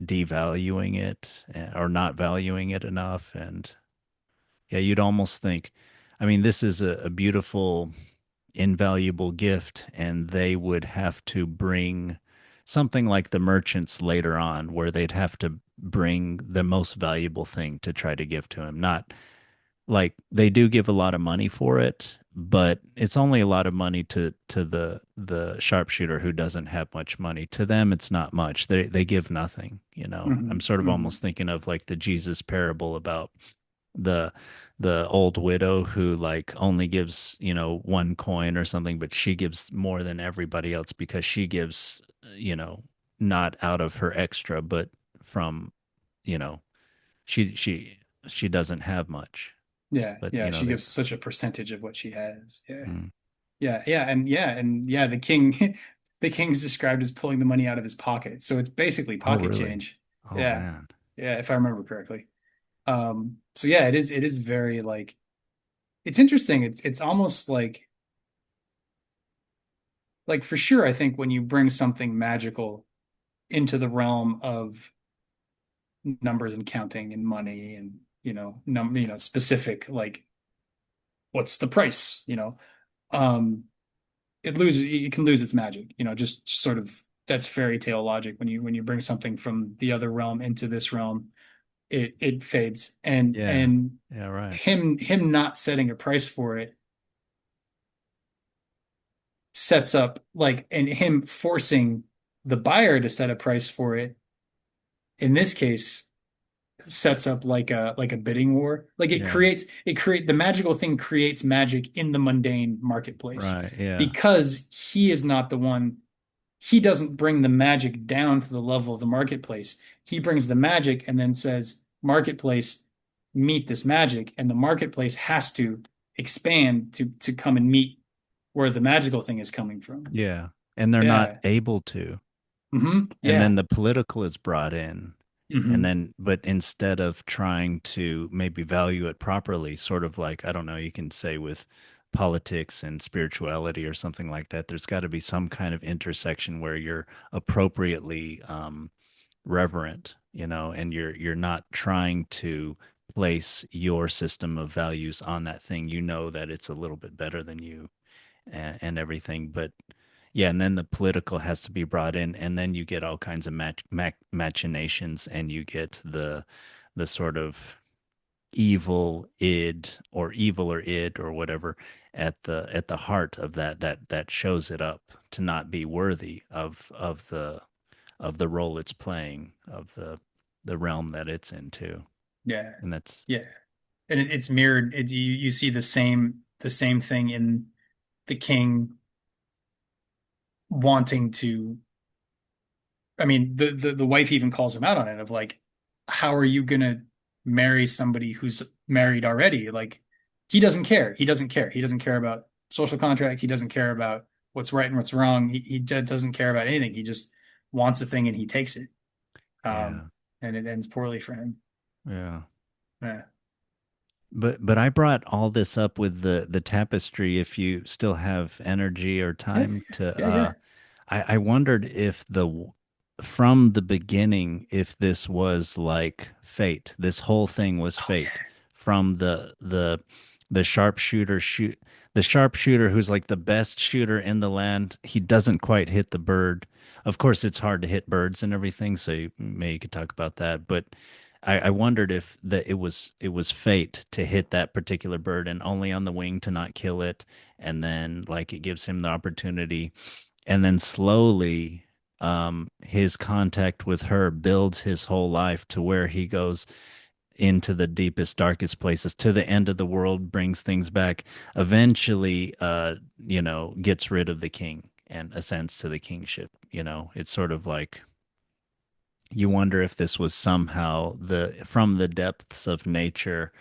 devaluing it, or not valuing it enough. And yeah, you'd almost think, I mean, this is a beautiful, invaluable gift, and they would have to bring something like the merchants later on, where they'd have to bring the most valuable thing to try to give to him. Not like they do give a lot of money for it, but it's only a lot of money to the sharpshooter who doesn't have much money. To them, it's not much. They give nothing. I'm Hmm, sort of hmm. almost thinking of like the Jesus parable about the the old widow who like only gives one coin or something, but she gives more than everybody else because she gives not out of her extra, but from you know she she she doesn't have much, Yeah, but yeah. She they. gives such a percentage of what she has. Yeah, Mm. yeah, yeah. The king, the king's described as pulling the money out of his pocket. So it's basically Oh, pocket really? change. Oh, Yeah, man. yeah. If I remember correctly. So yeah, it is very like it's interesting. It's almost like for sure, I think when you bring something magical into the realm of numbers and counting and money and specific like what's the price, um it can lose its magic, just sort of that's fairy tale logic when you bring something from the other realm into this realm, it fades Yeah. and Yeah, right. him not setting a price for it sets up like and him forcing the buyer to set a price for it in this case sets up like a bidding war. Like Yeah. the magical thing creates magic in the mundane marketplace Right. Yeah. because he is not the one. He doesn't bring the magic down to the level of the marketplace. He brings the magic and then says, "Marketplace, meet this magic," and the marketplace has to expand to come and meet where the magical thing is coming from. Yeah. And they're not Yeah. able to. And then Yeah. the political is brought in. And hmm then, but instead of trying to maybe value it properly, sort of like, I don't know, you can say with politics and spirituality or something like that, there's got to be some kind of intersection where you're appropriately reverent, and you're not trying to place your system of values on that thing. You know that it's a little bit better than you, and everything. But yeah, and then the political has to be brought in, and then you get all kinds of machinations, and you get the sort of evil or id or whatever at the heart of that shows it up to not be worthy of the role it's playing, of the realm that it's into. Yeah. And that's Yeah. And it's mirrored. You see the same thing in the king wanting to. I mean, the wife even calls him out on it of like, how are you gonna marry somebody who's married already? Like, he doesn't care. He doesn't care. He doesn't care about social contract. He doesn't care about what's right and what's wrong. Doesn't care about anything. He just wants a thing and he takes it. yeah. And it ends poorly for him. Yeah. Yeah. But I brought all this up with the tapestry. If you still have energy or Yeah. time to, Yeah. Yeah. I wondered if from the beginning, if this was like fate. This whole thing was Oh fate from the sharpshooter shoot the sharpshooter who's like the best shooter in the land. He doesn't quite hit the bird. Of course, it's hard to hit birds and everything, so maybe you could talk about that. But I wondered if it was fate to hit that particular bird and only on the wing to not kill it, and then like it gives him the opportunity, and then slowly his contact with her builds his whole life to where he goes into the deepest, darkest places to the end of the world, brings things back, eventually, gets rid of the king and ascends to the kingship. It's sort of like you wonder if this was somehow the from the depths of nature,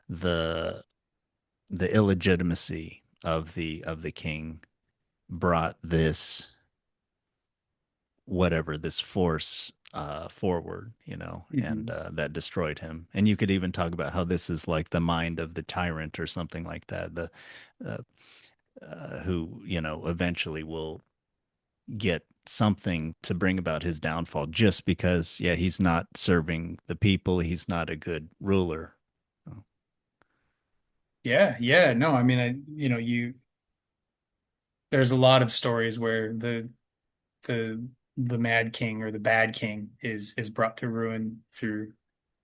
the the illegitimacy of the king brought this whatever this force forward, and hmm that destroyed him. And you could even talk about how this is like the mind of the tyrant or something like that, the uh, who eventually will get something to bring about his downfall just because, yeah, he's not serving the people, he's not a good ruler. Oh. Yeah. Yeah. No, I mean, there's a lot of stories where the the Mad King or the Bad King is brought to ruin through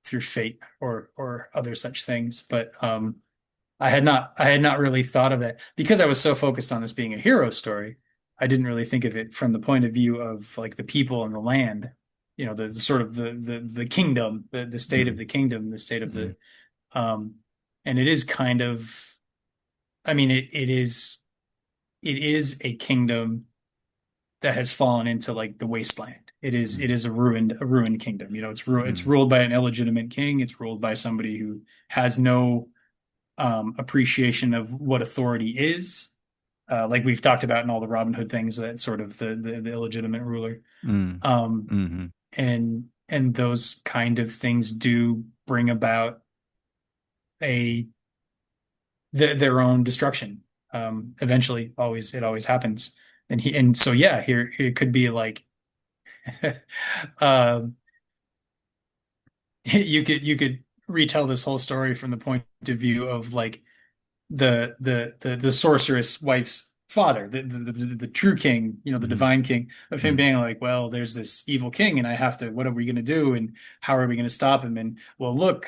fate or other such things. But I had not really thought of it because I was so focused on this being a hero story. I didn't really think of it from the point of view of like the people and the land, the sort of the kingdom, the state of Mm, the kingdom, the state of mm, um, and it is kind of, I mean, it is a kingdom that has fallen into like the wasteland. It mm, is a ruined kingdom. It's mm, ruled by an illegitimate king. It's ruled by somebody who has no appreciation of what authority is. Like we've talked about in all the Robin Hood things, that sort of the illegitimate ruler. mm, Um, mm, and those kind of things do bring about a their own destruction. Eventually, always it always happens. And so yeah, here it could be like um, you could retell this whole story from the point of view of like the sorceress wife's father, the true king, the mm, divine king, of him mm, being like, well, there's this evil king, and I have to. What are we going to do? And how are we going to stop him? And well, look,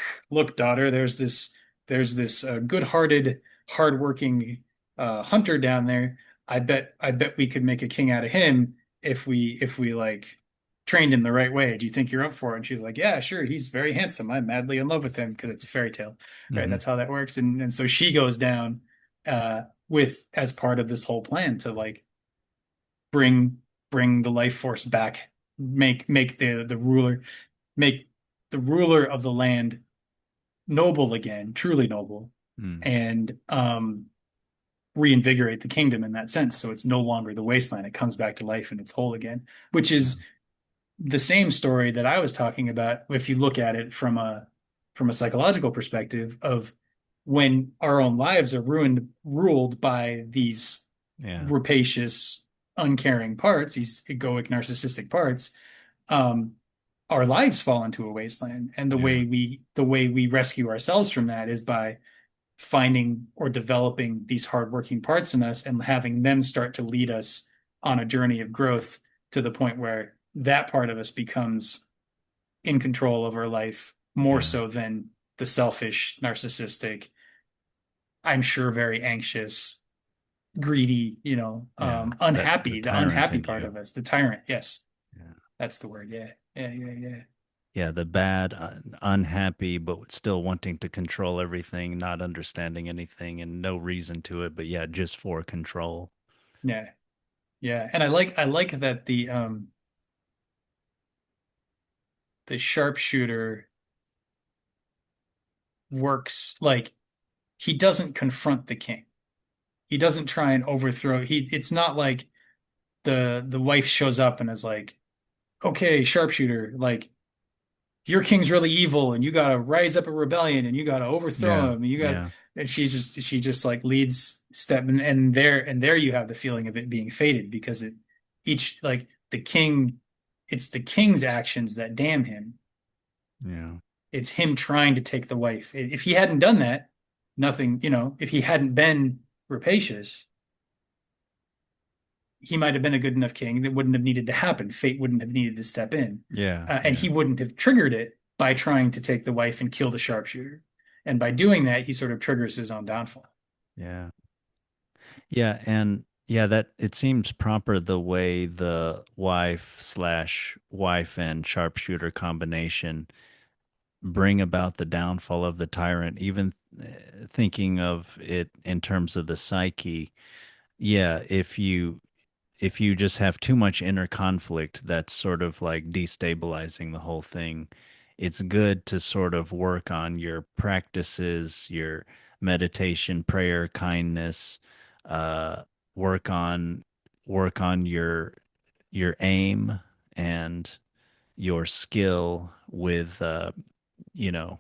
daughter, there's this good-hearted, hardworking hunter down there. I bet we could make a king out of him if we like. trained him the right way. Do you think you're up for it? And she's like, yeah, sure. He's very handsome. I'm madly in love with him because it's a fairy tale, right? Hmm. That's how that works. And so she goes down with as part of this whole plan to like bring bring the life force back, make the ruler make the ruler of the land noble again, truly noble, Mm. and reinvigorate the kingdom in that sense. So it's no longer the wasteland. It comes back to life and it's whole again, which Yeah. is the same story that I was talking about if you look at it from a psychological perspective of when our own lives are ruled by these Yeah. rapacious, uncaring parts, these egoic, narcissistic parts, um, our lives fall into a wasteland. And Yeah. the way we rescue ourselves from that is by finding or developing these hardworking parts in us and having them start to lead us on a journey of growth to the point where that part of us becomes in control of our life more Yeah. so than the selfish, narcissistic, I'm sure very anxious, greedy, Yeah. That the the tyrant unhappy in part you. of us, the tyrant. Yes, Yeah. that's the word. Yeah. Yeah. Yeah. Yeah. Yeah, the bad, unhappy, but still wanting to control everything, not understanding anything, and no reason to it, but yeah, just for control. Yeah. Yeah. And I like that the sharpshooter works like he doesn't confront the king. He doesn't try and overthrow. It's not like the wife shows up and is like, "Okay, sharpshooter, like your king's really evil and you got to rise up a rebellion and you got to overthrow Yeah, him and you got." yeah, And she just like leads step and there you have the feeling of it being fated because it each like the king it's the king's actions that damn him. yeah, It's him trying to take the wife. If he hadn't done that, nothing, if he hadn't been rapacious, he might have been a good enough king that wouldn't have needed to happen. Fate wouldn't have needed to step in. yeah, And yeah, he wouldn't have triggered it by trying to take the wife and kill the sharpshooter. And by doing that, he sort of triggers his own downfall. yeah. Yeah, and yeah, that it seems proper the way the wife and sharpshooter combination bring about the downfall of the tyrant, even thinking of it in terms of the psyche. Yeah, if you just have too much inner conflict that's sort of like destabilizing the whole thing, it's good to sort of work on your practices, your meditation, prayer, kindness, uh, work on your aim and your skill with you know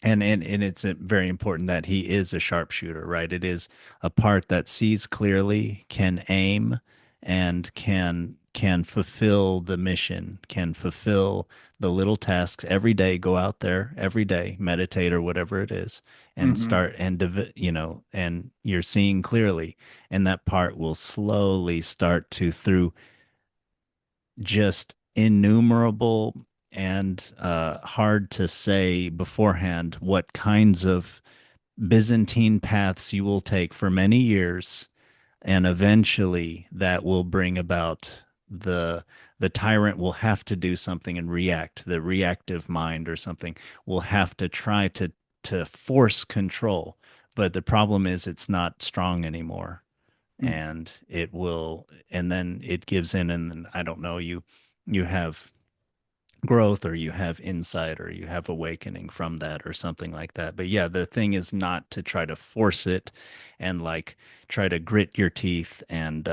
and it's very important that he is a sharpshooter, right? It is a part that sees clearly, can aim, and can fulfill the mission, can fulfill the little tasks every day. Go out there every day, meditate or whatever it is, and Hmm. start and and you're seeing clearly, and that part will slowly start to through just innumerable and hard to say beforehand what kinds of Byzantine paths you will take for many years, and eventually that will bring about the tyrant will have to do something and react. The reactive mind or something will have to try to force control. But the problem is it's not strong anymore, and it will, and then it gives in, and then, I don't know, you have growth or you have insight or you have awakening from that or something like that. But yeah, the thing is not to try to force it and like try to grit your teeth and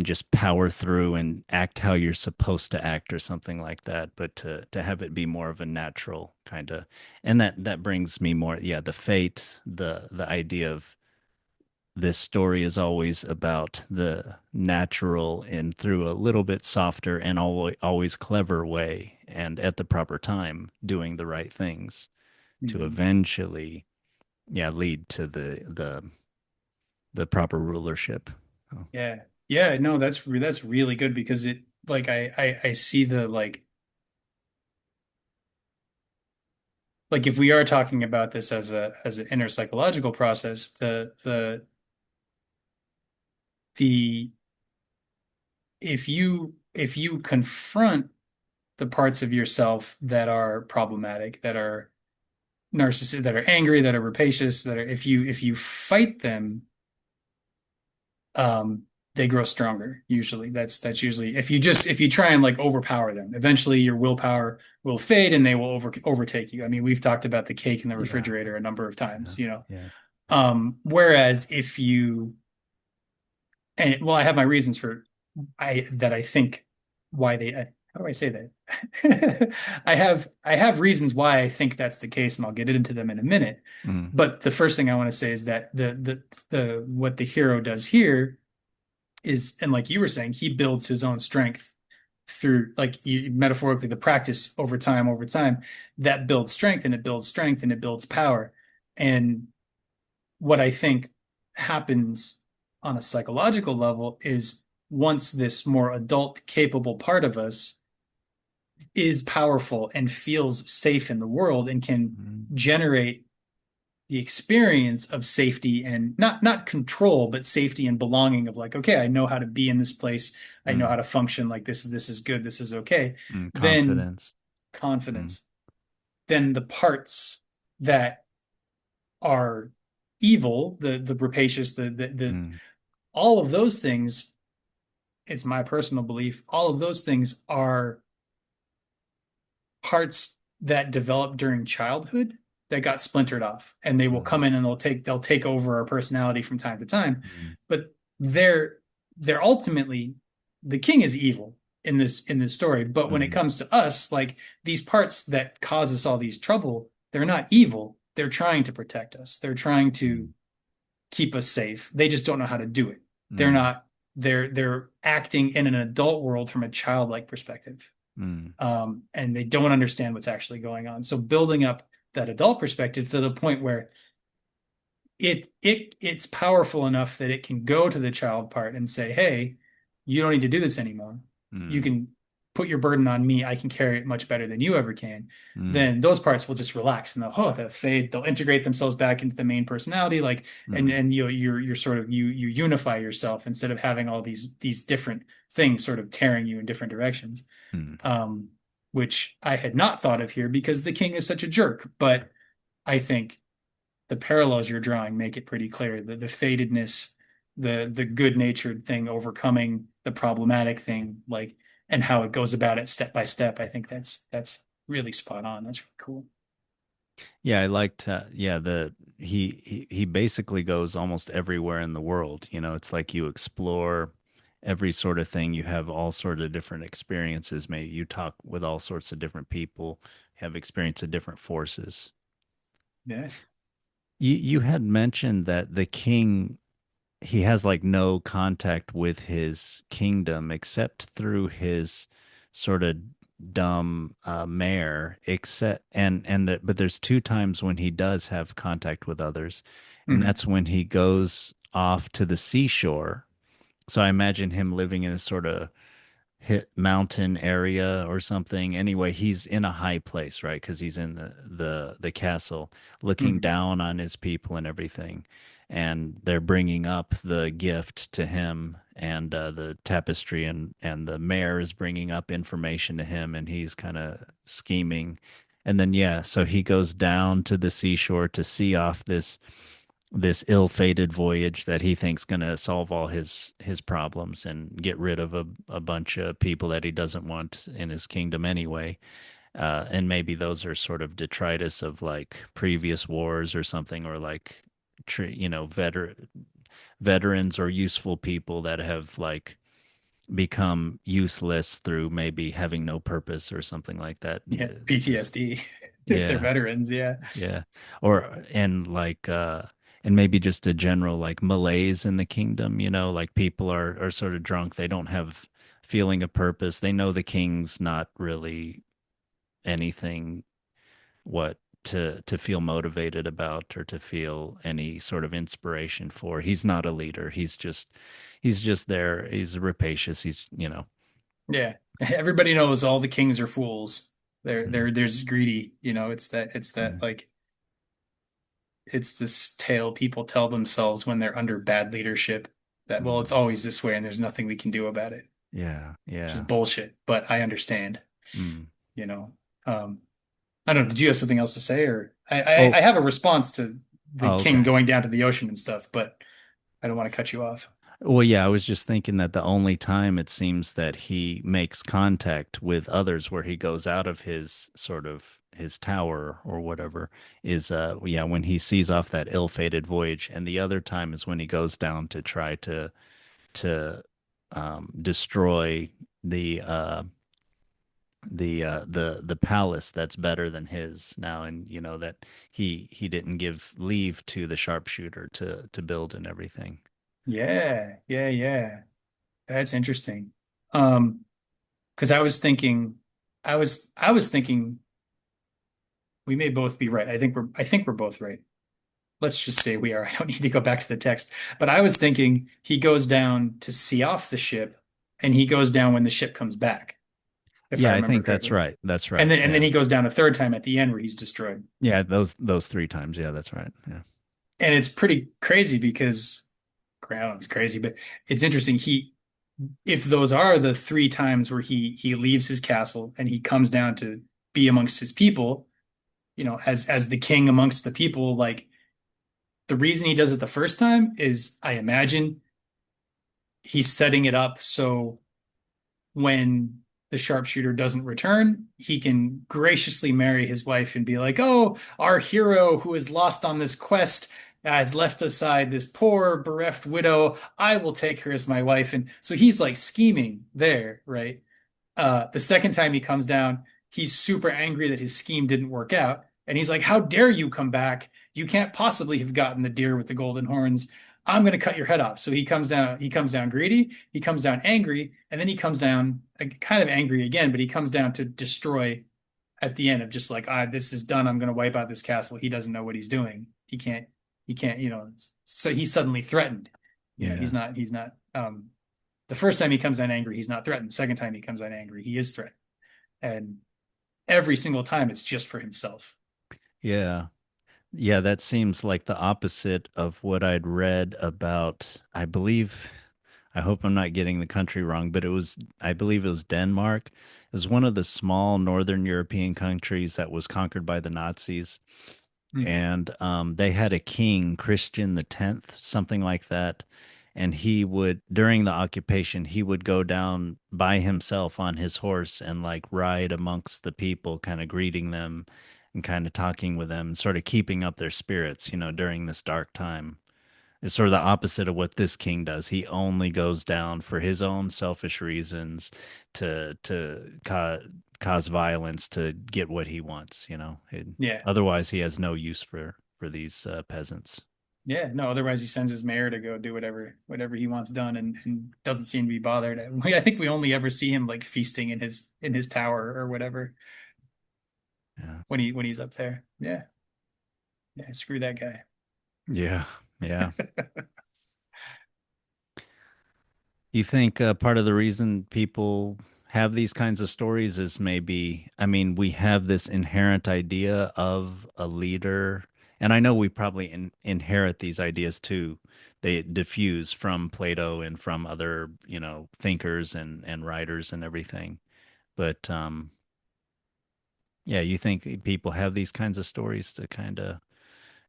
just power through and act how you're supposed to act or something like that, but to have it be more of a natural kind of, and that brings me more, yeah, the fate, the idea of this story is always about the natural and through a little bit softer and always clever way and at the proper time doing the right things to Hmm. eventually, yeah, lead to the proper rulership. Oh, Yeah. Yeah, no, that's really good because it like I see the like if we are talking about this as an inner psychological process, the if you confront the parts of yourself that are problematic, that are narcissistic, that are angry, that are rapacious, that are if you fight them, um, they grow stronger. Usually, that's usually if you try and like overpower them, eventually your willpower will fade and they will overtake you. I mean, we've talked about the cake in the Yeah. refrigerator a number of Yeah. times, you know. Yeah. Whereas if you and well, I have my reasons for I think why they how do I say that? I have reasons why I think that's the case, and I'll get into them in a minute. Mm. But the first thing I want to say is that the what the hero does here is, and like you were saying, he builds his own strength through like metaphorically the practice over time that builds strength and it builds strength and it builds power. And what I think happens on a psychological level is once this more adult capable part of us is powerful and feels safe in the world and can Mm. generate the experience of safety and not control, but safety and belonging of like, okay, I know how to be in this place. I know how Mm. to function like this is good, this is okay. Mm. Then Confidence. Mm. confidence. Then the parts that are evil, the rapacious, the Mm. all of those things, it's my personal belief, all of those things are parts that develop during childhood that got splintered off and they will come Mm. in and they'll take over our personality from time to time. Mm. But they're ultimately the king is evil in this story. But when it Mm. comes to us, like these parts that cause us all these trouble, they're not evil. They're trying to protect us. They're trying to Mm. keep us safe. They just don't know how to do it. They're Mm. not they're acting in an adult world from a childlike perspective, Mm. and they don't understand what's actually going on. So building up that adult perspective to the point where it's powerful enough that it can go to the child part and say, "Hey, you don't need to do this anymore. You Mm. can put your burden on me. I can carry it much better than you ever can." Mm. Then those parts will just relax and they'll fade. They'll integrate themselves back into the main personality, like Mm. and you're sort of you unify yourself instead of having all these different things sort of tearing you in different directions. Mm. Um, which I had not thought of here because the king is such a jerk, but I think the parallels you're drawing make it pretty clear. The fadedness, the good-natured thing overcoming the problematic thing, like and how it goes about it step by step. I think that's really spot on. That's really cool. Yeah, I liked yeah, the he basically goes almost everywhere in the world. You know, it's like you explore every sort of thing. You have all sort of different experiences. Maybe you talk with all sorts of different people, have experience of different forces. Yeah. You had mentioned that the king he has like no contact with his kingdom except through his sort of dumb mare except and that but there's two times when he does have contact with others and Mhm. that's when he goes off to the seashore, so I imagine him living in a sort of hit mountain area or something. Anyway, he's in a high place, right? Because he's in the castle, looking Mhm. down on his people and everything, and they're bringing up the gift to him and the tapestry, and the mayor is bringing up information to him, and he's kind of scheming. And then yeah, so he goes down to the seashore to see off this ill-fated voyage that he thinks going to solve all his problems and get rid of a bunch of people that he doesn't want in his kingdom anyway. And maybe those are sort of detritus of like previous wars or something, or like you know, veterans or useful people that have like become useless through maybe having no purpose or something like that. Yeah. PTSD if they're Yeah. veterans. Yeah. Yeah. Or and maybe just a general like malaise in the kingdom, you know, like people are sort of drunk. They don't have feeling of purpose. They know the king's not really anything what to feel motivated about or to feel any sort of inspiration for. He's not a leader. He's just there. He's rapacious. He's, you know. Yeah. Everybody knows all the kings are fools. Mm. They're just greedy. You know, it's that Mm. like it's this tale people tell themselves when they're under bad leadership that, well, it's Mm. always this way and there's nothing we can do about it, Yeah. which is Yeah. bullshit, but I understand. Mm. you know. Um, I don't know. Did you have something else to say, or I Oh, have a response to the oh, king okay. going down to the ocean and stuff, but I don't want to cut you off. Well, yeah, I was just thinking that the only time it seems that he makes contact with others where he goes out of his sort of his tower or whatever is yeah, when he sees off that ill-fated voyage, and the other time is when he goes down to try to destroy the the palace that's better than his now, and you know that he didn't give leave to the sharpshooter to build and everything. Yeah, yeah, yeah. That's interesting. Um, because I was thinking we may both be right. I think we're both right. Let's just say we are. I don't need to go back to the text. But I was thinking he goes down to see off the ship, and he goes down when the ship comes back, if I Yeah, I remember think that's correctly. right. That's And right. then Yeah. he goes down a third time at the end where he's destroyed. Yeah, those three times. Yeah, that's right. Yeah. And it's pretty crazy because I don't know, it's crazy, but it's interesting. If those are the three times where he leaves his castle and he comes down to be amongst his people, as the king amongst the people, like the reason he does it the first time is I imagine he's setting it up so when the sharpshooter doesn't return, he can graciously marry his wife and be like, "Oh, our hero who is lost on this quest has left aside this poor bereft widow. I will take her as my wife." And so he's like scheming there, right? The second time he comes down, he's super angry that his scheme didn't work out. And he's like, "How dare you come back? You can't possibly have gotten the deer with the golden horns. I'm going to cut your head off." So he comes down greedy, he comes down angry, and then he comes down kind of angry again, but he comes down to destroy at the end of just like, this is done. I'm going to wipe out this castle. He doesn't know what he's doing. He can't, so he's suddenly threatened. He's Yeah. not, the first time he comes down angry, he's not threatened. Second time he comes down angry, he is threatened. And every single time it's just for himself. Yeah. Yeah, that seems like the opposite of what I'd read about, I believe, I hope I'm not getting the country wrong, but I believe it was Denmark. It was one of the small northern European countries that was conquered by the Nazis. Mm. And they had a king, Christian the 10th, something like that. And he would, during the occupation, he would go down by himself on his horse and like ride amongst the people, kind of greeting them and kind of talking with them, sort of keeping up their spirits, during this dark time. It's sort of the opposite of what this king does. He only goes down for his own selfish reasons to cause violence to get what he wants. Yeah. Otherwise, he has no use for these peasants. Yeah. No, otherwise he sends his mayor to go do whatever he wants done and doesn't seem to be bothered. I think we only ever see him like feasting in his tower or whatever Yeah, when he's up there. Yeah. Yeah. Screw that guy. yeah, yeah. You think part of the reason people have these kinds of stories is maybe, I mean, we have this inherent idea of a leader, and I know we probably inherit these ideas too. They diffuse from Plato and from other, thinkers and writers and everything. But yeah, you think people have these kinds of stories to kind of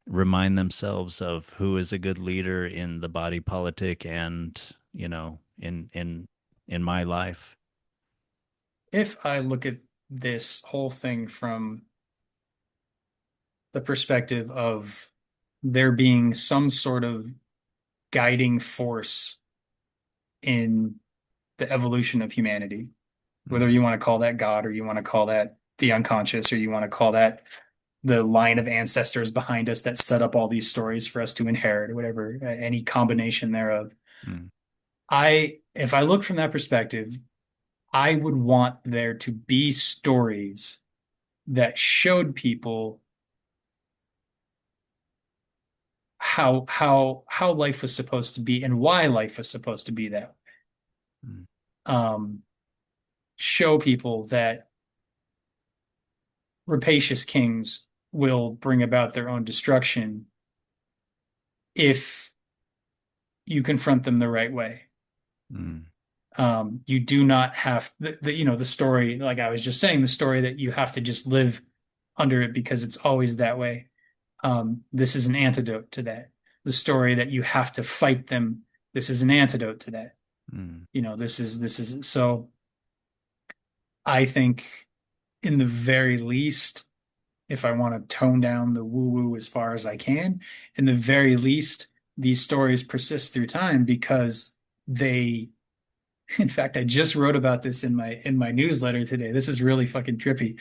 remind themselves of who is a good leader in the body politic and, in my life. If I look at this whole thing from the perspective of there being some sort of guiding force in the evolution of humanity, whether Mm, you want to call that God or you want to call that the unconscious or you want to call that the line of ancestors behind us that set up all these stories for us to inherit, or whatever, any combination thereof. mm, If I look from that perspective, I would want there to be stories that showed people how life was supposed to be and why life was supposed to be that mm, way. Show people that rapacious kings will bring about their own destruction if you confront them the right way. mm. You do not have the story, like I was just saying, the story that you have to just live under it because it's always that way. This is an antidote to that. The story that you have to fight them. This is an antidote to that. Mm. This is so I think in the very least, if I want to tone down the woo-woo as far as I can, in the very least, these stories persist through time because they, in fact, I just wrote about this in my newsletter today. This is really fucking trippy.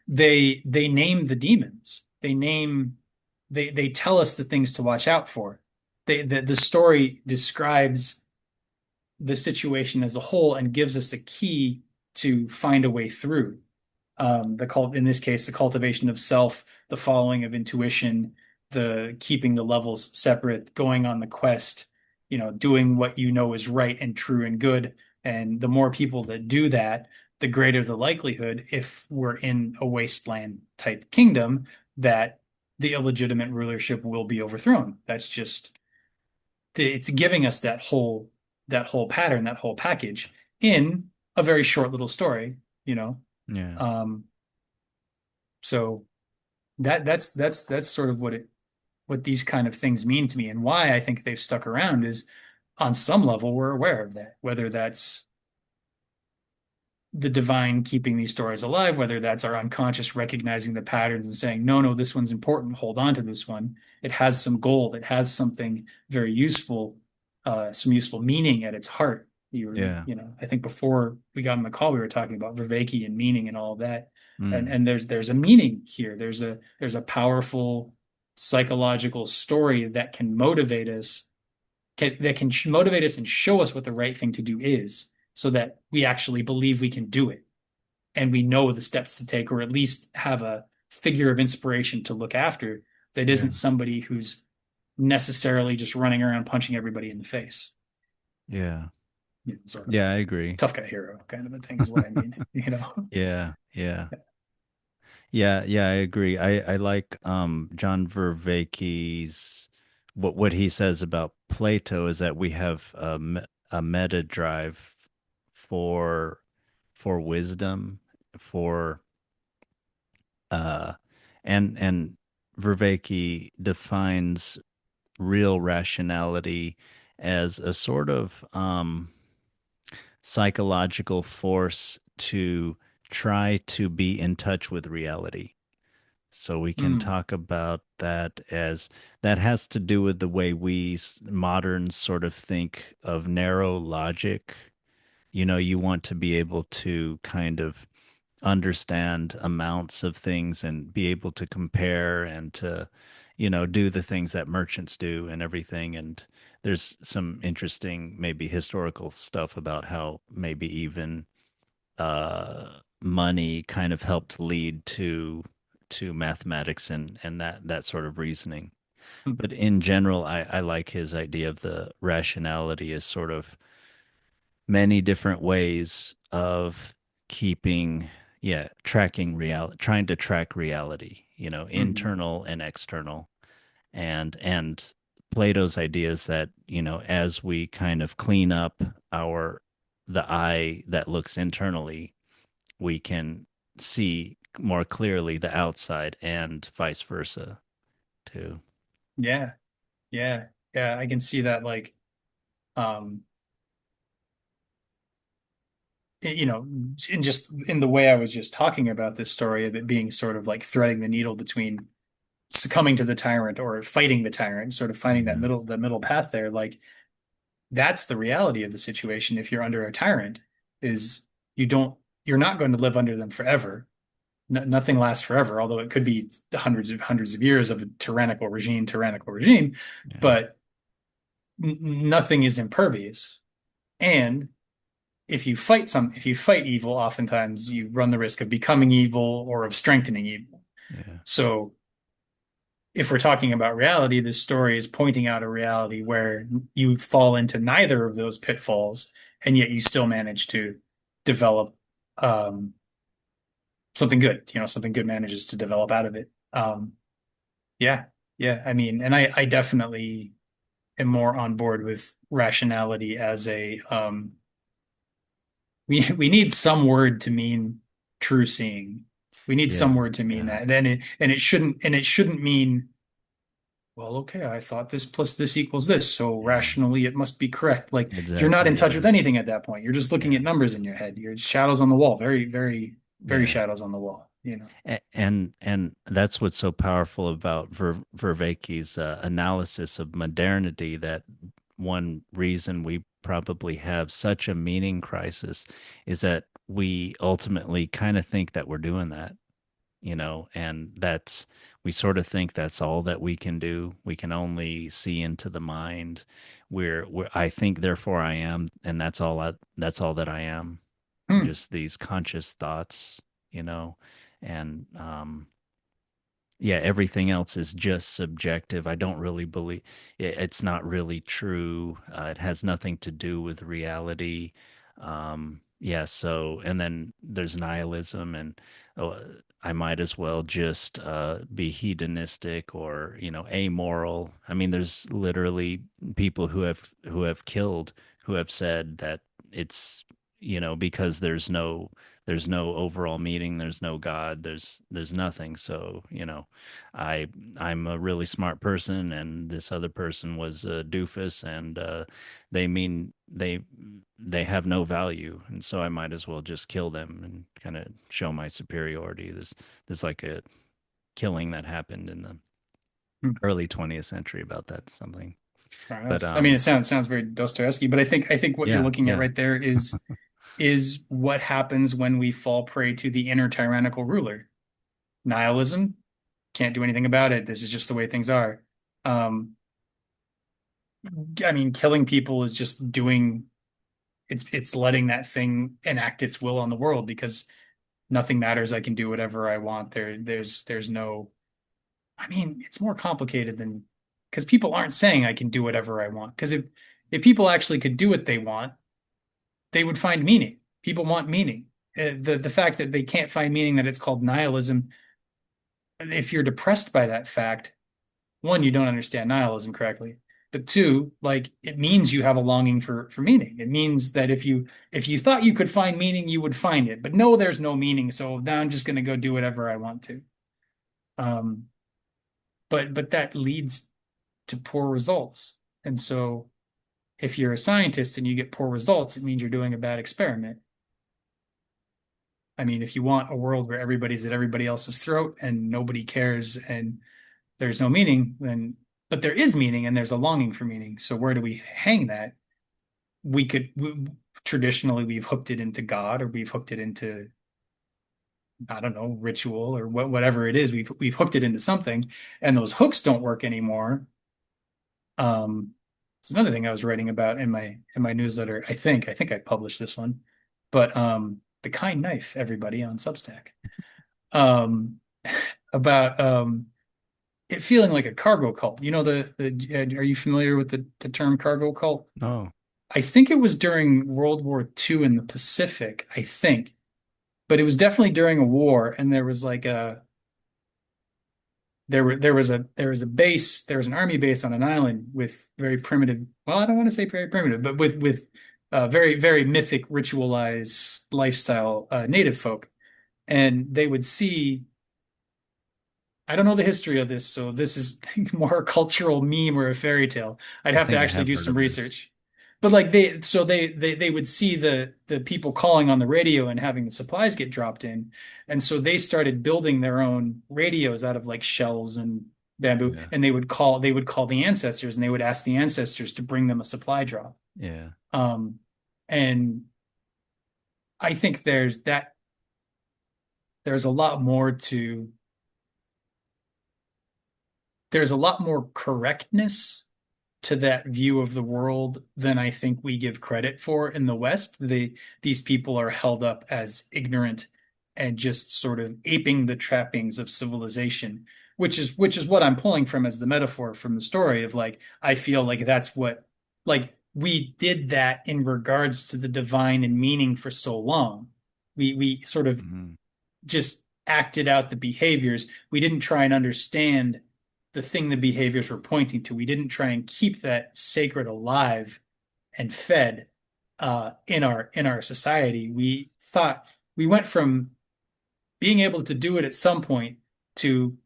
They name the demons. They tell us the things to watch out for. The story describes the situation as a whole and gives us a key to find a way through. In this case, the cultivation of self, the following of intuition, the keeping the levels separate, going on the quest, doing what you know is right and true and good. And the more people that do that, the greater the likelihood, if we're in a wasteland type kingdom, that the illegitimate rulership will be overthrown. That's just it's giving us that whole pattern, that whole package in a very short little story, you know. Yeah. Um, so that's sort of what these kind of things mean to me and why I think they've stuck around is on some level we're aware of that, whether that's the divine keeping these stories alive, whether that's our unconscious recognizing the patterns and saying, no, no, this one's important, hold on to this one. It has some gold, it has something very useful, some useful meaning at its heart. Yeah. I think before we got on the call, we were talking about Vervaeke and meaning and all of that. And Mm. and there's a meaning here. There's a powerful psychological story that can motivate us that can motivate us and show us what the right thing to do is so that we actually believe we can do it and we know the steps to take or at least have a figure of inspiration to look after that Yeah. isn't somebody who's necessarily just running around punching everybody in the face. Yeah. Sort of Yeah, I agree. tough guy hero kind of a thing is what I mean, Yeah. Yeah. Yeah, yeah, I agree. I like John Vervaeke's what he says about Plato is that we have a meta drive for wisdom, for uh and Vervaeke defines real rationality as a sort of psychological force to try to be in touch with reality. So we can Mm, talk about that as that has to do with the way we moderns sort of think of narrow logic. You know, you want to be able to kind of understand amounts of things and be able to compare and to, do the things that merchants do and everything. And there's some interesting, maybe historical stuff about how maybe even money kind of helped lead to mathematics and that sort of reasoning. mm, But in general, I like his idea of the rationality as sort of many different ways of keeping, yeah, tracking reality, trying to track reality, mhm. internal and external. And Plato's idea is that, as we kind of clean up the eye that looks internally, we can see more clearly the outside and vice versa too. Yeah, yeah, yeah. I can see that um, in just in the way I was just talking about this story of it being sort of like threading the needle between succumbing to the tyrant or fighting the tyrant, sort of finding Yeah. that middle path there. Like that's the reality of the situation. If you're under a tyrant, is you don't you're not going to live under them forever. Nothing lasts forever, although it could be hundreds of years of a tyrannical regime, Yeah. but nothing is impervious. And if you fight evil, oftentimes you run the risk of becoming evil or of strengthening evil. Yeah. So if we're talking about reality, this story is pointing out a reality where you fall into neither of those pitfalls, and yet you still manage to develop um, something good. Something good manages to develop out of it. Yeah, yeah. I mean, and I definitely am more on board with rationality as a we need some word to mean true seeing. We need some Yeah, word to mean yeah, that. And it shouldn't mean, well, okay, I thought this plus this equals this, so yeah. rationally it must be correct. Like you're not in Exactly. touch Yeah, with anything at that point. You're just looking yeah, at numbers in your head. You're shadows on the wall. Very, very, very yeah. shadows on the wall, you know. And that's what's so powerful about Vervaeke's analysis of modernity. That one reason we probably have such a meaning crisis is that we ultimately kind of think that we're doing that, and that's we sort of think that's all that we can do. We can only see into the mind. We're I think, therefore I am, and that's all that I am. Hmm. Just these conscious thoughts, you know, and yeah, everything else is just subjective. I don't really believe it's not really true. It has nothing to do with reality. Yeah, so, and then there's nihilism, and uh, I might as well just be hedonistic or, amoral. I mean, there's literally people who have killed, who have said that it's, because there's no overall meaning, there's no God, there's nothing. So, I I'm a really smart person, and this other person was a doofus, and they mean they have no value, and so I might as well just kill them and kind of show my superiority. There's like a killing that happened in the Hmm. early 20th century about that something. Fair But enough. I mean, it sounds very Dostoevsky, but I think what you're yeah, looking at yeah, right there is what happens when we fall prey to the inner tyrannical ruler. Nihilism, can't do anything about it. This is just the way things are. Um, I mean, killing people is just doing it's letting that thing enact its will on the world because nothing matters. I can do whatever I want. There's no. I mean, it's more complicated than because people aren't saying I can do whatever I want. Because if people actually could do what they want, they would find meaning. People want meaning. The fact that they can't find meaning, that it's called nihilism. If you're depressed by that fact, one, you don't understand nihilism correctly. But two, like it means you have a longing for meaning. It means that if you thought you could find meaning, you would find it. But no, there's no meaning, so now I'm just going to go do whatever I want to. Um, but that leads to poor results. And so if you're a scientist and you get poor results, it means you're doing a bad experiment. I mean, if you want a world where everybody's at everybody else's throat and nobody cares and there's no meaning, then but there is meaning and there's a longing for meaning. So where do we hang that? Traditionally we've hooked it into God, or we've hooked it into, I don't know, ritual, or whatever it is. We've hooked it into something, and those hooks don't work anymore. It's another thing I was writing about in my newsletter. I think I published this one, but the kind knife, everybody, on Substack. Um, about it feeling like a cargo cult. You know, are you familiar with the term cargo cult? no, I think it was during World War II in the Pacific, I think, but it was definitely during a war, and there was like a there was a base, there was an army base on an island with very primitive, well, I don't want to say very primitive, but with very, very mythic, ritualized lifestyle native folk, and they would see. I don't know the history of this, so this is more a cultural meme or a fairy tale. I'd I have to think I actually have do heard some of this. research. But like they would see the people calling on the radio and having the supplies get dropped in. And so they started building their own radios out of like shells and bamboo, Yeah, and they would call the ancestors, and they would ask the ancestors to bring them a supply drop. yeah. Um and I think there's a lot more to there's a lot more correctness to that view of the world than I think we give credit for in the West. These people are held up as ignorant and just sort of aping the trappings of civilization, which is what I'm pulling from as the metaphor from the story of like I feel like that's what like we did that in regards to the divine and meaning for so long. We sort of Hmm. just acted out the behaviors. We didn't try and understand the thing the behaviors were pointing to. We didn't try and keep that sacred alive and fed. in our society. We thought we went from being able to do it at some point to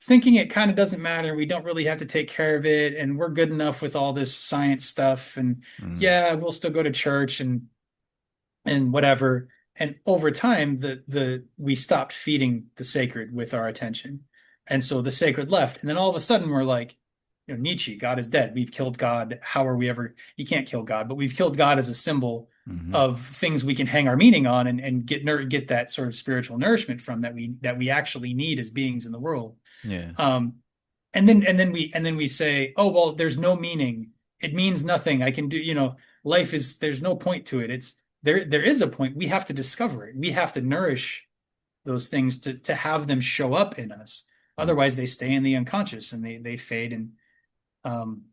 thinking it kind of doesn't matter. We don't really have to take care of it, and we're good enough with all this science stuff. And Mm, yeah, we'll still go to church and whatever. And over time, the we stopped feeding the sacred with our attention. And so the sacred left. And then all of a sudden we're like, Nietzsche, God is dead. We've killed God. How are we ever? You can't kill God, but we've killed God as a symbol hmm. of things we can hang our meaning on and get that sort of spiritual nourishment from that we actually need as beings in the world. Yeah. Um, and then we say, oh well, there's no meaning. It means nothing. I can do, life is there's no point to it. It's there is a point. We have to discover it. We have to nourish those things to have them show up in us. Mm, Otherwise, they stay in the unconscious and they fade and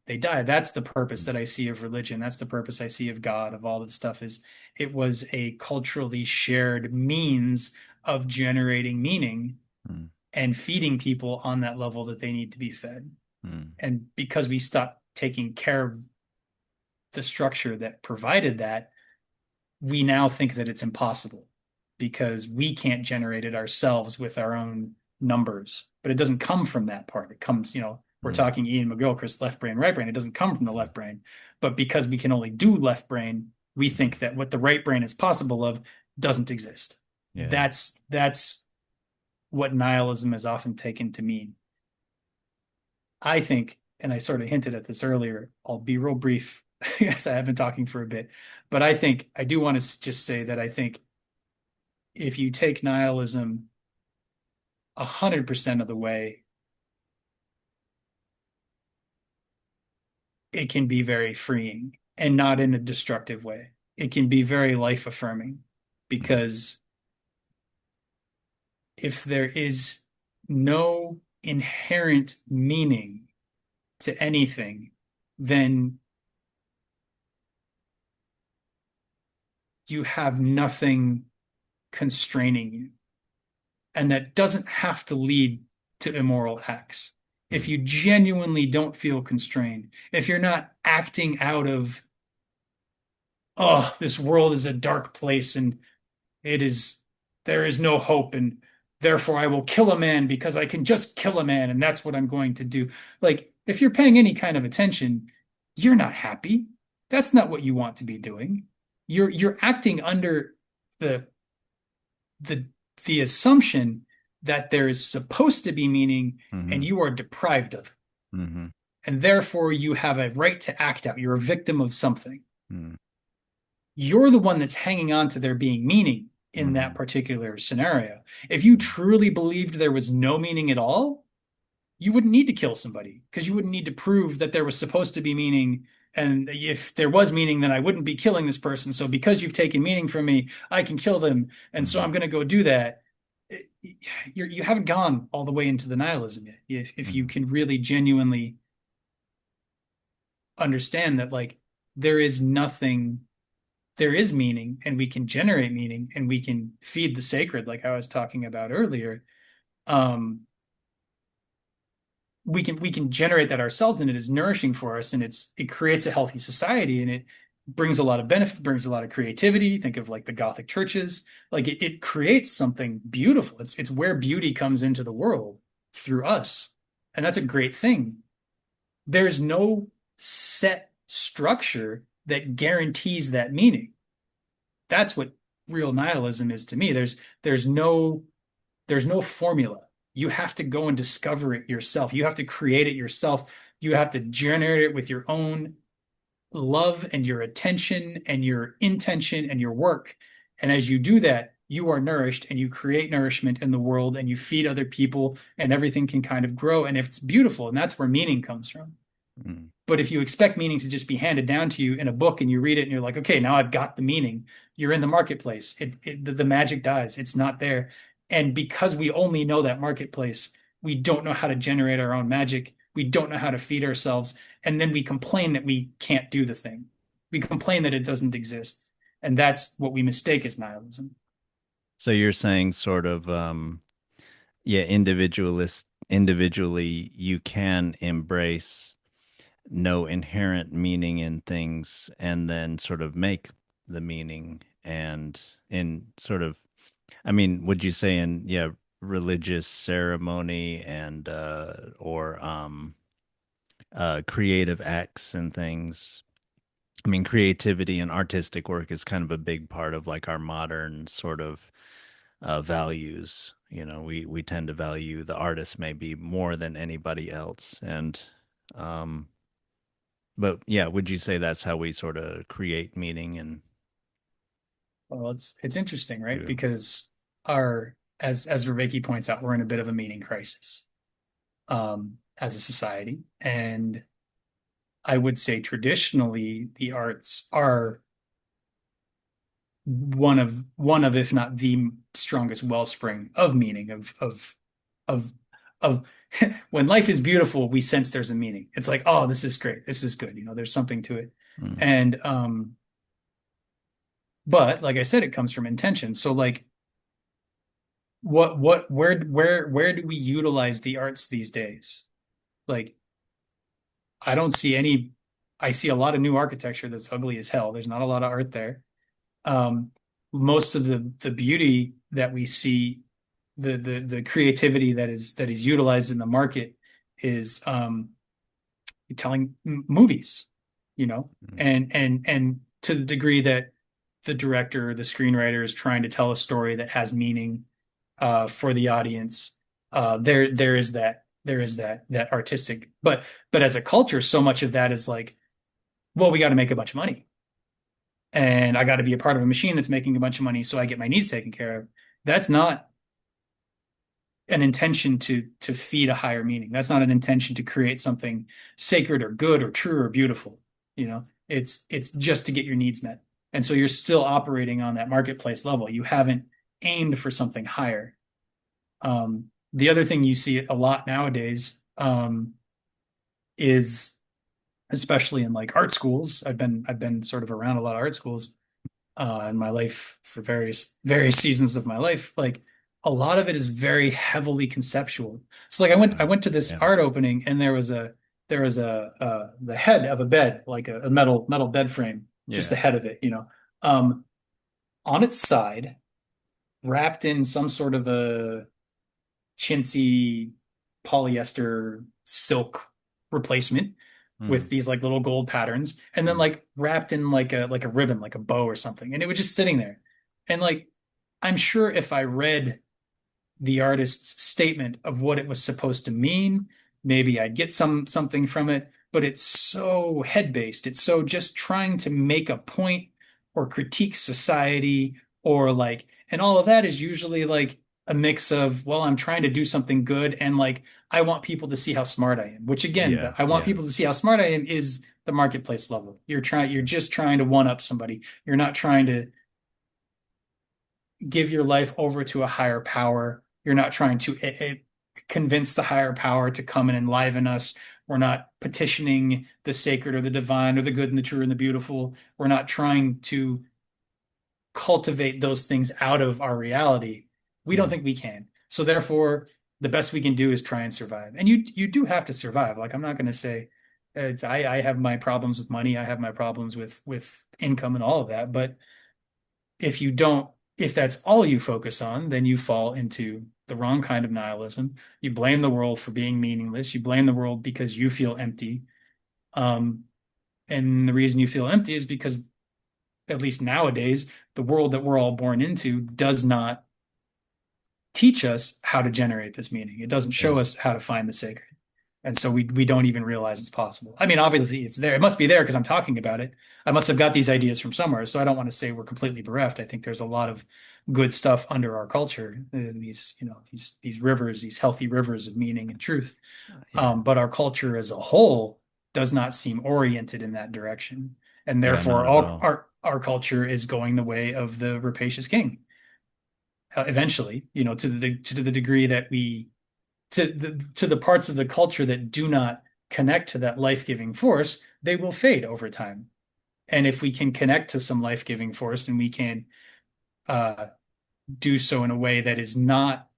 they die. That's the purpose mm, that I see of religion. That's the purpose I see of God, of all this stuff is it was a culturally shared means of generating meaning mm, and feeding people on that level that they need to be fed. mm, And because we stopped taking care of the structure that provided that, we now think that it's impossible because we can't generate it ourselves with our own numbers. But it doesn't come from that part. It comes, we're mm, talking Ian McGilchrist, left brain, right brain. It doesn't come from the left brain. But because we can only do left brain, we mm. think that what the right brain is possible of doesn't exist. Yeah. That's what nihilism is often taken to mean. I think, and I sort of hinted at this earlier, I'll be real brief as I have been talking for a bit, but I think I do want to just say that I think if you take nihilism 100% of the way, it can be very freeing and not in a destructive way. It can be very life affirming Mm, because if there is no inherent meaning to anything, then you have nothing constraining you. And that doesn't have to lead to immoral acts. If mm, you genuinely don't feel constrained, if you're not acting out of, oh, this world is a dark place and it is, there is no hope, and therefore I will kill a man because I can just kill a man and that's what I'm going to do. Like, if you're paying any kind of attention, you're not happy. That's not what you want to be doing. You're acting under the the the assumption that there is supposed to be meaning and mhm, you are deprived of it. mhm, And therefore you have a right to act out. You're a victim of something. mm, You're the one that's hanging on to there being meaning in that mhm, particular scenario. If you mm, truly believed there was no meaning at all, you wouldn't need to kill somebody because you wouldn't need to prove that there was supposed to be meaning. And if there was meaning, then I wouldn't be killing this person. So because you've taken meaning from me, I can kill them. And so mhm, I'm going to go do that. You haven't gone all the way into the nihilism yet. If you mhm, can really genuinely understand that, like, there is nothing, there is meaning, and we can generate meaning, and we can feed the sacred, like I was talking about earlier. Um, we can generate that ourselves, and it is nourishing for us, and it creates a healthy society, and it brings a lot of benefit, brings a lot of creativity. Think of like the Gothic churches, like it creates something beautiful. It's where beauty comes into the world through us, and that's a great thing. There's no set structure that guarantees that meaning. That's what real nihilism is to me. There's no there's no formula. You have to go and discover it yourself. You have to create it yourself. You have to generate it with your own love and your attention and your intention and your work. And as you do that, you are nourished and you create nourishment in the world and you feed other people and everything can kind of grow. And if it's beautiful, and that's where meaning comes from. mm, But if you expect meaning to just be handed down to you in a book and you read it and you're like, okay, now I've got the meaning, you're in the marketplace. The magic dies. It's not there. And because we only know that marketplace, we don't know how to generate our own magic. We don't know how to feed ourselves. And then we complain that we can't do the thing. We complain that it doesn't exist. And that's what we mistake as nihilism. So you're saying sort of, yeah, individually you can embrace no inherent meaning in things and then sort of make the meaning and in sort of, I mean, would you say in, yeah, religious ceremony and or creative acts and things. I mean, creativity and artistic work is kind of a big part of like our modern sort of values. You know, we tend to value the artist maybe more than anybody else. And um, but yeah, would you say that's how we sort of create meaning and Well, it's interesting, right? do? Because as Vervaeke points out, we're in a bit of a meaning crisis as a society. And I would say traditionally the arts are one of if not the strongest wellspring of meaning of of when life is beautiful, we sense there's a meaning. It's like, oh, this is great, this is good, there's something to it. Mm, And but like I said, it comes from intention. So like where do we utilize the arts these days? Like I don't see any. I see a lot of new architecture that's ugly as hell. There's not a lot of art there. Um, Most of the beauty that we see, the creativity that is utilized in the market is telling movies, you know, mm, and to the degree that the director, the screenwriter is trying to tell a story that has meaning for the audience. There is that artistic, but as a culture, so much of that is like, well, we got to make a bunch of money, and I got to be a part of a machine that's making a bunch of money, so I get my needs taken care of. That's not an intention to feed a higher meaning. That's not an intention to create something sacred or good or true or beautiful. It's just to get your needs met. And so you're still operating on that marketplace level. You haven't aimed for something higher. The other thing you see a lot nowadays is especially in like art schools. I've been sort of around a lot of art schools in my life for various seasons of my life. Like a lot of it is very heavily conceptual. So like I mm. went to this Yeah, art opening and there was a the head of a bed, like a metal bed frame, just the yeah. head of it, um, on its side, wrapped in some sort of a chintzy polyester silk replacement with Mm, these like little gold patterns, and then mm, like wrapped in like a ribbon, like a bow or something. And it was just sitting there. And like I'm sure if I read the artist's statement of what it was supposed to mean, maybe I'd get something from it, but it's so head-based. It's so just trying to make a point or critique society or like, and all of that is usually like a mix of, well, I'm trying to do something good and like I want people to see how smart I am, which again, yeah, I want yeah, people to see how smart I am is the marketplace level. You're just trying to one up somebody. You're not trying to give your life over to a higher power. You're not trying to convince the higher power to come and enliven us. We're not petitioning the sacred or the divine or the good and the true and the beautiful. We're not trying to cultivate those things out of our reality. We don't mm, think we can. So therefore, the best we can do is try and survive. And you do have to survive. Like I'm not going to say I have my problems with money. I have my problems with income and all of that. But if you don't, if that's all you focus on, then you fall into the wrong kind of nihilism. You blame the world for being meaningless. You blame the world because you feel empty. Um, and the reason you feel empty is because, at least nowadays, the world that we're all born into does not teach us how to generate this meaning. It doesn't yeah, show us how to find the sacred. And so we don't even realize it's possible. I mean, obviously it's there. It must be there because I'm talking about it. I must have got these ideas from somewhere. So I don't want to say we're completely bereft. I think there's a lot of good stuff under our culture. These rivers, these healthy rivers of meaning and truth. yeah, But our culture as a whole does not seem oriented in that direction. And yeah. therefore Not at all all. our culture is going the way of the rapacious king. Eventually, to the degree that we to the parts of the culture that do not connect to that life-giving force, they will fade over time. And if we can connect to some life-giving force and we can uh, do so in a way that is not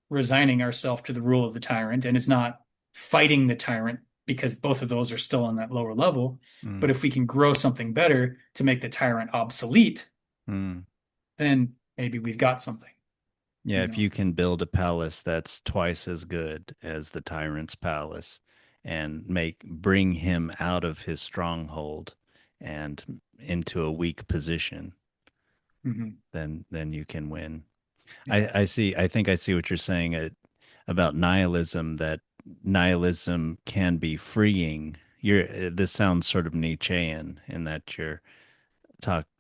resigning ourselves to the rule of the tyrant and is not fighting the tyrant because both of those are still on that lower level. But Mm, if we can grow something better to make the tyrant obsolete, mm. then maybe we've got something, Yeah, you if know. you can build a palace that's twice as good as the tyrant's palace and bring him out of his stronghold and into a weak position, Hmm. then you can win. Yeah. I think I see what you're saying about nihilism, that nihilism can be freeing. This sounds sort of Nietzschean in that you're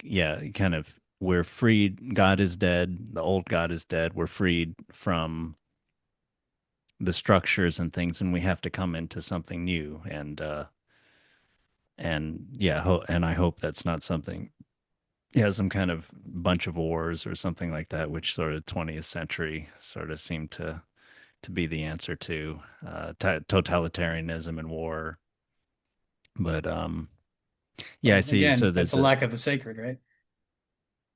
yeah, kind of, we're freed. God is dead. The old God is dead. We're freed from the structures and things, and we have to come into something new. And yeah, and I hope that's not something, yeah, some kind of bunch of wars or something like that, which sort of 20th century sort of seemed to be the answer to totalitarianism and war. But yeah, I Well, see. So again, that's there's a a, lack of the sacred, right?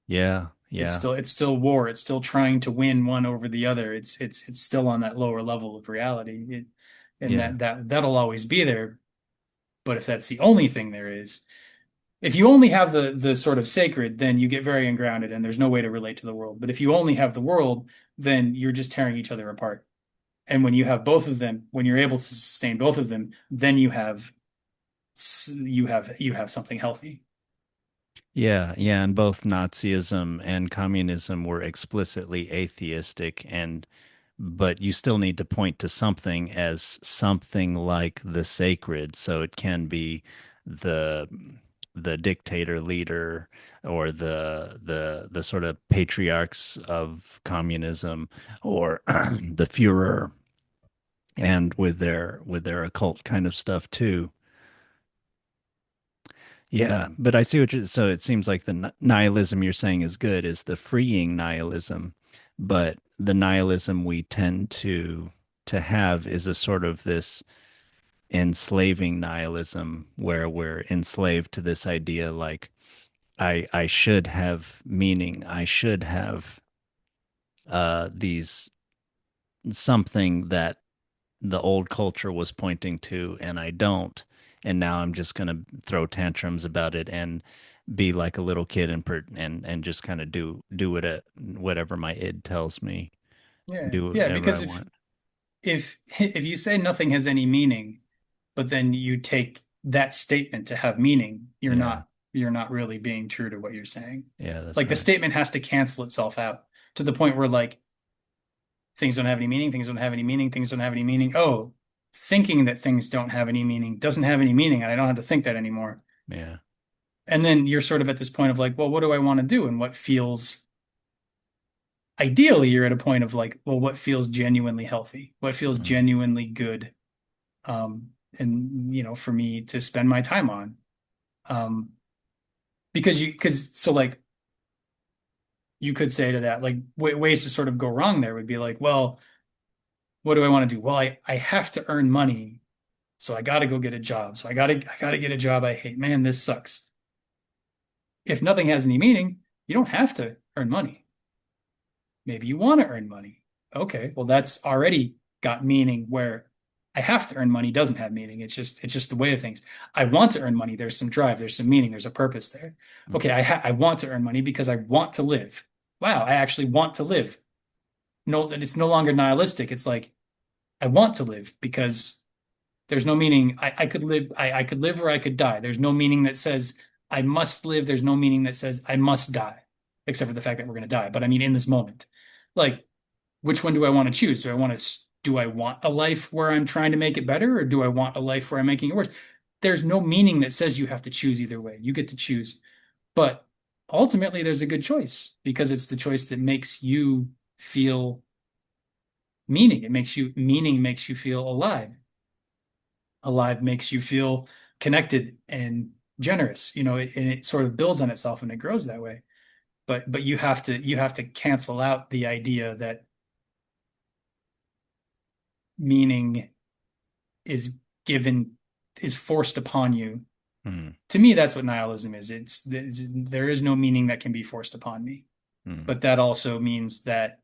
yeah, yeah, It's still war. It's still trying to win one over the other. It's still on that lower level of reality. And yeah, that'll always be there. But if that's the only thing there is, if you only have the sort of sacred, then you get very ungrounded and there's no way to relate to the world. But if you only have the world, then you're just tearing each other apart. And when you have both of them, when you're able to sustain both of them, then you have something healthy. yeah, yeah. And both Nazism and communism were explicitly atheistic, and but you still need to point to something as something like the sacred. So it can be the the dictator leader, or the sort of patriarchs of communism, or the Führer, and with their occult kind of stuff too. Yeah, but I see what you, so it seems like the nihilism you're saying is good, is the freeing nihilism, but the nihilism we tend to have is a sort of this enslaving nihilism, where we're enslaved to this idea, like I should have meaning, I should have these, something that the old culture was pointing to, and I don't. And now I'm just going to throw tantrums about it and be like a little kid, and just kind of do whatever my id tells me, Yeah. do Yeah, whatever I because if want. if you say nothing has any meaning, but then you take that statement to have meaning, Yeah, you're not really being true to what you're saying. yeah, that's Like the right. statement has to cancel itself out to the point where like things don't have any meaning, things don't have any meaning, things don't have any meaning. Oh, thinking that things don't have any meaning doesn't have any meaning, and I don't have to think that anymore. Yeah. And then you're sort of at this point of like, well, what do I want to do? And what feels ideally, you're at a point of like, well, what feels genuinely healthy? What feels Mm, genuinely good? And for me to spend my time on. Um, because so like you could say to that, like ways to sort of go wrong there would be like, well, what do I want to do? Well, I have to earn money, so I got to go get a job. So I gotta get a job I hate. Man, this sucks. If nothing has any meaning, you don't have to earn money. Maybe you want to earn money. Okay, well that's already got meaning where I have to earn money doesn't have meaning. It's just the way of things. I want to earn money. There's some drive, there's some meaning, there's a purpose there. mm, Okay, I want to earn money because I want to live. Wow, I actually want to live. No, it's no longer nihilistic. It's like I want to live because there's no meaning. I could live. I could live or I could die. There's no meaning that says I must live. There's no meaning that says I must die, except for the fact that we're going to die. But I mean, in this moment, like, which one do I want to choose? Do I want a life where I'm trying to make it better, or do I want a life where I'm making it worse? There's no meaning that says you have to choose either way. You get to choose. But ultimately, there's a good choice because it's the choice that makes you feel meaning. Meaning makes you feel alive. Alive makes you feel connected and generous, and it sort of builds on itself and it grows that way. But you have to cancel out the idea that meaning is given is forced upon you. mm, To me, that's what nihilism is. There is no meaning that can be forced upon me. mm, But that also means that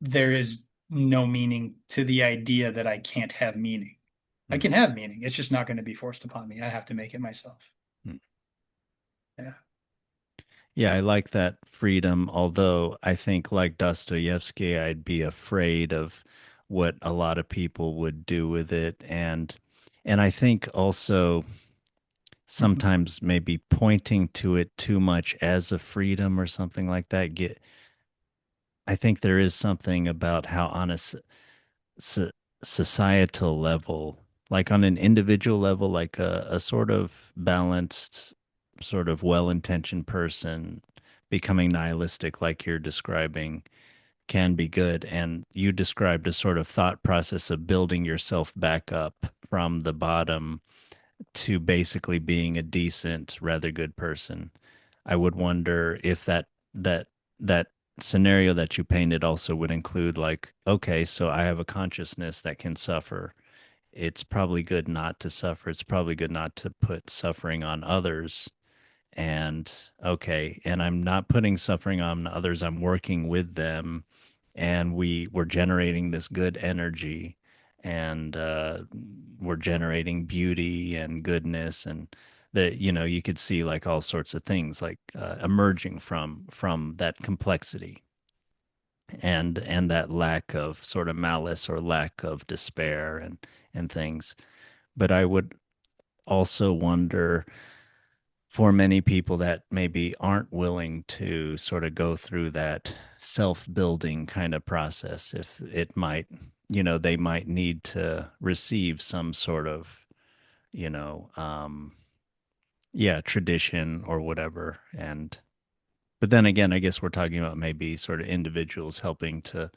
there is no meaning to the idea that I can't have meaning. I Mm, can have meaning. It's just not going to be forced upon me. I have to make it myself. mm. Yeah. Yeah, I like that freedom, although I think like Dostoevsky, I'd be afraid of what a lot of people would do with it. And I think also Mhm. sometimes maybe pointing to it too much as a freedom or something like that. I think there is something about how on a so, societal level, like on an individual level, like a sort of balanced, sort of well intentioned person becoming nihilistic, like you're describing, can be good. And you described a sort of thought process of building yourself back up from the bottom to basically being a decent, rather good person. I would wonder if that scenario that you painted also would include like, okay, so I have a consciousness that can suffer. It's probably good not to suffer. It's probably good not to put suffering on others. And okay, and I'm not putting suffering on others. I'm working with them, and we're generating this good energy, and we're generating beauty and goodness, and that you could see like all sorts of things like emerging from that complexity and that lack of sort of malice or lack of despair and things. But I would also wonder for many people that maybe aren't willing to sort of go through that self-building kind of process, if it might, they might need to receive some sort of, you know, yeah, tradition or whatever. And but then again, I guess we're talking about maybe sort of individuals helping to,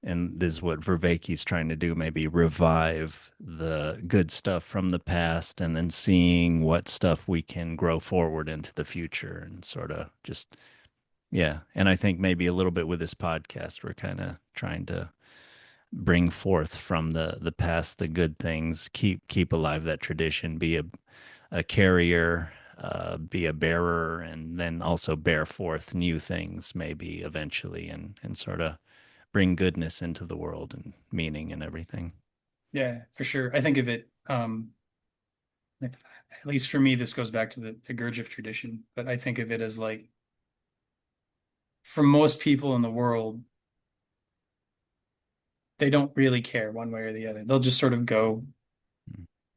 and this is what Vervaeke's trying to do, maybe revive the good stuff from the past and then seeing what stuff we can grow forward into the future and sort of just, yeah. And I think maybe a little bit with this podcast, we're kind of trying to bring forth from the past the good things, keep alive that tradition, be a carrier, be a bearer, and then also bear forth new things maybe eventually, and sort of bring goodness into the world and meaning and everything. Yeah, for sure. I think of it, at least for me, this goes back to the Gurdjieff tradition, but I think of it as like, for most people in the world, they don't really care one way or the other. They'll just sort of go.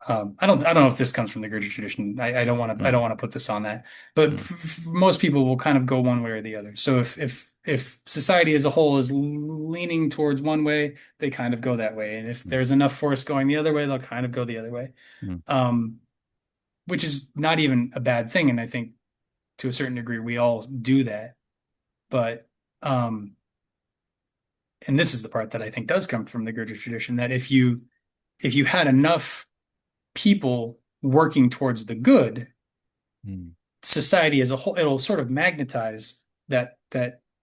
I don't know if this comes from the Gurdjieff tradition. I Mm, don't want to put this on that, but mm, most people will kind of go one way or the other. So if society as a whole is leaning towards one way, they kind of go that way, and if mm, there's enough force going the other way, they'll kind of go the other way. mm. Um, which is not even a bad thing, and I think to a certain degree we all do that. But um, and this is the part that I think does come from the Gurdjieff tradition, that if you had enough people working towards the good, Mm, society as a whole, it'll sort of magnetize that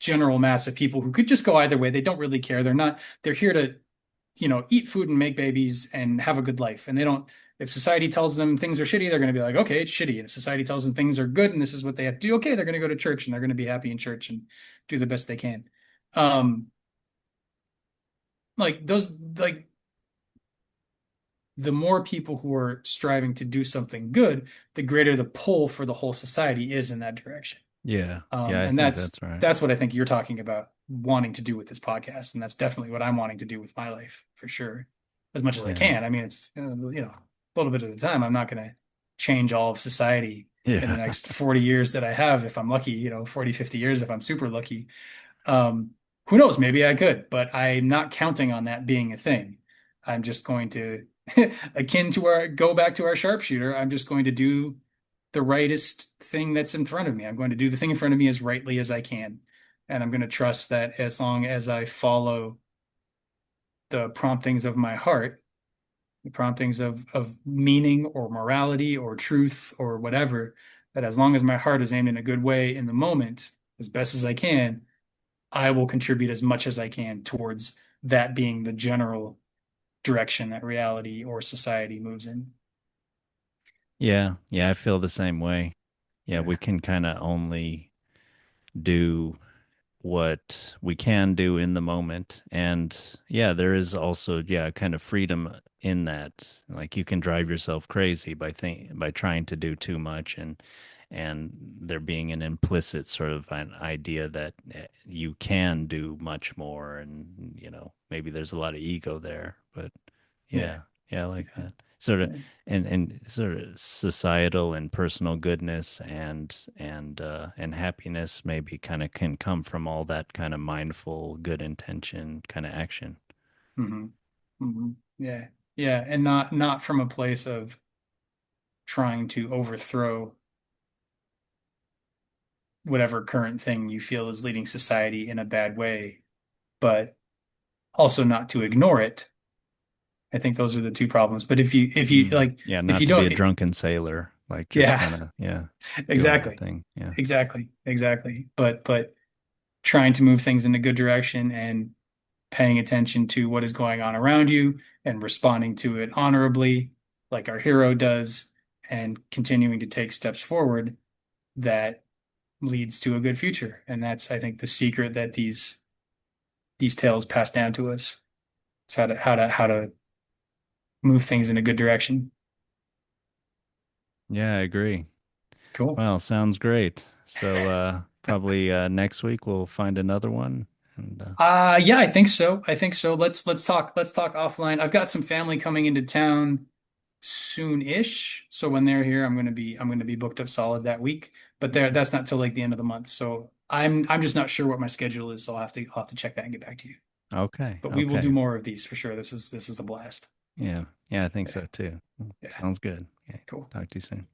general mass of people who could just go either way. They don't really care. They're here to, eat food and make babies and have a good life. And they don't, if society tells them things are shitty, they're going to be like, okay, it's shitty. And if society tells them things are good and this is what they have to do, okay, they're going to go to church and they're going to be happy in church and do the best they can. Um, like those, like the more people who are striving to do something good, the greater the pull for the whole society is in that direction. yeah, yeah, I And think that's that's right. that's what I think you're talking about wanting to do with this podcast, and that's definitely what I'm wanting to do with my life for sure, as much as I Yeah, can. I mean, it's a little bit at a time. I'm not going to change all of society in the yeah, next 40 years that I have, if I'm lucky. 40, 50 years if I'm super lucky. Um, who knows? Maybe I could, but I'm not counting on that being a thing. I'm just going to, akin to go back to our sharpshooter, I'm just going to do the rightest thing that's in front of me. I'm going to do the thing in front of me as rightly as I can. And I'm going to trust that as long as I follow the promptings of my heart, the promptings of meaning or morality or truth or whatever, that as long as my heart is aimed in a good way in the moment, as best as I can, I will contribute as much as I can towards that being the general direction that reality or society moves in. yeah, yeah. I feel the same way. Yeah, Yeah. we can kind of only do what we can do in the moment. And yeah, there is also, yeah, kind of freedom in that. Like you can drive yourself crazy by trying to do too much, and there being an implicit sort of an idea that you can do much more, and maybe there's a lot of ego there, but Yeah. yeah, yeah, I like that sort of. Yeah. And sort of societal and personal goodness and happiness maybe kind of can come from all that kind of mindful good intention kind of action. Hmm. Hmm. Yeah. Yeah. And not from a place of trying to overthrow whatever current thing you feel is leading society in a bad way, but also not to ignore it. I think those are the two problems. But if you like, Yeah, if not you to be don't, a drunken sailor, like just yeah, kind of, yeah, doing your exactly. thing. Yeah. Exactly. But trying to move things in a good direction and paying attention to what is going on around you and responding to it honorably, like our hero does, and continuing to take steps forward that leads to a good future. And that's, I think, the secret that these tales pass down to us. It's how to move things in a good direction. Yeah, I agree. Cool. Well, sounds great. So probably next week we'll find another one. And Yeah, I think so. I think so. Let's talk offline. I've got some family coming into town soon-ish. So when they're here, I'm gonna be booked up solid that week. But that's not till like the end of the month. So I'm just not sure what my schedule is. So I'll have to check that and get back to you. okay, But we will do okay. more of these for sure. This is a blast. Yeah, yeah, I think Yeah. so too. Yeah. Sounds good. Okay, Cool. talk to you soon.